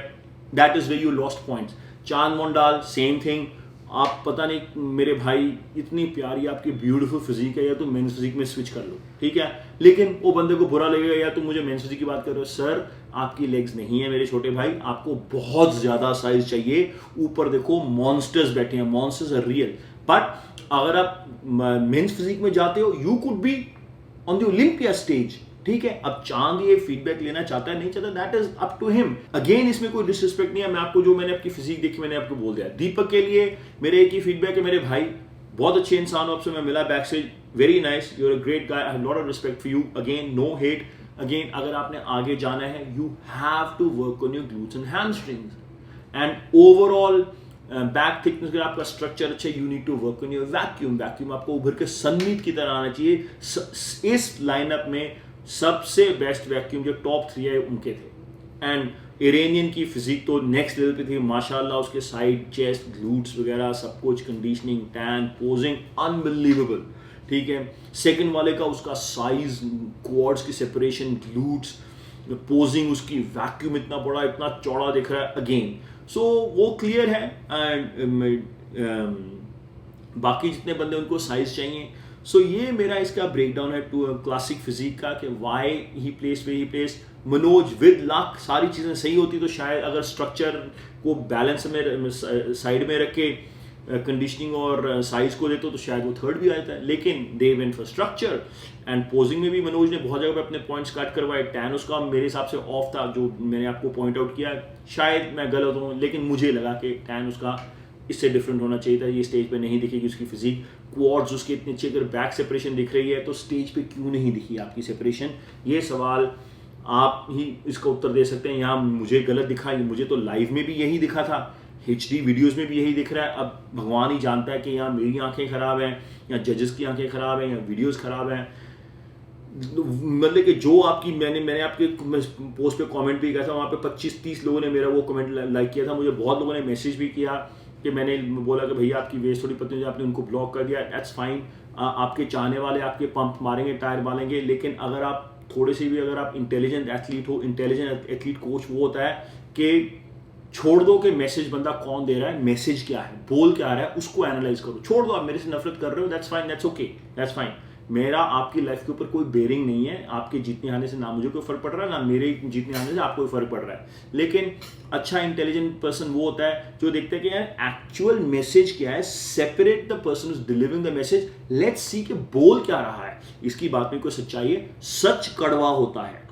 that is way you lost points. चांद मोंडाल सेम थिंग, आप पता नहीं मेरे भाई इतनी प्यारी आपकी ब्यूटीफुल फिजिक है, या तो मेंस फिजिक में स्विच कर लो, ठीक है। लेकिन वो बंदे को बुरा लगेगा, या तुम मुझे मेंस फिजिक की बात कर रहे हो। सर आपकी लेग्स नहीं है मेरे छोटे भाई, आपको बहुत ज्यादा साइज चाहिए। ऊपर देखो मॉन्स्टर्स बैठे हैं, मॉन्स्टर्स आर रियल। बट अगर आप मेंस फिजिक में जाते हो, you could be on the Olympia stage, ठीक है। अब चांद ये फीडबैक लेना चाहता है नहीं चाहता, that is up to him. Again इसमें कोई डिसरिस्पेक्ट नहीं है, मैं आपको जो मैंने आपकी फिजिक देखी मैंने आपको बोल दिया। दीपक के लिए मेरे एक ही फीडबैक है, मेरे भाई बहुत अच्छे इंसान हो, आपसे मैं मिला back stage, very nice, you are a great guy, I have lot of respect for you. Again no hate. Again अगर आपने आगे जाना है, you have to work on your glutes and hamstrings and overall back thickness. अगर आपका स्ट्रक्चर अच्छा, you need to work on your vacuum. Vacuum आपको उभर के सनमीत की तरह आना चाहिए। इस लाइनअप में सबसे बेस्ट वैक्यूम जो टॉप 3 है उनके थे। एंड इरेनियन की फिजिक तो नेक्स्ट लेवल पे थी माशाल्लाह, उसके साइड चेस्ट ग्लूट्स वगैरह सब कुछ, कंडीशनिंग, टैन, पोजिंग अनबिलीवेबल, ठीक है। सेकंड वाले का उसका साइज, क्वाड्स की सेपरेशन, ग्लूट्स, पोजिंग, उसकी वैक्यूम इतना बड़ा इतना चौड़ा दिख रहा है अगेन। सो वो क्लियर है। एंड बाकी जितने बंदे उनको साइज चाहिए। सो ये मेरा इसका ब्रेकडाउन है टू क्लासिक फिजिक का, कि why he place way he place. Manoj with luck सारी चीज़ें सही होती तो शायद अगर स्ट्रक्चर को बैलेंस में साइड में रख के कंडीशनिंग और साइज को देते तो शायद वो थर्ड भी आता है। लेकिन they went for structure and posing में भी मनोज ने बहुत जगह पे अपने पॉइंट्स कट करवाए। टैन उसका मेरे हिसाब से ऑफ था, जो मैंने आपको पॉइंट आउट किया। शायद मैं गलत हूँ, लेकिन मुझे लगा कि टैन उसका इससे डिफरेंट होना चाहिए था। ये स्टेज पे नहीं दिखेगी उसकी फिजिक। क्वाड्स उसके इतने अच्छे, अगर बैक सेपरेशन दिख रही है तो स्टेज पे क्यों नहीं दिखी आपकी सेपरेशन? ये सवाल आप ही इसका उत्तर दे सकते हैं। यहाँ मुझे गलत दिखा, मुझे तो लाइव में भी यही दिखा था, HD वीडियोस में भी यही दिख रहा है। अब भगवान ही जानता है कि यहाँ मेरी आंखें खराब हैं या जजेस की आंखें खराब हैं या वीडियोस खराब हैं। मतलब कि जो आपकी मैंने आपके पोस्ट पे कमेंट भी किया था, वहाँ पे 25-30 लोगों ने मेरा वो कमेंट लाइक किया था। मुझे बहुत लोगों ने मैसेज भी किया कि मैंने बोला कि भैया आपकी वेस्ट थोड़ी पतली, आपने उनको ब्लॉक कर दिया, दैट्स फाइन। आपके चाहने वाले आपके पंप मारेंगे, टायर मारेंगे, लेकिन अगर आप थोड़े से भी अगर आप इंटेलिजेंट एथलीट हो, इंटेलिजेंट एथलीट कोच वो होता है कि छोड़ दो कि मैसेज बंदा कौन दे रहा है, मैसेज क्या है, बोल क्या रहा है, उसको एनालाइज करो। छोड़ दो, आप मेरे से नफरत कर रहे हो, that's fine, that's okay, that's fine. मेरा आपकी लाइफ के ऊपर कोई बेरिंग नहीं है। आपके जीतने आने से ना मुझे कोई फर्क पड़ रहा है, ना मेरे जीतने आने से आपको कोई फर्क पड़ रहा है। लेकिन अच्छा इंटेलिजेंट पर्सन वो होता है जो देखता है कि यार एक्चुअल मैसेज क्या है, separate the person is delivering the message, let's see कि बोल क्या रहा है। इसकी बात में कोई सच्चाई है। सच कड़वा होता है।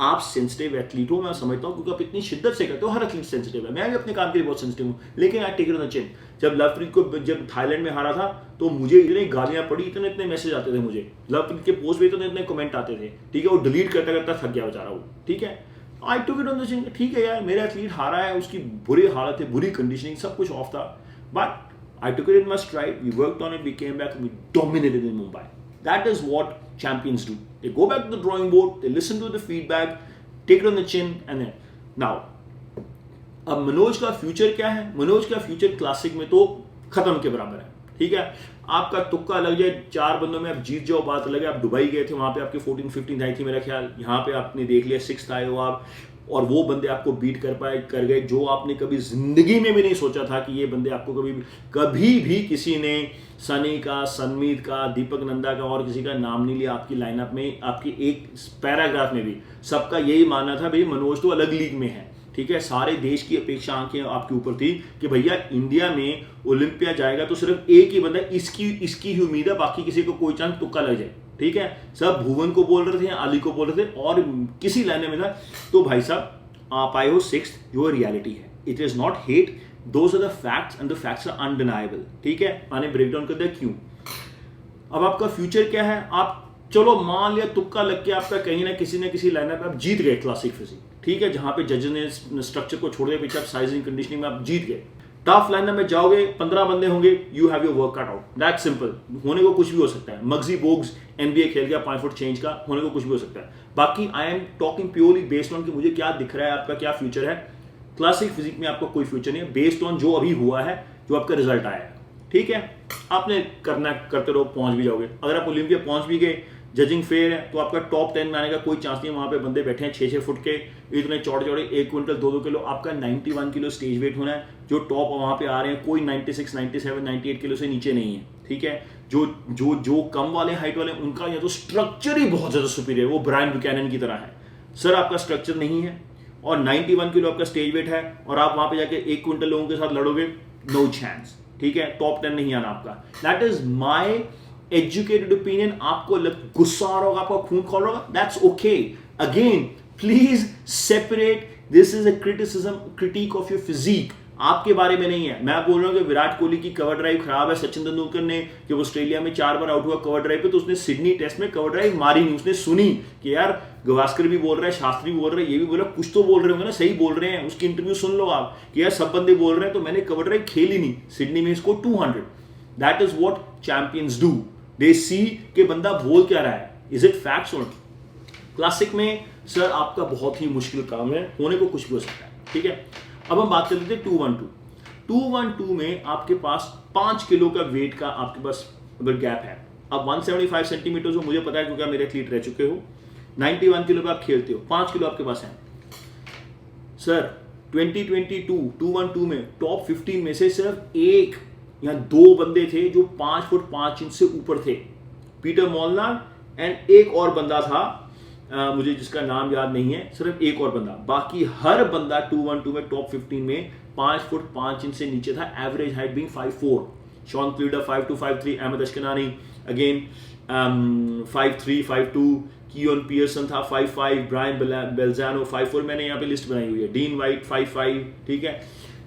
आप सेंसिटिव एथलीट हो, मैं समझता हूँ, क्योंकि आप इतनी शिद्दत से करते हो। हर एथलीट सेंसिटिव है, मैं भी अपने काम के लिए बहुत सेंसिटिव हूँ, लेकिन I take it on the chin. जब लवप्रीत को जब थाईलैंड में हारा था तो मुझे इतनी गालियां पड़ी, इतने मैसेज आते थे मुझे, लवप्रीत के पोस्ट पे इतने कमेंट आते थे, ठीक है। वो डिलीट करता करता थक गया बेचारा वो, ठीक है। I took it on the chin, ठीक है यार, मेरा एथलीट हारा है, उसकी बुरी हालत है, बुरी कंडीशनिंग, सब कुछ ऑफ था, but I took it in my stride, we worked on it, we came back, we dominated in Mumbai. That is what champions do. They go back to the drawing board, they listen to the feedback, take it on the chin, and then now अब मनोज का फ्यूचर क्या है? मनोज का फ्यूचर क्लासिक में तो खत्म के बराबर है, ठीक है। आपका तुक्का लग जाए 4 बंदों में, आप जीत जाओ, बात अलग है। आप दुबई गए थे, वहां पे आपके 14-15 आई थी मेरा ख्याल, यहाँ पे आपने देख लिया 6th आए हो आप, और वो बंदे आपको बीट कर गए जो आपने कभी जिंदगी में भी नहीं सोचा था कि ये बंदे आपको कभी भी किसी ने सनी का, सनमीत का, दीपक नंदा का और किसी का नाम नहीं लिया आपकी लाइनअप में। आपकी एक पैराग्राफ में भी सबका यही मानना था भाई मनोज तो अलग लीग में है, ठीक है। सारे देश की अपेक्षा आंखें आपके ऊपर थी कि भैया इंडिया में ओलंपिया जाएगा तो सिर्फ एक ही बंदा, इसकी ही उम्मीद है, बाकी किसी को कोई चांस तुक्का लग जाए, ठीक है। सब भुवन को बोल रहे थे, अली को बोल रहे थे, और किसी लाइन में था। तो भाई साहब आप आए हो 6th, जो रियलिटी है, it is not hate, those are the facts and the facts are undeniable, ठीक है। मैंने ब्रेक डाउन कर दिया क्यों। अब आपका फ्यूचर क्या है? आप चलो मान लिया तुक्का लग के आपका कहीं ना किसी लाइनअप में आप जीत गए क्लासिक फिजिक, ठीक है, जहां पे जजेस ने स्ट्रक्चर को छोड़ दिया पीछे, आप साइजिंग कंडीशनिंग में आप जीत गए। टफ लाइनअप में जाओगे, 15 बंदे होंगे, you have your work cut out, that simple. होने को कुछ भी हो सकता है। मग्जी बोग्स NBA खेल गया 5 फुट चेंज का, होने को कुछ भी हो सकता है। बाकी I am talking purely based on कि मुझे क्या दिख रहा है, आपका क्या फ्यूचर है। क्लासिक फिजिक में आपका कोई फ्यूचर नहीं है, बेस्ड ऑन जो अभी हुआ है, जो आपका रिजल्ट आया है, ठीक है। आपने करते रहो, पहुंच भी जाओगे। अगर आप ओलंपिया पहुंच भी गए जजिंग फेयर है तो आपका टॉप 10 में आने का कोई चांस नहीं है। वहां पे बंदे बैठे हैं 6-6 फुट के, इतने चौड़े चौड़े, 1 क्विंटल 2-2 किलो। आपका 91 किलो स्टेज वेट होना है। जो टॉप वहां पे आ रहे हैं कोई 96, 97, 98 किलो से नीचे नहीं है, ठीक है। जो जो जो कम वाले हाइट वाले उनका या तो स्ट्रक्चर ही बहुत ज्यादा सुपीरियर है, वो ब्रायन ब्यूकैनन की तरह है। सर आपका स्ट्रक्चर नहीं है और 91 किलो आपका स्टेज वेट है और आप वहां पे जाके 1 क्विंटल लोगों के साथ लड़ोगे, नो चांस, ठीक है। टॉप 10 नहीं आना आपका। That is my educated opinion. आपको गुस्सा आ रहा होगा, आपका खून खोल रहा होगा, that's okay. Again please separate, this is a criticism, critique of your physique, आपके बारे में नहीं है। मैं बोल रहा हूं कि विराट कोहली की कवर ड्राइव खराब है। सचिन तेंदुलकर ने जब ऑस्ट्रेलिया में 4 बार आउट हुआ कवर ड्राइव पे, तो उसने सिडनी टेस्ट में कवर ड्राइव मारी नहीं। उसने सुनी कि यार गवास्कर भी बोल रहा है, शास्त्री भी बोल रहा है, ये भी बोल रहा है, कुछ तो बोल रहे होंगे ना, सही बोल रहे हैं। उसकी इंटरव्यू सुन लो आप कि यार सब बंदे बोल रहे हैं, तो मैंने कवर ड्राइव खेली नहीं। सिडनी में इसको 200। That is what champions do. They see कि बंदा बोल क्या रहा है, इज इट फैक्ट्स और क्लासिक में सर आपका बहुत ही मुश्किल काम है, होने को कुछ भी हो सकता है, ठीक है। अब हम बात कर लेते हैं 212 में आपके पास 5 किलो का वेट का आपके पास अगर गैप है। अब 175 सेंटीमीटर हो, मुझे पता है क्योंकि आप मेरे एथलीट रह चुके हो। 91 किलो पे आप खेलते हो, 5 किलो आपके पास है। सर 2022 212 में टॉप 15 में से सिर्फ 1 या 2 बंदे थे जो 5 फुट 5 इंच से ऊपर थे, पीटर मोलनार एंड एक और बंदा था, मुझे जिसका नाम याद नहीं है, सिर्फ एक और बंदा। बाकी हर बंदा 212 में टॉप 15 में 5 फुट 5 इंच से नीचे था, average height being 5'4". Shaun Clarida 5'2", 5'3", Ahmad Ashkanani again 5'3", 5'2", Keone Pearson था 5'5", ब्रायन बेल्जानो 5'4", मैंने यहाँ पे लिस्ट बनाई हुई है, डीन वाइट 5'5", ठीक है।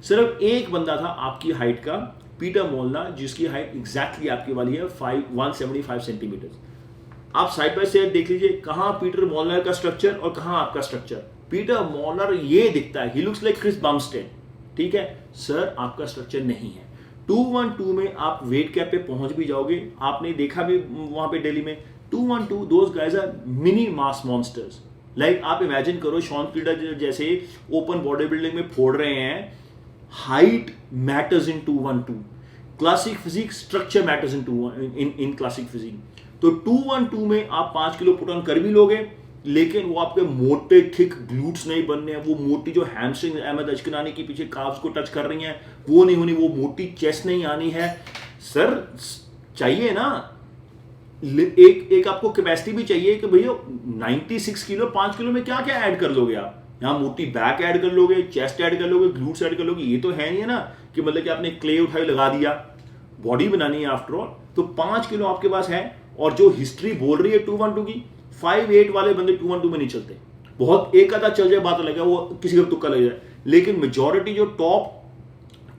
सिर्फ एक बंदा था आपकी हाइट का, पीटर मोलनार, जिसकी हाइट एग्जैक्टली आपकी वाली है 175 सेंटीमीटर। आप साइड बाय साइड देख लीजिए, कहां पीटर मोलनार का स्ट्रक्चर और कहां आपका स्ट्रक्चर। पीटर मोलनार ये दिखता है, he looks like Chris Bumstead, ठीक है। सर आपका स्ट्रक्चर नहीं है। 212 में आप वेट कैप पे पहुंच भी जाओगे, आपने देखा भी वहां पे दिल्ली में 212, those guys are mini mass monsters. Like आप इमेजिन करो शॉन क्लीडर जैसे ओपन बॉडी बिल्डिंग में फोड़ रहे हैं। Height matters in 212, classic physique structure matters in classic physique. तो 212 में आप 5 किलो पुट ऑन कर भी लोगे, लेकिन वो आपके मोटे थिक ग्लूट्स नहीं बनने हैं, वो मोटी जो हैमस्ट्रिंग अहमद अशकनानी के पीछे काफ्स को टच कर रही हैं वो नहीं होनी, वो मोटी चेस्ट नहीं आनी है। सर चाहिए ना एक आपको कैपेसिटी भी चाहिए कि भैया 96 किलो 5 किलो में क्या क्या ऐड कर लोगे आप। यहाँ मोटी बैक ऐड कर लोगे, चेस्ट ऐड कर लोगे, ग्लूट्स ऐड कर लोगे, ये तो है नहीं है ना कि मतलब कि आपने क्ले उठाई लगा दिया। बॉडी बनानी है आफ्टर ऑल। तो 5 किलो आपके पास है, और जो हिस्ट्री बोल रही है 212 की, 5'8" वाले बंदे 212 में नहीं चलते। बहुत एक आधा चल जाए बात अलग है, वो किसी का तुक्का लग जाए, लेकिन मेजॉरिटी जो टॉप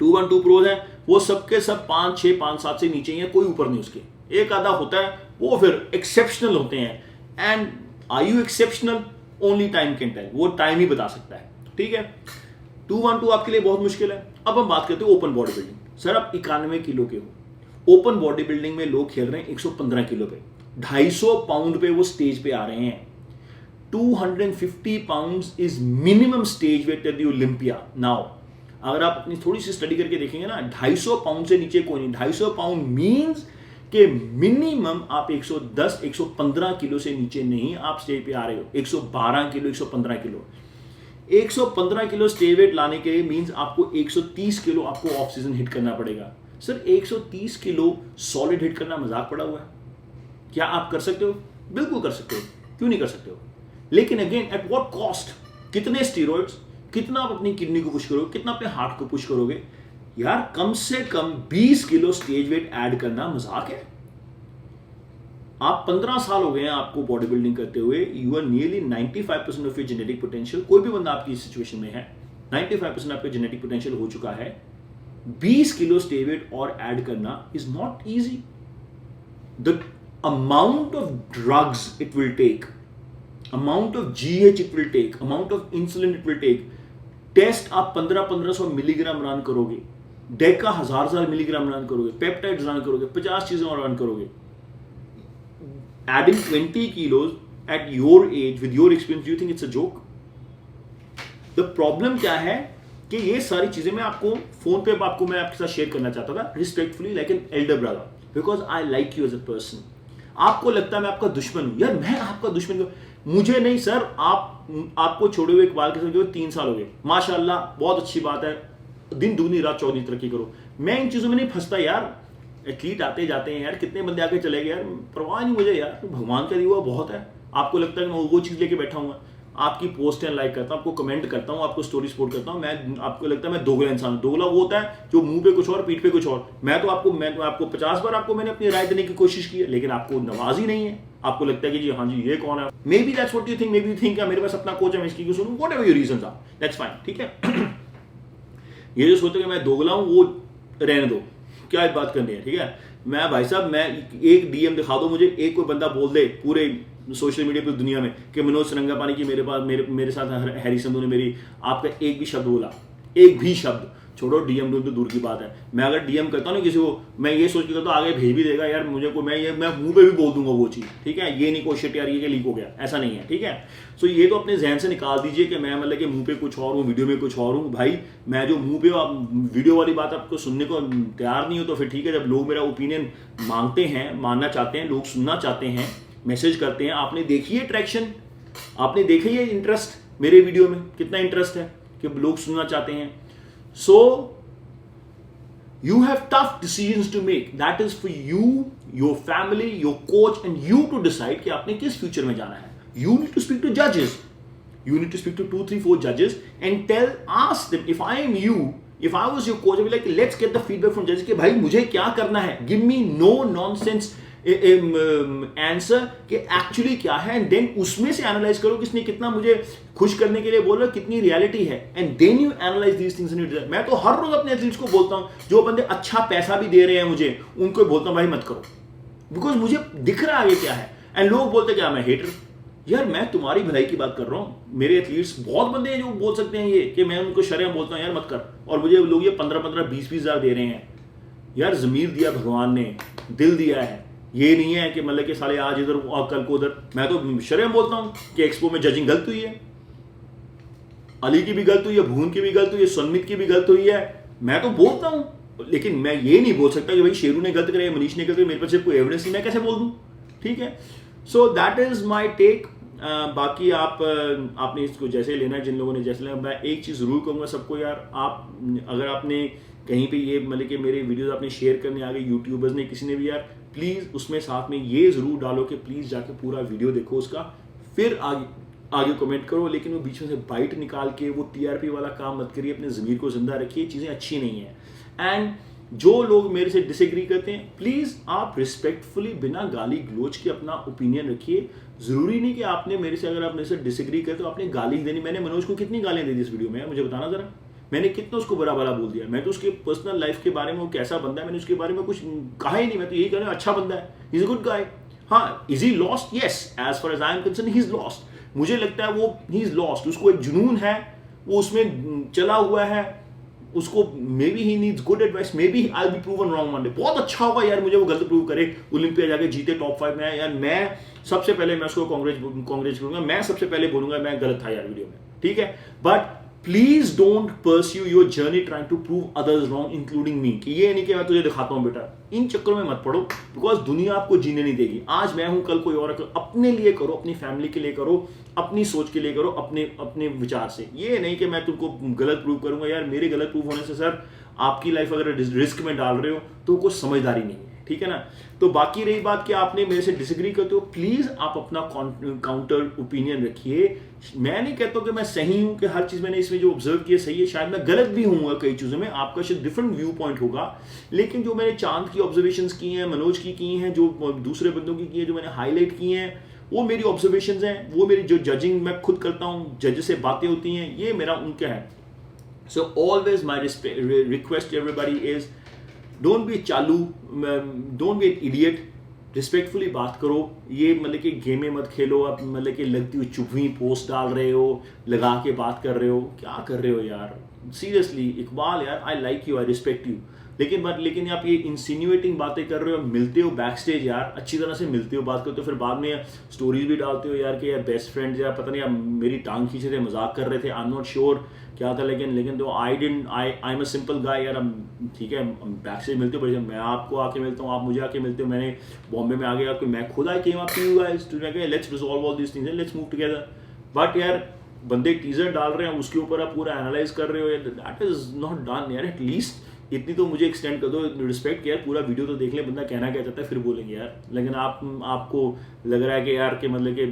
212 प्रोज हैं वो सबके सब 5'6", 5'7" से नीचे ही है, कोई ऊपर नहीं उसके। एक आधा होता है वो फिर एक्सेप्शनल होते हैं। And are you exceptional, only time can tell, वो टाइम ही बता सकता है, ठीक है। 212 आपके लिए बहुत मुश्किल है। अब हम बात करते हैं ओपन बॉडी बिल्डिंग। सर आप 91 किलो के हो, ओपन बॉडी बिल्डिंग में लोग खेल रहे हैं 115 किलो पे, 250 पाउंड पे वो स्टेज पे आ रहे हैं। 250 pounds is minimum stage weight at the Olympia. Now अगर आप अपनी थोड़ी सी स्टडी करके देखेंगे ना, 250 पाउंड से नीचे कोई नहीं। 250 पाउंड मींस कि मिनिमम आप 110 115 किलो से नीचे नहीं आप स्टेज पे आ रहे हो। 112 kilo 115 kilo 115 kilo stage weight लाने के लिए मींस आपको 130 किलो आपको ऑफ सीजन हिट करना पड़ेगा। सर 130 किलो सॉलिड हिट करना मजाक पड़ा हुआ है? क्या आप कर सकते हो? बिल्कुल कर सकते हो, क्यों नहीं कर सकते हो। लेकिन अगेन एट व्हाट कॉस्ट? कितने स्टीरॉइड्स, कितना आप अपनी किडनी को पुश करोगे, कितना अपने हार्ट को पुश करोगे। यार कम से कम 20 किलो स्टेज वेट ऐड करना मजाक है? आप 15 साल हो गए हैं आपको बॉडी बिल्डिंग करते हुए, you are nearly 95% of your genetic potential. कोई भी बंदा आपकी सिचुएशन में है, 95% आपका जेनेटिक पोटेंशियल हो चुका है। 20 किलो स्टेज वेट और ऐड करना is not easy. The amount of drugs it will take, amount of GH it will take, amount of insulin it will take, test आप 1500 मिलीग्राम रन करोगे, डेका 1000 मिलीग्राम रन करोगे, पेप्टाइड्स रन करोगे, 50 चीजें और रन करोगे। Adding 20 kilos at your age with your experience, do you think it's a joke? The problem क्या है कि ये सारी चीजें मैं आपको फोन पे आपको मैं आपके साथ शेयर करना चाहता था, respectfully like an elder brother, because I like you as a person. आपको लगता है मैं आपका दुश्मन हूं। यार मैं आपका दुश्मन क्यों? मुझे नहीं सर, आपको छोड़े हुए इकबाल के साथ 3 साल हो गए, माशाल्लाह बहुत अच्छी बात है, दिन दूनी रात चौगनी तरक्की करो। मैं इन चीजों में नहीं फंसता यार। एथलीट आते जाते हैं यार, कितने बंदे आके चले गए यार, परवाह नहीं मुझे यार, भगवान का दिया हुआ बहुत है। आपको लगता है कि मैं वो चीज लेके बैठा हूँ, आपकी पोस्ट है लाइक करता हूँ, आपको कमेंट करता हूँ, आपको स्टोरी सपोर्ट करता हूँ, मैं आपको लगता है मैं दोगला इंसान। दोगला वो होता है जो मुंह पे कुछ और पीठ पे कुछ और। मैं तो आपको 50 बार आपको मैंने अपनी राय देने की कोशिश की है, लेकिन आपको नवाज ही नहीं है। आपको लगता है कि जी हाँ जी ये कौन है, maybe that's what you think, maybe you think मेरे पास अपना कोच है, मैं इसकी क्यों सुनूं, whatever your reasons are, that's fine, ठीक है। ये जो सोचते कि मैं दोगला हूं वो रहने दो, क्या बात करनी है, ठीक है। मैं भाई साहब, मैं एक डीएम दिखा दो मुझे, एक कोई बंदा बोल दे पूरे सोशल मीडिया पे दुनिया में कि मनोज सरंगापानी की मेरे साथ हैरी संधू ने मेरी आपका एक भी शब्द बोला, एक भी शब्द, छोड़ो डीएम तो दूर की बात है। मैं अगर डीएम करता हूँ ना किसी को, मैं ये सोच के करता हूँ आगे भेज भी देगा यार मुझे को, मैं मुंह पे भी बोल दूंगा वो चीज, ठीक है। ये नहीं कोशिश यार ये लीक हो गया, ऐसा नहीं है, ठीक है। सो ये तो अपने जहन से निकाल दीजिए कि मैं मतलब कि मुंह पे कुछ और हूँ, वीडियो में कुछ और हूँ। भाई मैं जो मुंह पे वीडियो वाली बात आपको सुनने को तैयार नहीं हो तो फिर ठीक है। जब लोग मेरा ओपिनियन मांगते हैं, मानना चाहते हैं, लोग सुनना चाहते हैं, मैसेज करते हैं, आपने देखी है ट्रैक्शन, आपने देखा ही है इंटरेस्ट मेरे वीडियो में, कितना इंटरेस्ट है कि लोग सुनना चाहते हैं। सो you have tough decisions to make, that is for you, your family, your coach and you to decide कि आपने किस फ्यूचर में जाना है। You need to speak to judges, you need to speak to 2 3 4 judges and ask them, if I am you, if I was your coach, I would be like let's get the feedback from judges कि भाई मुझे क्या करना है, give me no nonsense answer कि एक्चुअली क्या है, एंड देन उसमें से एनालाइज करो किसने कितना मुझे खुश करने के लिए बोल रहा है, कितनी रियलिटी है, and then you analyse these things in your design. मैं तो हर रोज अपने एथलीट्स को बोलता हूं, जो बंदे अच्छा पैसा भी दे रहे हैं मुझे, उनको बोलता हूं भाई मत करो, बिकॉज मुझे दिख रहा है आगे क्या है। एंड लोग बोलते क्या मैं हेटर, यार मैं तुम्हारी भलाई की बात कर रहा हूं। मेरे एथलीट्स बहुत बंदे हैं जो बोल सकते हैं ये कि मैं उनको शर्म बोलता हूं यार मत कर, और मुझे लोग ये 15-15 20-20 हजार दे रहे हैं। यार जमीर दिया भगवान ने, दिल दिया है, ये नहीं है कि मतलब कि साले आज इधर और कल को उधर। मैं तो शर्म बोलता हूं कि एक्सपो में जजिंग गलत हुई है, अली की भी गलत हुई है, भून की भी गलत हुई है, सनमित की भी गलत हुई है, मैं तो बोलता हूं। लेकिन मैं ये नहीं बोल सकता कि भाई शेरू ने गलत करे, मनीष ने गलत करे, मेरे पास सिर्फ कोई एविडेंस नहीं, मैं कैसे बोल दूं, ठीक है। So that is my take. बाकी आपने इसको जैसे लेना है, जिन लोगों ने जैसे लेना। मैं एक चीज़ जरूर कहूँगा सबको, यार आप अगर आपने कहीं पे ये मतलब कि मेरे वीडियोस आपने शेयर करने आ गए, यूट्यूबर्स ने किसी ने भी, यार प्लीज़ उसमें साथ में ये ज़रूर डालो कि प्लीज़ जाके पूरा वीडियो देखो उसका, फिर आगे कमेंट करो। लेकिन वो बीच में से बाइट निकाल के वो टीआरपी वाला काम मत करिए, अपने ज़मीर को जिंदा रखिए, चीज़ें अच्छी नहीं है। एंड जो लोग मेरे से डिसएग्री करते हैं, प्लीज़ आप रिस्पेक्टफुली बिना गाली गलोच के अपना ओपिनियन रखिए। ज़रूरी नहीं कि आपने मेरे से, अगर आप मेरे से डिसएग्री करते तो आपने गाली देनी। मैंने मनोज को कितनी गालियाँ दी थी इस वीडियो में, मुझे बताना ज़रा, मैंने कितना उसको बड़ा बड़ा बोल दिया। मैं तो उसके पर्सनल लाइफ के बारे में, वो कैसा बंदा है, मैंने उसके बारे में कुछ कहा ही नहीं। मैं तो यही कह रहा हूँ अच्छा बंदा है, he is a good guy. हाँ, is he lost? Yes, as far as I am concern he is lost. मुझे लगता है वो ही इज लॉस्ट, उसको एक जुनून है, वो उसमें चला हुआ है, उसको maybe he needs good advice, maybe I will be proven wrong one day. बहुत अच्छा होगा यार मुझे वो गलत प्रूव करे, ओलंपिया जाके जीते, टॉप 5 में। यार मैं सबसे पहले मैं उसको कांग्रेस करूंगा, मैं सबसे पहले बोलूंगा मैं गलत था यार वीडियो में, ठीक है। But please don't pursue your journey trying to prove others wrong including me, कि ये नहीं कि मैं तुझे दिखाता हूं बेटा, इन चक्करों में मत पड़ो, बिकॉज दुनिया आपको जीने नहीं देगी। आज मैं हूं, कल कोई और। अपने लिए करो, अपनी फैमिली के लिए करो, अपनी सोच के लिए करो, अपने विचार से। ये नहीं कि मैं तुमको गलत प्रूव करूंगा। यार मेरे गलत प्रूव होने से सर आपकी लाइफ अगर रिस्क में डाल रहे हो तो कुछ समझदारी नहीं है, ठीक है ना। तो बाकी रही बात कि आपने मेरे से डिसएग्री करते हो, प्लीज आप अपना काउंटर ओपिनियन रखिए। मैं नहीं कहता कि मैं सही हूं, कि हर चीज मैंने इसमें जो ऑब्जर्व किया सही है, शायद मैं गलत भी हूँ कई चीजों में, आपका शायद डिफरेंट व्यू पॉइंट होगा। लेकिन जो मैंने चांद की ऑब्जर्वेशंस की हैं, मनोज की हैं, जो दूसरे बंदों की है, जो मैंने हाईलाइट की हैं, वो मेरी ऑब्जर्वेशंस हैं, वो मेरी जो जजिंग मैं खुद करता हूँ, जजेस से बातें होती हैं, ये मेरा उनका है। So always my request to everybody is don't be चालू, don't be an idiot, respectfully बात करो। ये मतलब कि गेमें मत खेलो, आप मतलब कि लगती हुई चुप हुई पोस्ट डाल रहे हो, लगा के बात कर रहे हो, क्या कर रहे हो यार। सीरियसली इकबाल यार, आई like you, I respect you, लेकिन आप ये इंसिन्यूएटिंग बातें कर रहे हो, मिलते हो बैक स्टेज यार, अच्छी तरह से मिलते हो, बात करते हो, फिर बाद में स्टोरीज भी डालते हो यार कि यार बेस्ट फ्रेंड्स यार, पता नहीं यार मेरी टांग खींचे थे, मजाक कर रहे थे, आई एम नॉट श्योर क्या था, लेकिन तो I am a simple guy यार, ठीक है बैक स्टेज मिलते हो, पर मैं आपको आके मिलता हूँ, आप मुझे आके मिलते हो, मैंने बॉम्बे में आ गया, मैं खुद I came up to you guys to let's resolve all these things and let's move together. But यार बंदे टीजर डाल रहे हैं, उसके ऊपर आप पूरा एनालाइज कर रहे हो यार, दैट इज नॉट डन यार, एटलीस्ट इतनी तो मुझे एक्सटेंड कर दो रिस्पेक्ट, यार पूरा वीडियो तो देख ले, बंदा कहना क्या चाहता है फिर बोलेंगे यार। लेकिन आपको लग रहा है कि यार कि मतलब कि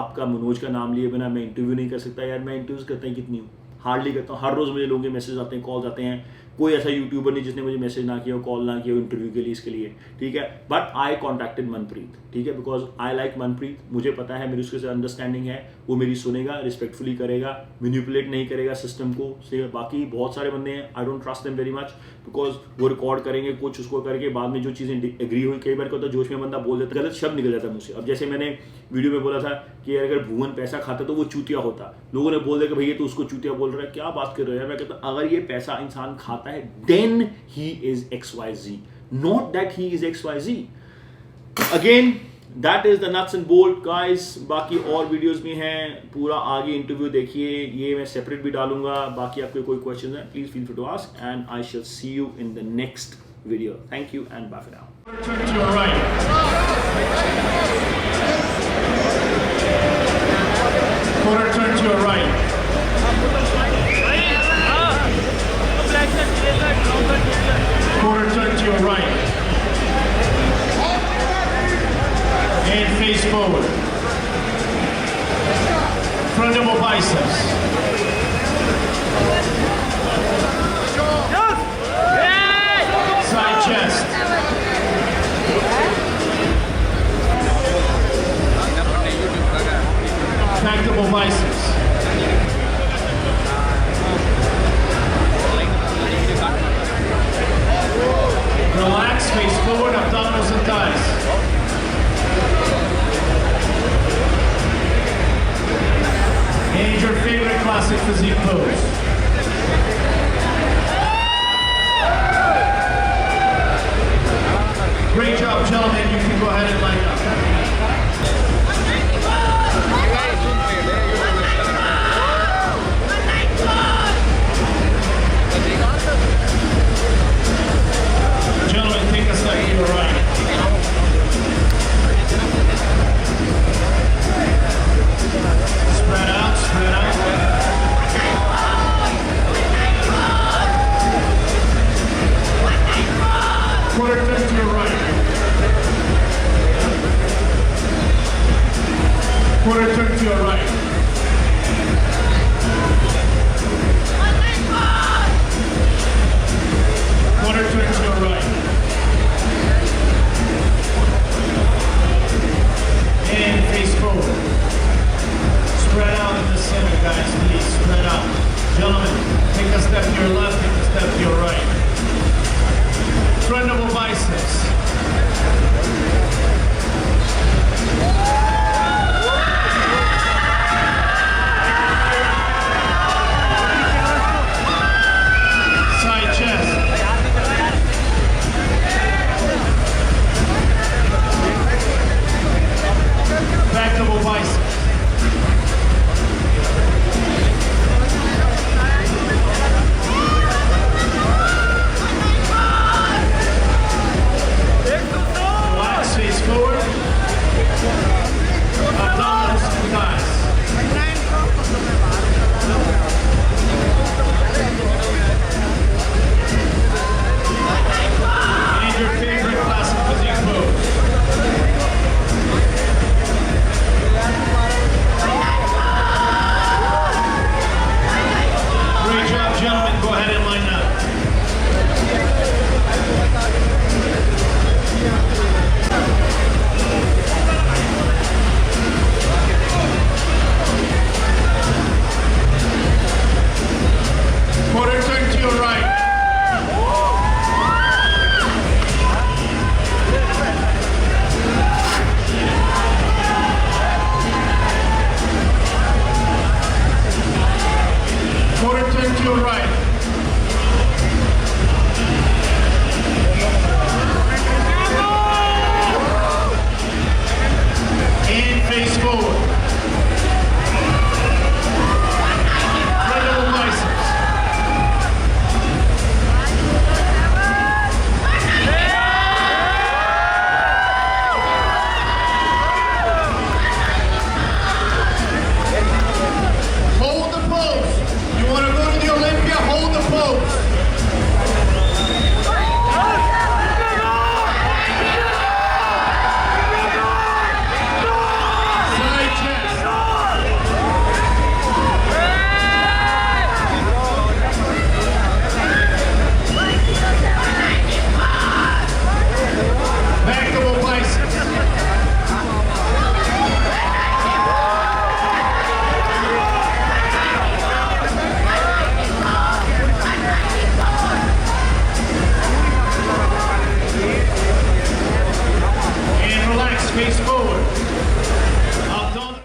आपका मनोज का नाम लिए बिना मैं इंटरव्यू नहीं कर सकता यार, मैं इंटरव्यूज करता ही कितनी हूँ, हार्डली करता हूँ, हर रोज़ मुझे लोगों के मैसेज आते हैं, कॉल्स आते हैं, कोई ऐसा यूट्यूबर नहीं जिसने मुझे मैसेज ना किया हो, कॉल ना किया हो इंटरव्यू के लिए, इसके लिए, ठीक है। बट आई कॉन्टैक्टेड मनप्रीत, ठीक है, बिकॉज आई लाइक मनप्रीत, मुझे पता है मेरी उसके साथ अंडरस्टैंडिंग है, वो मेरी सुनेगा, रिस्पेक्टफुली करेगा, मैनिपुलेट नहीं करेगा सिस्टम को से। बाकी बहुत सारे बंदे हैं, I don't trust them very much, because वो रिकॉर्ड करेंगे कुछ, उसको करके बाद में जो चीज़ें एग्री हुई, कई बार होता जोश में बंदा बोल देता, गलत शब्द निकल जाता है मुझसे। अब जैसे मैंने वीडियो में बोला था कि अगर भुवन पैसा खाता तो वो चूतिया होता, लोगों ने बोल दिया कि भैया तो उसको चूतिया बोल रहा है, क्या बात कर रहे हो यार। मैं कहता अगर ये पैसा इंसान खाता है then he is XYZ, not that he is XYZ. Again, that is the nuts and bolt guys। बाकी और वीडियोस भी हैं, पूरा आगे इंटरव्यू देखिए, ये मैं सेपरेट भी डालूंगा। बाकी आपके कोई क्वेश्चन है please feel free to ask and I shall see you in the next video. Thank you and bye for now. Turn to your right. Quarter turn to your right. Quarter turn to your right. And face forward. Front double biceps. Side chest. Back double biceps. Relax, face forward, abdominals and thighs. And your favorite classic physique pose. Great job, gentlemen. You can go ahead and line up. Gentlemen, take a step to your right. Spread out, spread out. Peaceful.